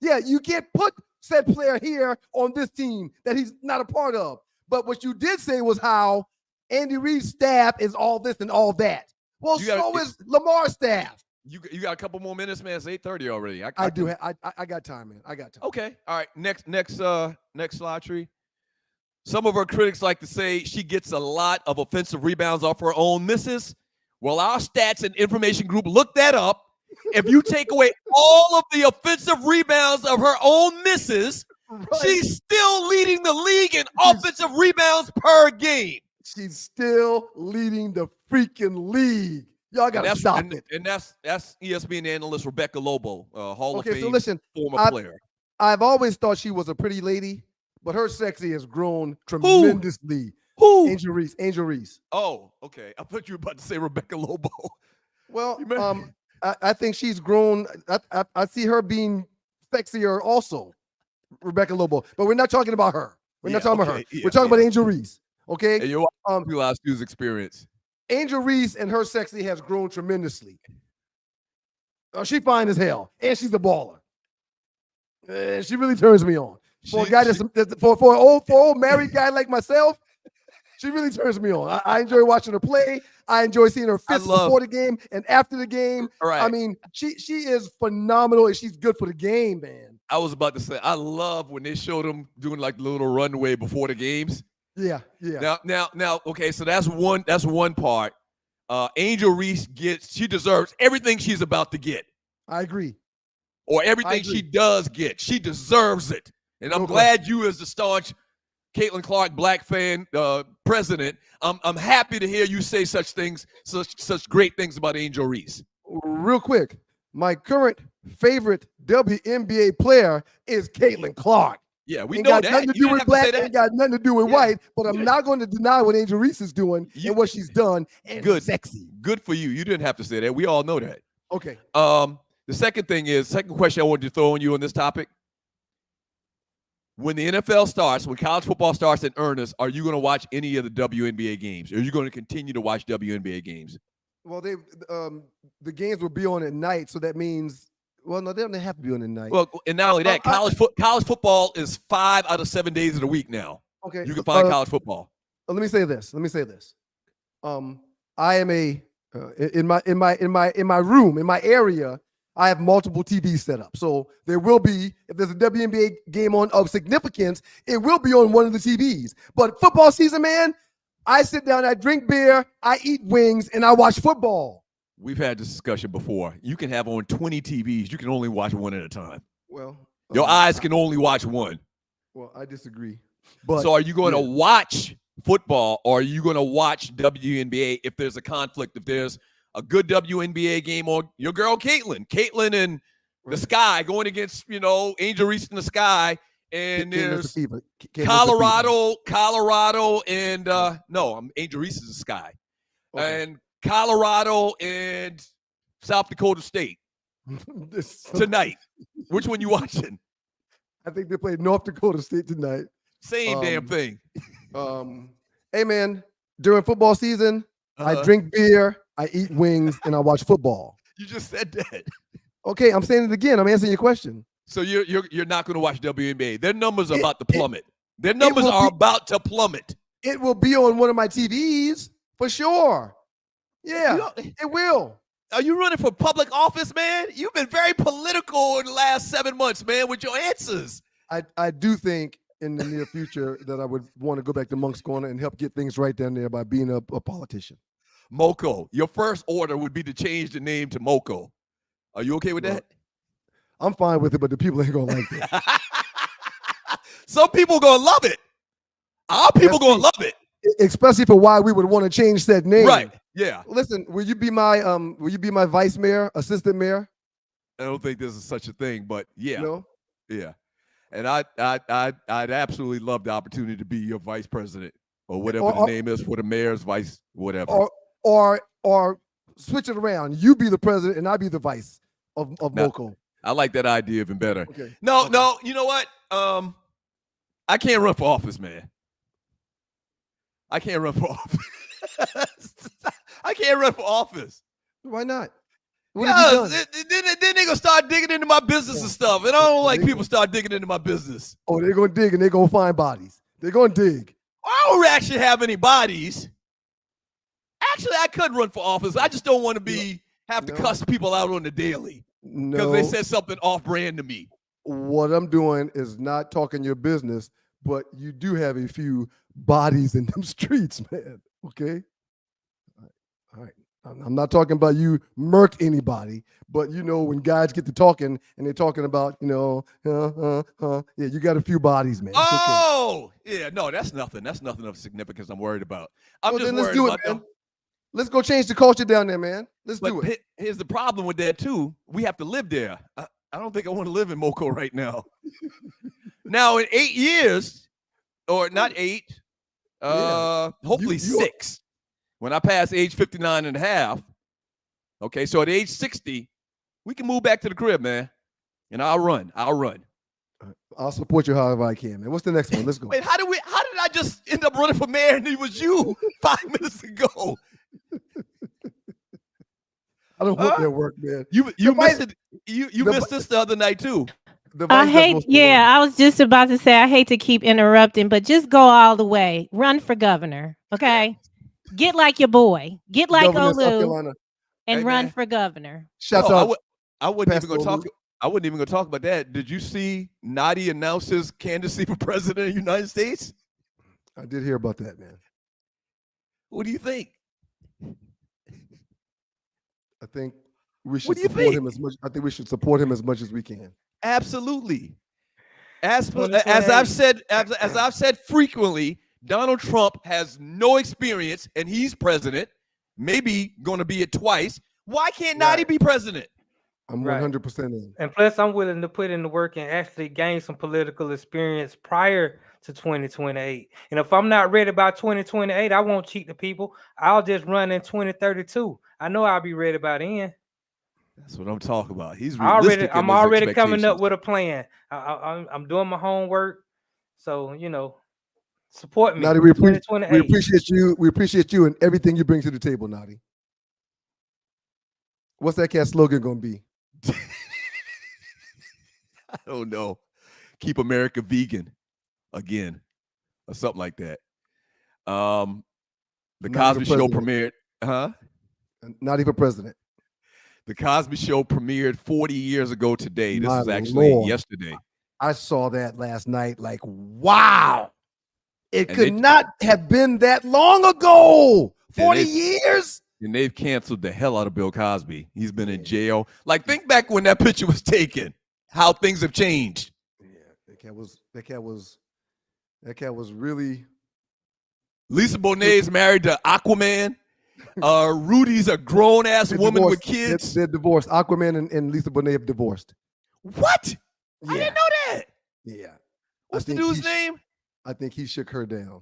Yeah, you can't put said player here on this team that he's not a part of. But what you did say was how Andy Reid's staff is all this and all that. Well, so is Lamar's staff. You got a couple more minutes, man. It's 8:30 already. I got time, man. I got time. Okay. All right. Next slide, Tree. Some of our critics like to say she gets a lot of offensive rebounds off her own misses. Well, our stats and information group looked that up. If you take away all of the offensive rebounds of her own misses, she's still leading the league in offensive rebounds per game. She's still leading the freaking league. Y'all got to stop it. And that's ESPN analyst Rebecca Lobo, Hall of Fame so listen, former player. I've always thought she was a pretty lady, but her sexy has grown tremendously. Who? Angel Reese. Oh, okay. I thought you were about to say Rebecca Lobo. Well, I think she's grown. I see her being sexier also, Rebecca Lobo. But we're not talking about her. We're not talking about her. We're talking about Angel Reese. Okay. And your last news experience. Angel Reese and her sexy has grown tremendously. She's fine as hell, and she's a baller. She really turns me on. For a guy for an old married guy like myself, she really turns me on. I enjoy watching her play. I enjoy seeing her fist before the game and after the game. Right. I mean, she is phenomenal, and she's good for the game, man. I was about to say, I love when they showed them doing like the little runway before the games. Yeah. Now. Okay, so that's one part. Angel Reese she deserves everything she's about to get. I agree. Or everything she does get, she deserves it. And I'm glad you, as the staunch Caitlin Clark Black fan president, I'm happy to hear you say such great things about Angel Reese. Real quick, my current favorite WNBA player is Caitlin Clark. Yeah, we know that. Nothing to do with black, ain't got nothing to do with white, but I'm not going to deny what Angel Reese is doing and what she's done. And good, sexy. Good for you. You didn't have to say that. We all know that. Okay. The second question I wanted to throw on you on this topic. When the NFL starts, when college football starts in earnest, are you going to watch any of the WNBA games? Or are you going to continue to watch WNBA games? Well, the games will be on at night, so that means, well, no, they don't have to be on at night. Well, and not only that, college football is 5 out of 7 days of the week now. Okay, you can find college football. Let me say this. I am in my room, in my area, I have multiple TVs set up. So there will be, if there's a WNBA game on of significance, it will be on one of the TVs. But football season, man, I sit down, I drink beer, I eat wings, and I watch football. We've had this discussion before. You can have on 20 TVs. You can only watch one at a time. Well, your eyes can only watch one. Well, I disagree. But so are you going to watch football, or are you going to watch WNBA if there's a conflict, if there's a good WNBA game on your girl Caitlin and the Sky going against, Angel Reese in the Sky, and there's Colorado, and Angel Reese is the Sky, and Colorado and South Dakota State tonight. Which one you watching? I think they played North Dakota State tonight. Same damn thing. Hey man, during football season, I drink beer, I eat wings, and I watch football. You just said that. Okay, I'm saying it again. I'm answering your question. So you're not going to watch WNBA. Their numbers are about to plummet. Their numbers are about to plummet. It will be on one of my TVs for sure. Yeah, it will. Are you running for public office, man? You've been very political in the last 7 months, man, with your answers. I do think in the near future that I would want to go back to Monk's Corner and help get things right down there by being a politician. Moco. Your first order would be to change the name to Moco. Are you okay with that? I'm fine with it, but the people ain't going to like that. Some people going to love it. Our people going to love it. Especially for why we would want to change that name. Right. Yeah. Listen, will you be my vice mayor, assistant mayor? I don't think there's such a thing, but yeah. No? Yeah. And I'd absolutely love the opportunity to be your vice president or whatever the name is for the mayor's vice, whatever. Or switch it around. You be the president and I be the vice of MoCo. I like that idea even better. Okay. No, you know what? I can't run for office, man. I can't run for office. I can't run for office. Why not? What have you done? Then they're gonna start digging into my business and stuff. And I don't like people start digging into my business. Oh, they're gonna dig and they're gonna find bodies. They're gonna dig. I don't actually have any bodies. Actually, I could run for office. I just don't want to have to cuss people out on the daily because they said something off-brand to me. What I'm doing is not talking your business, but you do have a few bodies in them streets, man. Okay? All right. I'm not talking about you murk anybody, but when guys get to talking and they're talking about, yeah, you got a few bodies, man. Oh, yeah, no, that's nothing. That's nothing of significance I'm worried about. I'm just worried about man. Let's go change the culture down there, man. Let's do it. Here's the problem with that, too. We have to live there. I don't think I want to live in MoCo right now. Now, in 8 years, or not 8, hopefully 6, when I pass age 59 and a half, okay, so at age 60, we can move back to the crib, man, and I'll run. I'll support you however I can, man. What's the next one? Let's go. Wait, how did I just end up running for mayor and it was you 5 minutes ago? I don't want that work, man. You missed it. You missed this the other night too. I was just about to say I hate to keep interrupting, but just go all the way. Run for governor, okay? Get like your boy. Get like Olu and run for governor. Shout out. I wasn't even going to talk. I wasn't even going to talk about that. Did you see Nadi announce his candidacy for president of the United States? I did hear about that, man. What do you think? I think we should support him as much. I think we should support him as much as we can. Absolutely. As I've said frequently, Donald Trump has no experience, and he's president. Maybe going to be it twice. Why can't Nadi be president? I'm 100% in. And plus, I'm willing to put in the work and actually gain some political experience prior to 2028. And if I'm not ready by 2028, I won't cheat the people. I'll just run in 2032. I know I'll be ready by then. That's what I'm talking about. He's realistic. I'm already coming up with a plan. I'm doing my homework. So, support me. Nadi, we appreciate you. We appreciate you and everything you bring to the table, Nadi. What's that cat slogan going to be? I don't know. Keep America vegan again, or something like that. The Cosby Show premiered. Not even president. The Cosby Show premiered 40 years ago today. This is actually yesterday. I saw that last night. Like, wow. It could not have been that long ago. 40 years? And they've canceled the hell out of Bill Cosby. He's been in jail. Like, think back when that picture was taken, how things have changed. Yeah, that cat was really. Lisa Bonet is married to Aquaman. Rudy's a grown-ass woman with kids. They're divorced. Aquaman and Lisa Bonet have divorced. What? Yeah. I didn't know that. Yeah. What's the dude's name? I think he shook her down.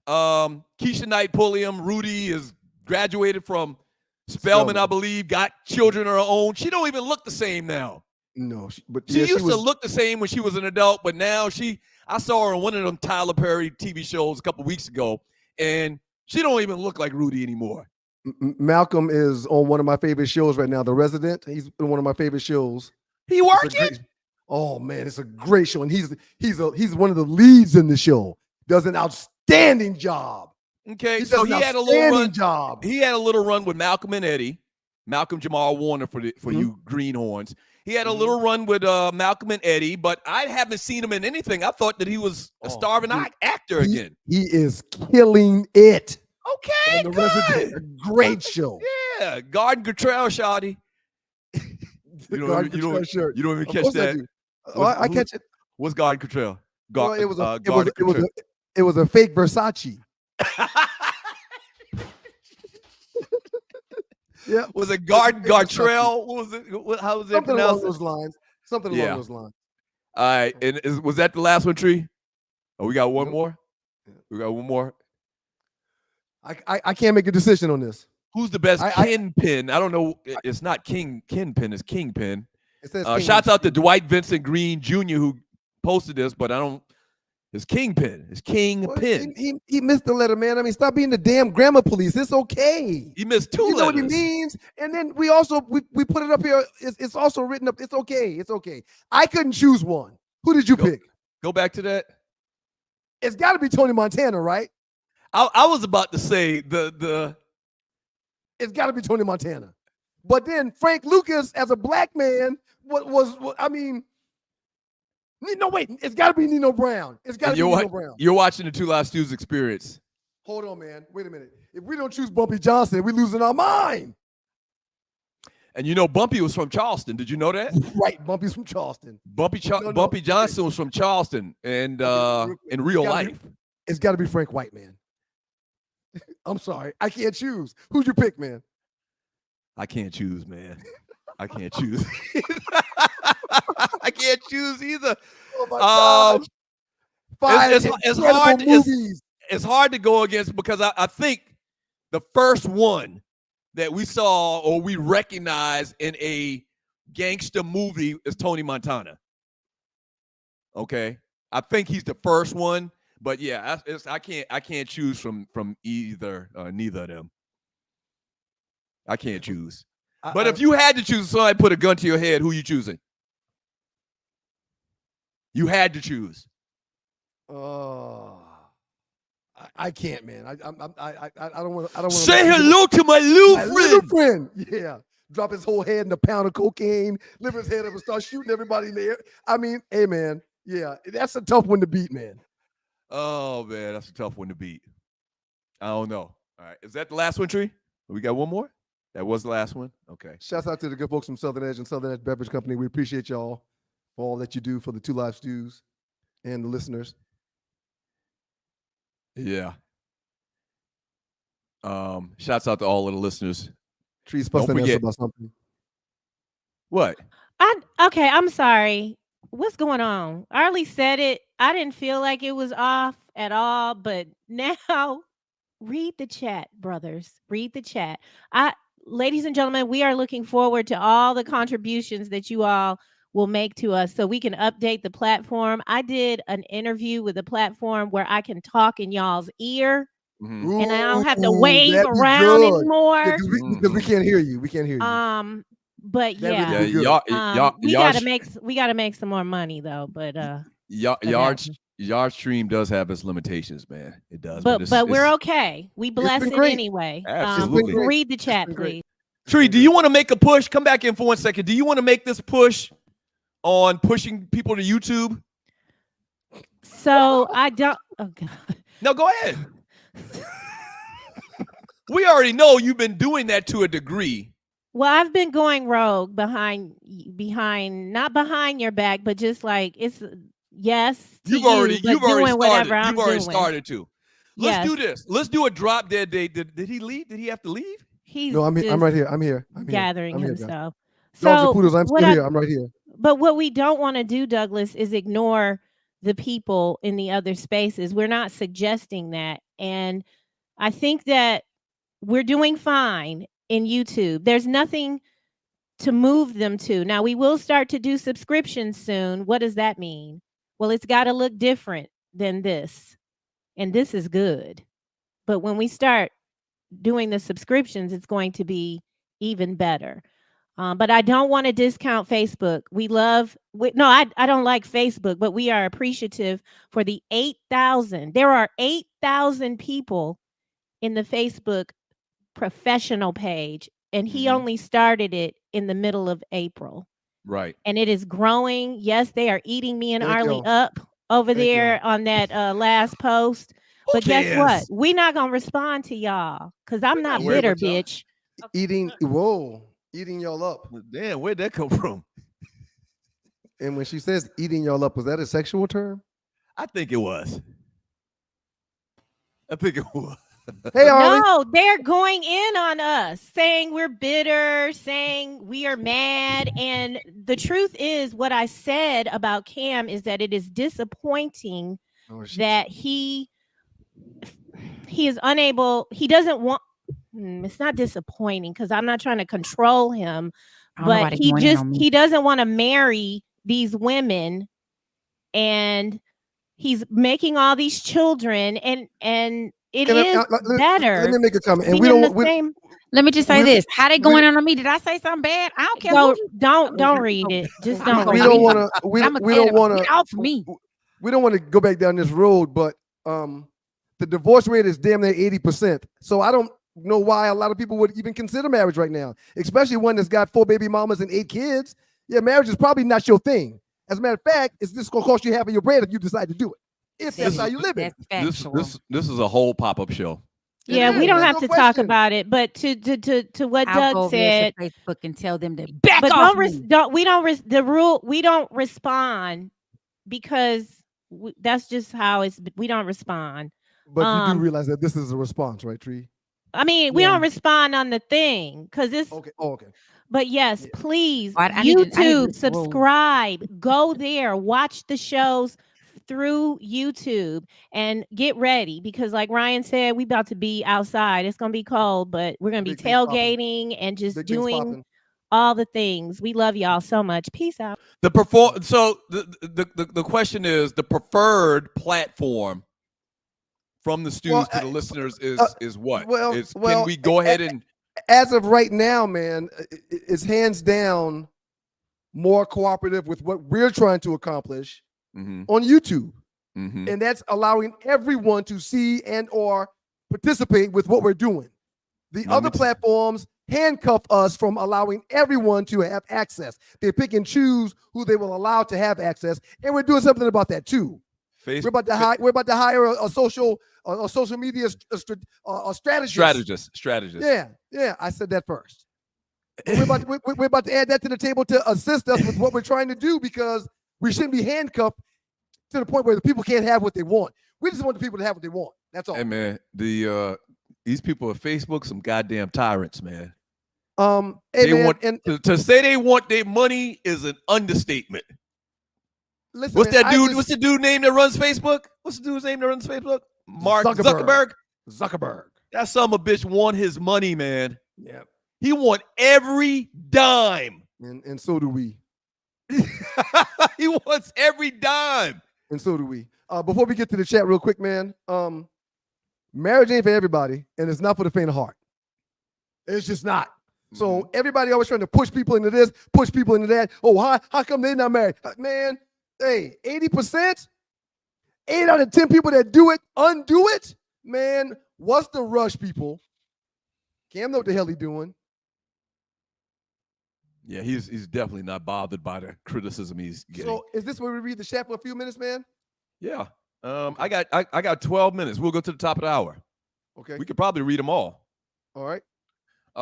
Keisha Knight Pulliam. Rudy is graduated from Spelman, I believe, got children of her own. She don't even look the same now. No, she used to look the same when she was an adult, but now I saw her on one of them Tyler Perry TV shows a couple weeks ago, and she don't even look like Rudy anymore. Malcolm is on one of my favorite shows right now, The Resident. He's in one of my favorite shows. He working? Oh man, it's a great show, and he's one of the leads in the show. Does an outstanding job. Okay, so he had a little run. He had a little run with Malcolm and Eddie, Malcolm Jamal Warner for you greenhorns. He had a little run with Malcolm and Eddie, but I haven't seen him in anything. I thought that he was a starving actor again. He is killing it. Okay, good. Resident, a great show. Yeah, Garden Cottrell, Shawty. You don't even catch that. I catch it. What's Garden Cottrell? It was a fake Versace. Yeah, was it Garden Gartrell? What was it? How was it Something pronounced? Along those lines. Something along those lines. All right, and was that the last one, Tree? Oh, we got one more. We got one more. I can't make a decision on this. Who's the best Kingpin? I don't know. It's not Kingpin. It's Kingpin. It says shouts out to Dwight Vincent Green Jr. who posted this, but I don't. It's Kingpin. It's Kingpin. He missed the letter, man. I mean, stop being the damn grammar police. It's okay. He missed two letters. You know what he means? And then we put it up here. It's also written up. It's okay. It's okay. I couldn't choose one. Who did you pick? Go back to that. It's got to be Tony Montana, right? I was about to say the. It's got to be Tony Montana. But then Frank Lucas, as a black man, I mean. No, wait. It's got to be Nino Brown. It's got to be Nino Brown. You're watching the Two Live Stews Experience. Hold on, man. Wait a minute. If we don't choose Bumpy Johnson, we're losing our mind. And you know, Bumpy was from Charleston. Did you know that? Right. Bumpy's from Charleston. Bumpy Johnson was from Charleston, and in real life. It's got to be Frank White, man. I'm sorry. I can't choose. Who'd you pick, man? I can't choose, man. I can't choose. I can't choose either. Oh my God. It's hard to go against because I think the first one that we saw or we recognized in a gangster movie is Tony Montana. Okay, I think he's the first one, but yeah, I can't choose from neither of them. I can't choose. But if you had to choose, somebody put a gun to your head, who you choosing? You had to choose. I can't, man. I don't want to. Say hello to my little friend. Yeah, drop his whole head in a pound of cocaine, lift his head up and start shooting everybody in the air. I mean, hey, man. Yeah, that's a tough one to beat, man. Oh man, that's a tough one to beat. I don't know. All right, is that the last one, Tree? We got one more. That was the last one? Okay. Shouts out to the good folks from Southern Edge and Southern Edge Beverage Company. We appreciate y'all for all that you do for the Two Live Stews and the listeners. Yeah. Shouts out to all of the listeners. Tree's fussing at us about something. What? Okay, I'm sorry. What's going on? I already said it. I didn't feel like it was off at all, but now read the chat, brothers. Read the chat. Ladies and gentlemen, we are looking forward to all the contributions that you all will make to us so we can update the platform. I did an interview with the platform where I can talk in y'all's ear and I don't have to wave around anymore. Because we can't hear you. We can't hear you. But yeah, we gotta make some more money though. But Yard stream does have its limitations, man. It does. But we're okay. We bless it anyway. Absolutely. Read the chat, please. Tree, do you want to make a push? Come back in for 1 second. Do you want to make this push on pushing people to YouTube? So I don't. Oh God. No, go ahead. We already know you've been doing that to a degree. Well, I've been going rogue behind, not behind your back, but just like it's yes. You've already started to. Let's do this. Let's do a drop dead date. Did he leave? Did he have to leave? I'm right here. I'm here. Gathering himself. So poodles, I'm still here. I'm right here. But what we don't want to do, Douglas, is ignore the people in the other spaces. We're not suggesting that. And I think that we're doing fine in YouTube. There's nothing to move them to. Now, we will start to do subscriptions soon. What does that mean? Well, it's got to look different than this. And this is good. But when we start doing the subscriptions, it's going to be even better. But I don't want to discount Facebook. I don't like Facebook, but we are appreciative for the 8,000. There are 8,000 people in the Facebook professional page, and he only started it in the middle of April. Right. And it is growing. Yes, they are eating me and Arlie up over there on that last post. But guess what? We're not going to respond to y'all because I'm not bitter, bitch. Eating y'all up. Damn, where'd that come from? And when she says eating y'all up, was that a sexual term? I think it was. Hey, Arlie. No, they're going in on us, saying we're bitter, saying we are mad. And the truth is, what I said about Cam is that it is disappointing that he is unable. He doesn't want. It's not disappointing because I'm not trying to control him, but he doesn't want to marry these women, and he's making all these children, and it is better. Let me make a comment. And let me just say this. How they going on me? Did I say something bad? I don't care. Don't read it. Just don't. We don't want to. We don't want to. Get off me. We don't want to go back down this road, but the divorce rate is damn near 80%. So I don't know why a lot of people would even consider marriage right now, especially one that's got 4 baby mamas and 8 kids. Yeah, marriage is probably not your thing. As a matter of fact, it's just going to cost you half of your bread if you decide to do it. If that's how you live it. This is a whole pop-up show. Yeah, we don't have to talk about it, but to what Doug said, Facebook and tell them to back off. We don't respond because that's just how we don't respond. But you do realize that this is a response, right, Tree? I mean, we don't respond on the thing because it's okay. Oh, okay. But yes, please, YouTube, subscribe, go there, watch the shows through YouTube, and get ready because, like Ryan said, we about to be outside. It's gonna be cold, but we're gonna be tailgating and just doing all the things. We love y'all so much. Peace out. So the question is, the preferred platform from the students to the listeners is what? Can we go ahead and, as of right now, man, it's hands down more cooperative with what we're trying to accomplish on YouTube. And that's allowing everyone to see and or participate with what we're doing. The other platforms handcuff us from allowing everyone to have access. They pick and choose who they will allow to have access, and we're doing something about that too. We're about to hire a social media strategist. Yeah, I said that first. We're about to add that to the table to assist us with what we're trying to do, because we shouldn't be handcuffed to the point where the people can't have what they want. We just want the people to have what they want. That's all. Hey man, these people at Facebook, some goddamn tyrants, man. To say they want their money is an understatement. Listen, what's the dude name that runs Facebook? What's the dude's name that runs Facebook? Mark Zuckerberg. That son of a bitch want his money, man. Yeah. He want every dime. And so do we. He wants every dime. And so do we. Before we get to the chat real quick, man, marriage ain't for everybody, and it's not for the faint of heart. It's just not. So everybody always trying to push people into this, push people into that. Oh, how come they're not married? Man, hey, 80%? 8 out of 10 people that do it, undo it? Man, what's the rush, people? Cam know what the hell he's doing. Yeah, he's definitely not bothered by the criticism he's getting. So is this where we read the chat for a few minutes, man? Yeah. I got 12 minutes. We'll go to the top of the hour. Okay. We could probably read them all. All right.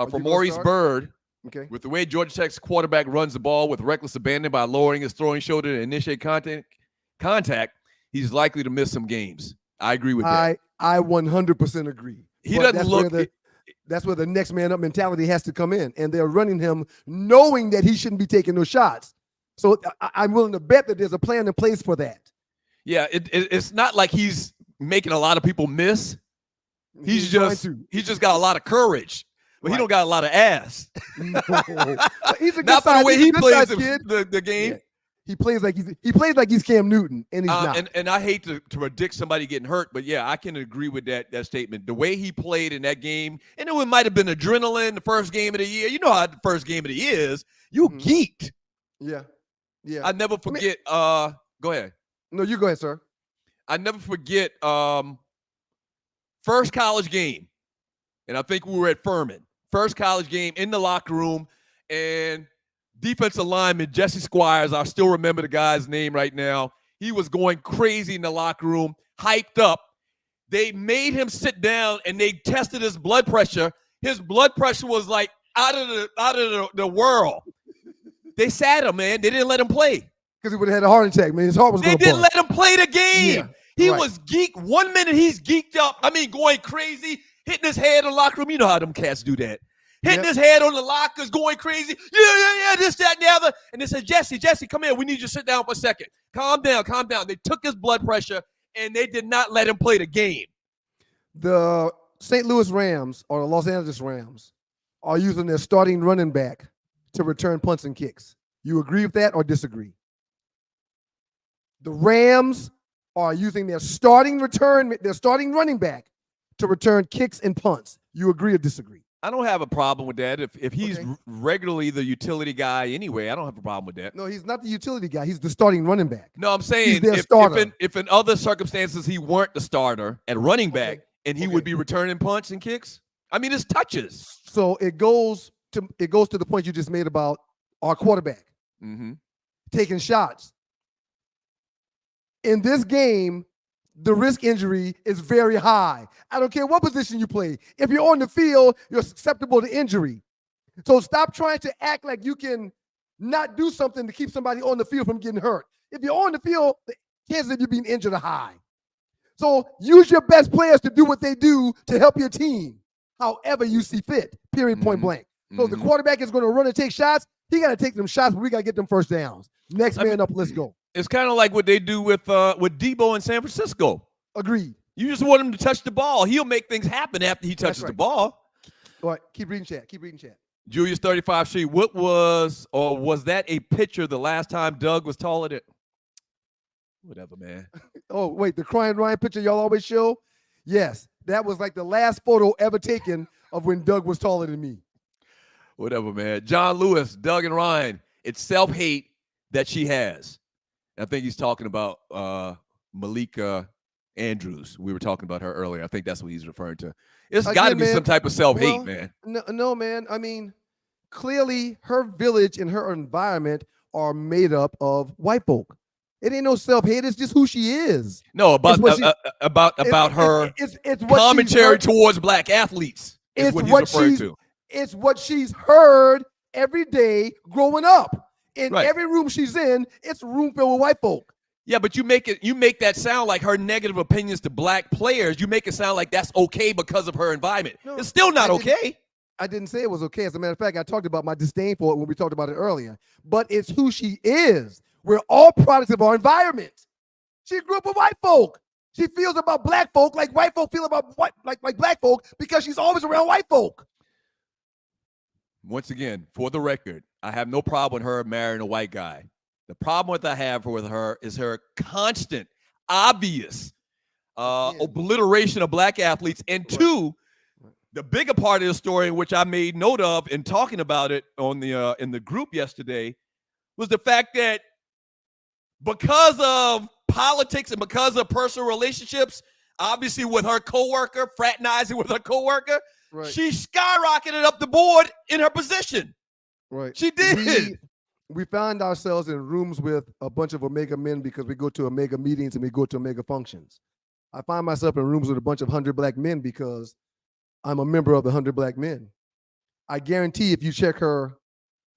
From Maurice Bird. Okay. With the way Georgia Tech's quarterback runs the ball with reckless abandon by lowering his throwing shoulder to initiate contact, he's likely to miss some games. I agree with that. I 100% agree. That's where the next man up mentality has to come in, and they're running him knowing that he shouldn't be taking those shots. So I'm willing to bet that there's a plan in place for that. Yeah, it's not like he's making a lot of people miss. He's just got a lot of courage, but he don't got a lot of ass. No. He's a good not side, the way he plays the game. Yeah. He plays like he's Cam Newton, and he's not. And I hate to predict somebody getting hurt, but yeah, I can agree with that statement. The way he played in that game, and it might have been adrenaline, the first game of the year. You know how the first game of the year is. You geeked. Yeah. I never forget. Go ahead. No, you go ahead, sir. I never forget first college game, and I think we were at Furman. First college game in the locker room, and defensive lineman Jesse Squires, I still remember the guy's name right now. He was going crazy in the locker room, hyped up. They made him sit down, and they tested his blood pressure. His blood pressure was like out of the world. They sat him, man. They didn't let him play. Because he would have had a heart attack, man. His heart was going to They didn't let him play the game. Yeah, he was geeked. 1 minute he's geeked up. I mean, going crazy. hitting his head in the locker room. You know how them cats do that. Hitting his head on the lockers, going crazy. Yeah, this, that, and the other. And they said, Jesse, come here. We need you to sit down for a second. Calm down. They took his blood pressure, and they did not let him play the game. The St. Louis Rams or the Los Angeles Rams are using their starting running back to return punts and kicks. You agree with that or disagree? The Rams are using their starting running back to return kicks and punts. You agree or disagree? I don't have a problem with that. If he's regularly the utility guy anyway, I don't have a problem with that. No, he's not the utility guy. He's the starting running back. No, I'm saying if in other circumstances he weren't the starter at running back and he would be returning punts and kicks. I mean, it's touches. So it goes to the point you just made about our quarterback taking shots. In this game, the risk injury is very high. I don't care what position you play. If you're on the field, you're susceptible to injury. So stop trying to act like you can not do something to keep somebody on the field from getting hurt. If you're on the field, the chances of you being injured are high. So use your best players to do what they do to help your team, however you see fit, period, point blank. So the quarterback is going to run and take shots. He got to take them shots, but we got to get them first downs. Next man up, let's go. It's kind of like what they do with Debo in San Francisco. Agreed. You just want him to touch the ball. He'll make things happen after he touches the ball. All right, keep reading chat. Julius 35C, what was that a picture the last time Doug was taller than? Whatever, man. Oh, wait, the crying Ryan picture y'all always show? Yes, that was like the last photo ever taken of when Doug was taller than me. Whatever, man. John Lewis, Doug and Ryan, it's self-hate that she has. I think he's talking about Malika Andrews. We were talking about her earlier. I think that's what he's referring to. It's got to be some type of self-hate, man. No, man. I mean, clearly her village and her environment are made up of white folk. It ain't no self-hate. It's just who she is. No, about her commentary towards black athletes is what he's referring to. It's what she's heard every day growing up. In every room she's in, it's a room filled with white folk. Yeah, but you make that sound like her negative opinions to black players. You make it sound like that's okay because of her environment. No, it's still not okay. I didn't say it was okay. As a matter of fact, I talked about my disdain for it when we talked about it earlier. But it's who she is. We're all products of our environment. She grew up with white folk. She feels about black folk like white folk feel about like black folk because she's always around white folk. Once again, for the record, I have no problem with her marrying a white guy. The problem I have with her is her constant, obvious obliteration of black athletes. And two, the bigger part of the story, which I made note of in talking about it on the in the group yesterday, was the fact that because of politics and because of personal relationships, obviously with her coworker, fraternizing with her coworker, she skyrocketed up the board in her position. Right. She did. We found ourselves in rooms with a bunch of Omega men because we go to Omega meetings and we go to Omega functions. I find myself in rooms with a bunch of 100 black men because I'm a member of the 100 black men. I guarantee if you check her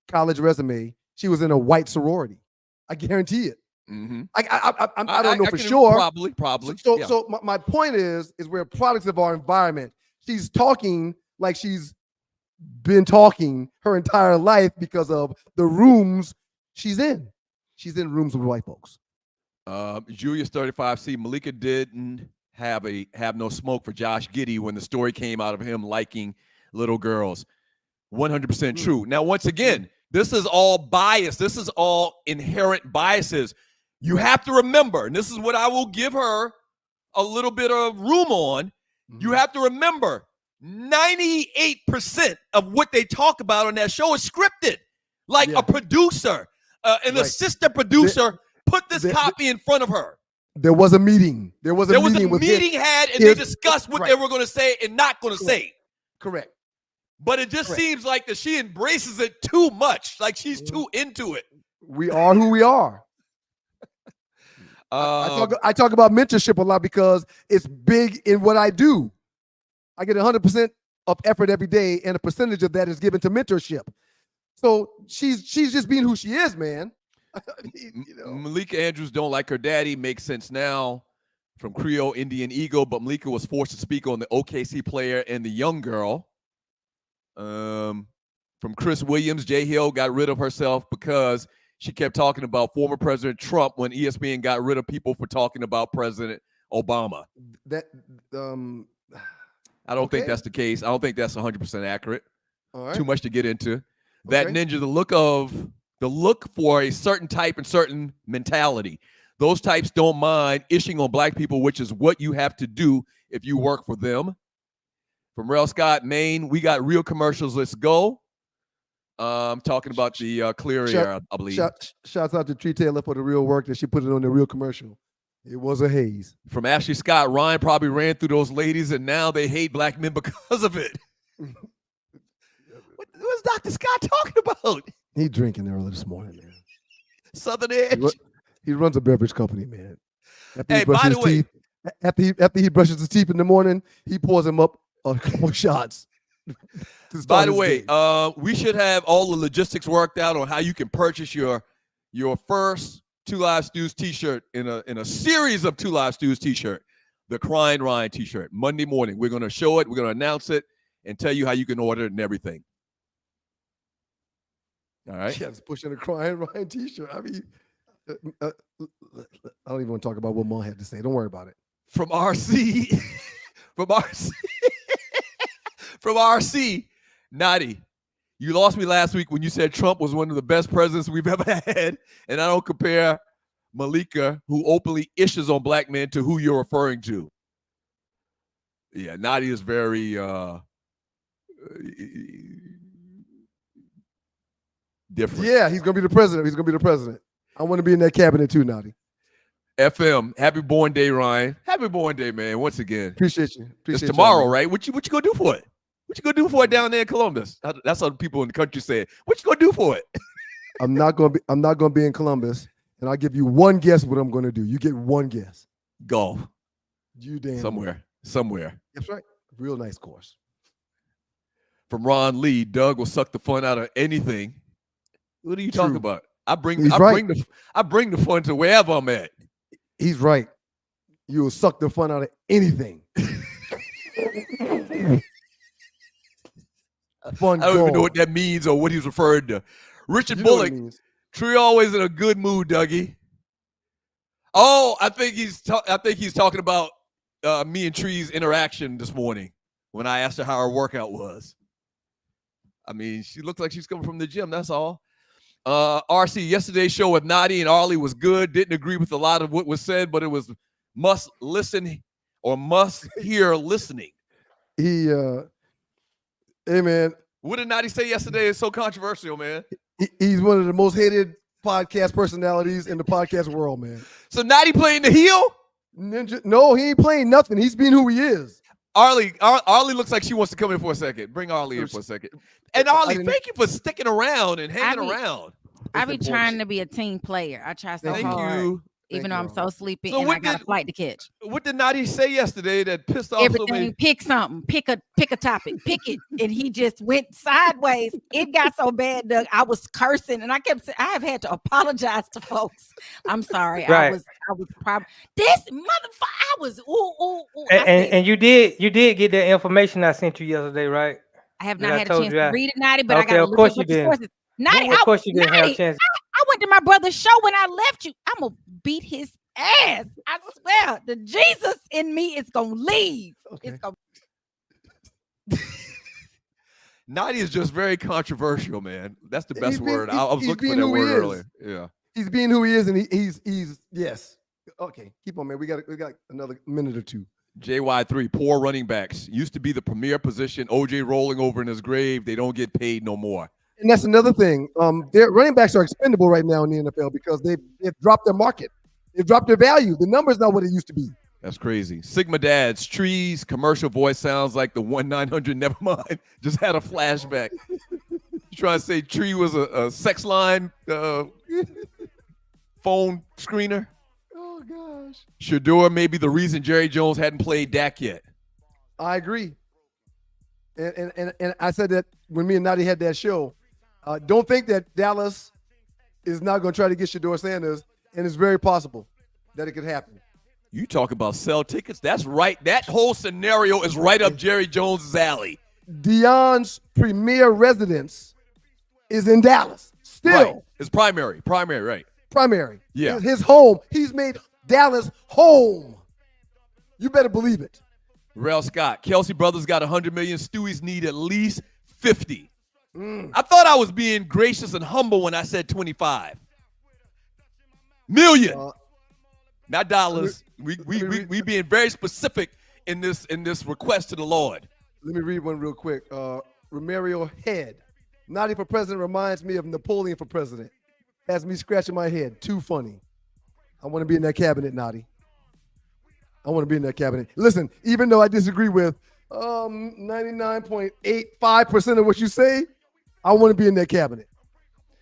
college resume, she was in a white sorority. I guarantee it. Mm-hmm. I don't know for sure. Probably. So my point is we're products of our environment. She's talking like she's been talking her entire life because of the rooms she's in. She's in rooms with white folks. Julius 35C, Malika didn't have no smoke for Josh Giddey when the story came out of him liking little girls. 100% true. Now, once again, this is all bias. This is all inherent biases. You have to remember, and this is what I will give her a little bit of room on. You have to remember, 98% of what they talk about on that show is scripted. Like a producer, an assistant producer put this copy in front of her. There was a meeting. There was a meeting had, and they discussed what they were going to say and not going to say. Correct. But it just seems like that she embraces it too much. Like she's too into it. We are who we are. I talk about mentorship a lot because it's big in what I do. I get 100% of effort every day, and a percentage of that is given to mentorship. So she's just being who she is, man. Malika Andrews don't like her daddy. Makes sense now. from Creole Indian Eagle, but Malika was forced to speak on the OKC player and the young girl. From Chris Williams, Jay Hill got rid of herself because she kept talking about former President Trump when ESPN got rid of people for talking about President Obama. I don't think that's the case. I don't think that's 100% accurate. All right. Too much to get into. That Ninja, the look for a certain type and certain mentality. Those types don't mind ishing on black people, which is what you have to do if you work for them. From Rel Scott, Maine, we got real commercials. Let's go. I'm talking about the Clear Air, I believe. Shouts out to Tree Taylor for the real work that she put it on the real commercial. It was a haze. From Ashley Scott, Ryan probably ran through those ladies, and now they hate black men because of it. What's Dr. Scott talking about? He drinking early this morning, man. Southern Edge. He runs a beverage company, man. Hey, by the way, after he brushes his teeth in the morning, he pours him up a couple shots. By the way, we should have all the logistics worked out on how you can purchase your first Two Live Stews t-shirt in a series of Two Live Stews t-shirt, the Crying Ryan t-shirt. Monday morning, we're going to show it, we're going to announce it, and tell you how you can order it and everything. All right. Yeah, it's pushing a Crying Ryan t-shirt. I mean, I don't even want to talk about what Mom had to say. Don't worry about it. From RC, from RC, Nadi, you lost me last week when you said Trump was one of the best presidents we've ever had, and I don't compare Malika, who openly issues on black men, to who you're referring to. Yeah, Nadi is very different. Yeah, he's gonna be the president. I want to be in that cabinet too, Nadi. FM, happy born day, Ryan. Happy born day, man. Once again, appreciate you. It's tomorrow, right? What you gonna do for it? What you gonna do for it down there in Columbus? That's how people in the country say it. What you gonna do for it? I'm not gonna be in Columbus, and I'll give you one guess what I'm gonna do. You get one guess. Golf. You damn somewhere. That's right. Real nice course. From Ron Lee, Doug will suck the fun out of anything. What are you talking about? I bring the fun to wherever I'm at. He's right. You will suck the fun out of anything. I don't even know what that means or what he's referring to. Richard Bullock, Tree always in a good mood, Dougie. Oh, I think he's talking about me and Tree's interaction this morning when I asked her how her workout was. I mean, she looks like she's coming from the gym. That's all. RC, yesterday's show with Nadi and Arlie was good. Didn't agree with a lot of what was said, but it was must listen or must hear listening. Hey, man. What did Nadi say yesterday? It's so controversial, man. He's one of the most hated podcast personalities in the podcast world, man. So Nadi playing the heel? Ninja, no, he ain't playing nothing. He's being who he is. Arlie looks like she wants to come in for a second. Bring Arlie in for a second. And Arlie, thank you for sticking around and hanging around. I be trying to be a team player. I try so hard. Even though I'm so sleepy and I got a flight to catch. What did Nadi say yesterday that pissed off everything? So many? Pick something. Pick a topic. Pick it. And he just went sideways. It got so bad, Doug. I was cursing, and I kept saying, I have had to apologize to folks. I'm sorry. Right. I was probably this motherfucker. I was ooh. And you did get that information I sent you yesterday, right? I have not had a chance to read it, Nadi, but okay, I got to look at the sources. Nadi, of course you didn't have a chance. I went to my brother's show when I left you. I'm gonna beat his ass. I swear, the Jesus in me is gonna leave. Okay. It's gonna. Nadi is just very controversial, man. That's the best word. I was looking for that word earlier. Yeah, he's being who he is, and he's yes. Okay, keep on, man. We got another minute or two. JY3, poor running backs used to be the premier position. OJ rolling over in his grave. They don't get paid no more. And that's another thing. Their running backs are expendable right now in the NFL because they've dropped their market. They've dropped their value. The number's not what it used to be. That's crazy. Sigma Dad's Trees commercial voice sounds like the 1-900. Never mind. Just had a flashback. You trying to say Tree was a sex line phone screener? Oh gosh. Shador may be the reason Jerry Jones hadn't played Dak yet. I agree. And I said that when me and Nadi had that show. Don't think that Dallas is not going to try to get Shador Sanders, and it's very possible that it could happen. You talk about sell tickets. That's right. That whole scenario is right up Jerry Jones's alley. Dion's premier residence is in Dallas. Still. Right. His primary, right. Primary. Yeah. His home. He's made Dallas home. You better believe it. Rel Scott, Kelsey Brothers got 100 million. Stewie's need at least 50. I thought I was being gracious and humble when I said 25 million. Not dollars. We being very specific in this request to the Lord. Let me read one real quick. Romario Head. Naughty for president reminds me of Napoleon for president. Has me scratching my head. Too funny. I want to be in that cabinet, Naughty. I want to be in that cabinet. Listen, even though I disagree with 99.85% of what you say, I want to be in that cabinet.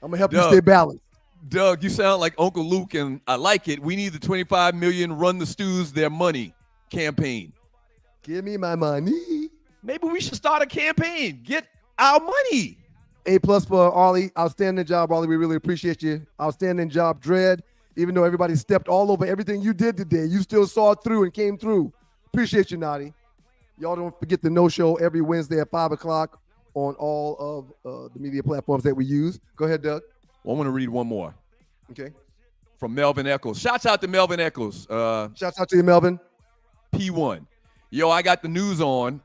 I'm going to help you stay balanced. Doug, you sound like Uncle Luke, and I like it. We need the 25 million Run the Stews Their Money campaign. Give me my money. Maybe we should start a campaign. Get our money. A+ for Ollie. Outstanding job, Ollie. We really appreciate you. Outstanding job, Dread. Even though everybody stepped all over everything you did today, you still saw it through and came through. Appreciate you, Naughty. Y'all don't forget the no-show every Wednesday at 5 o'clock on all of the media platforms that we use. Go ahead, Doug. Well, I want to read one more. Okay. From Melvin Eccles. Shouts out to Melvin Eccles. Shouts out to you, Melvin. P1. Yo, I got the news on.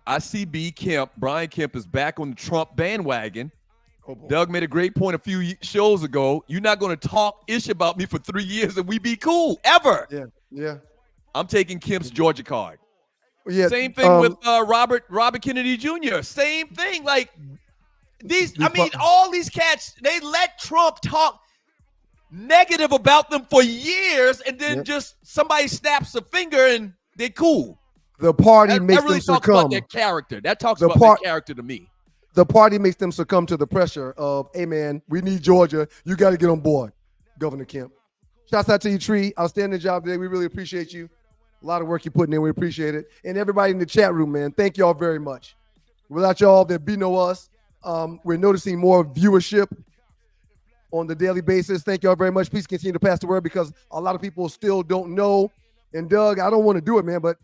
Brian Kemp is back on the Trump bandwagon. Oh, Doug made a great point a few shows ago. You're not going to talk ish about me for 3 years and we be cool, ever. Yeah. I'm taking Kemp's Georgia card. Yeah. Same thing with Robert Kennedy Jr. Same thing. Like, all these cats, they let Trump talk negative about them for years, and then just somebody snaps a finger and they're cool. The party makes really them succumb. about their character. That talks about their character to me. The party makes them succumb to the pressure of, hey, man, we need Georgia. You got to get on board, Governor Kemp. Shouts out to you, Tree. Outstanding job today. We really appreciate you. A lot of work you're putting in. We appreciate it. And everybody in the chat room, man, thank y'all very much. Without y'all, there'd be no us. We're noticing more viewership on the daily basis. Thank y'all very much. Please continue to pass the word because a lot of people still don't know. And Doug, I don't want to do it, man, but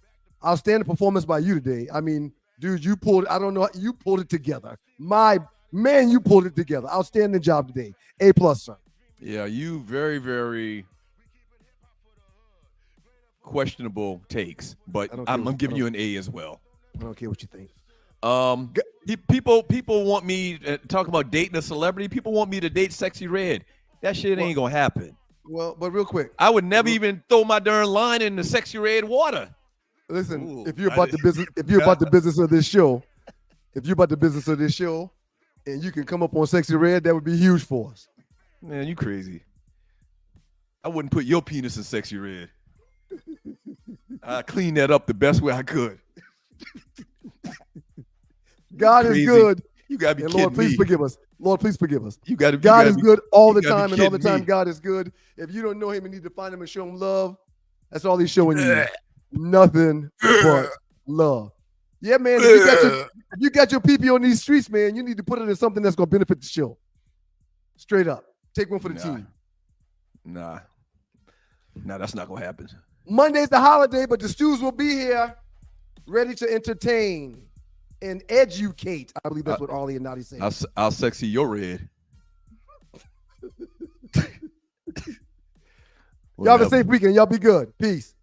outstanding performance by you today. I mean, dude, you pulled it together. My man, you pulled it together. Outstanding job today. A+, sir. Yeah, you very, very questionable takes, but I'm gonna give you an A as well. I don't care what you think. People want me to talk about dating a celebrity. People want me to date Sexy Red. That shit ain't gonna happen. Well, but real quick, I would never even throw my darn line in the Sexy Red water. Listen, if you're about the business of this show, and you can come up on Sexy Red, that would be huge for us. Man, you crazy. I wouldn't put your penis in Sexy Red. I cleaned that up the best way I could. God is good. You gotta be and kidding Lord, please me. forgive us. Lord, please forgive us. God is good all the time, and all the kidding time me. God is good. If you don't know him and need to find him and show him love, that's all he's showing you. Nothing but love. Yeah, man. If you got your PP on these streets, man, you need to put it in something that's gonna benefit the show. Straight up. Take one for the team. Nah, that's not gonna happen. Monday's the holiday, but the Stews will be here, ready to entertain and educate. I believe that's what Ollie and Naughty say. I'll sexy your red. Y'all have a safe weekend. Y'all be good. Peace.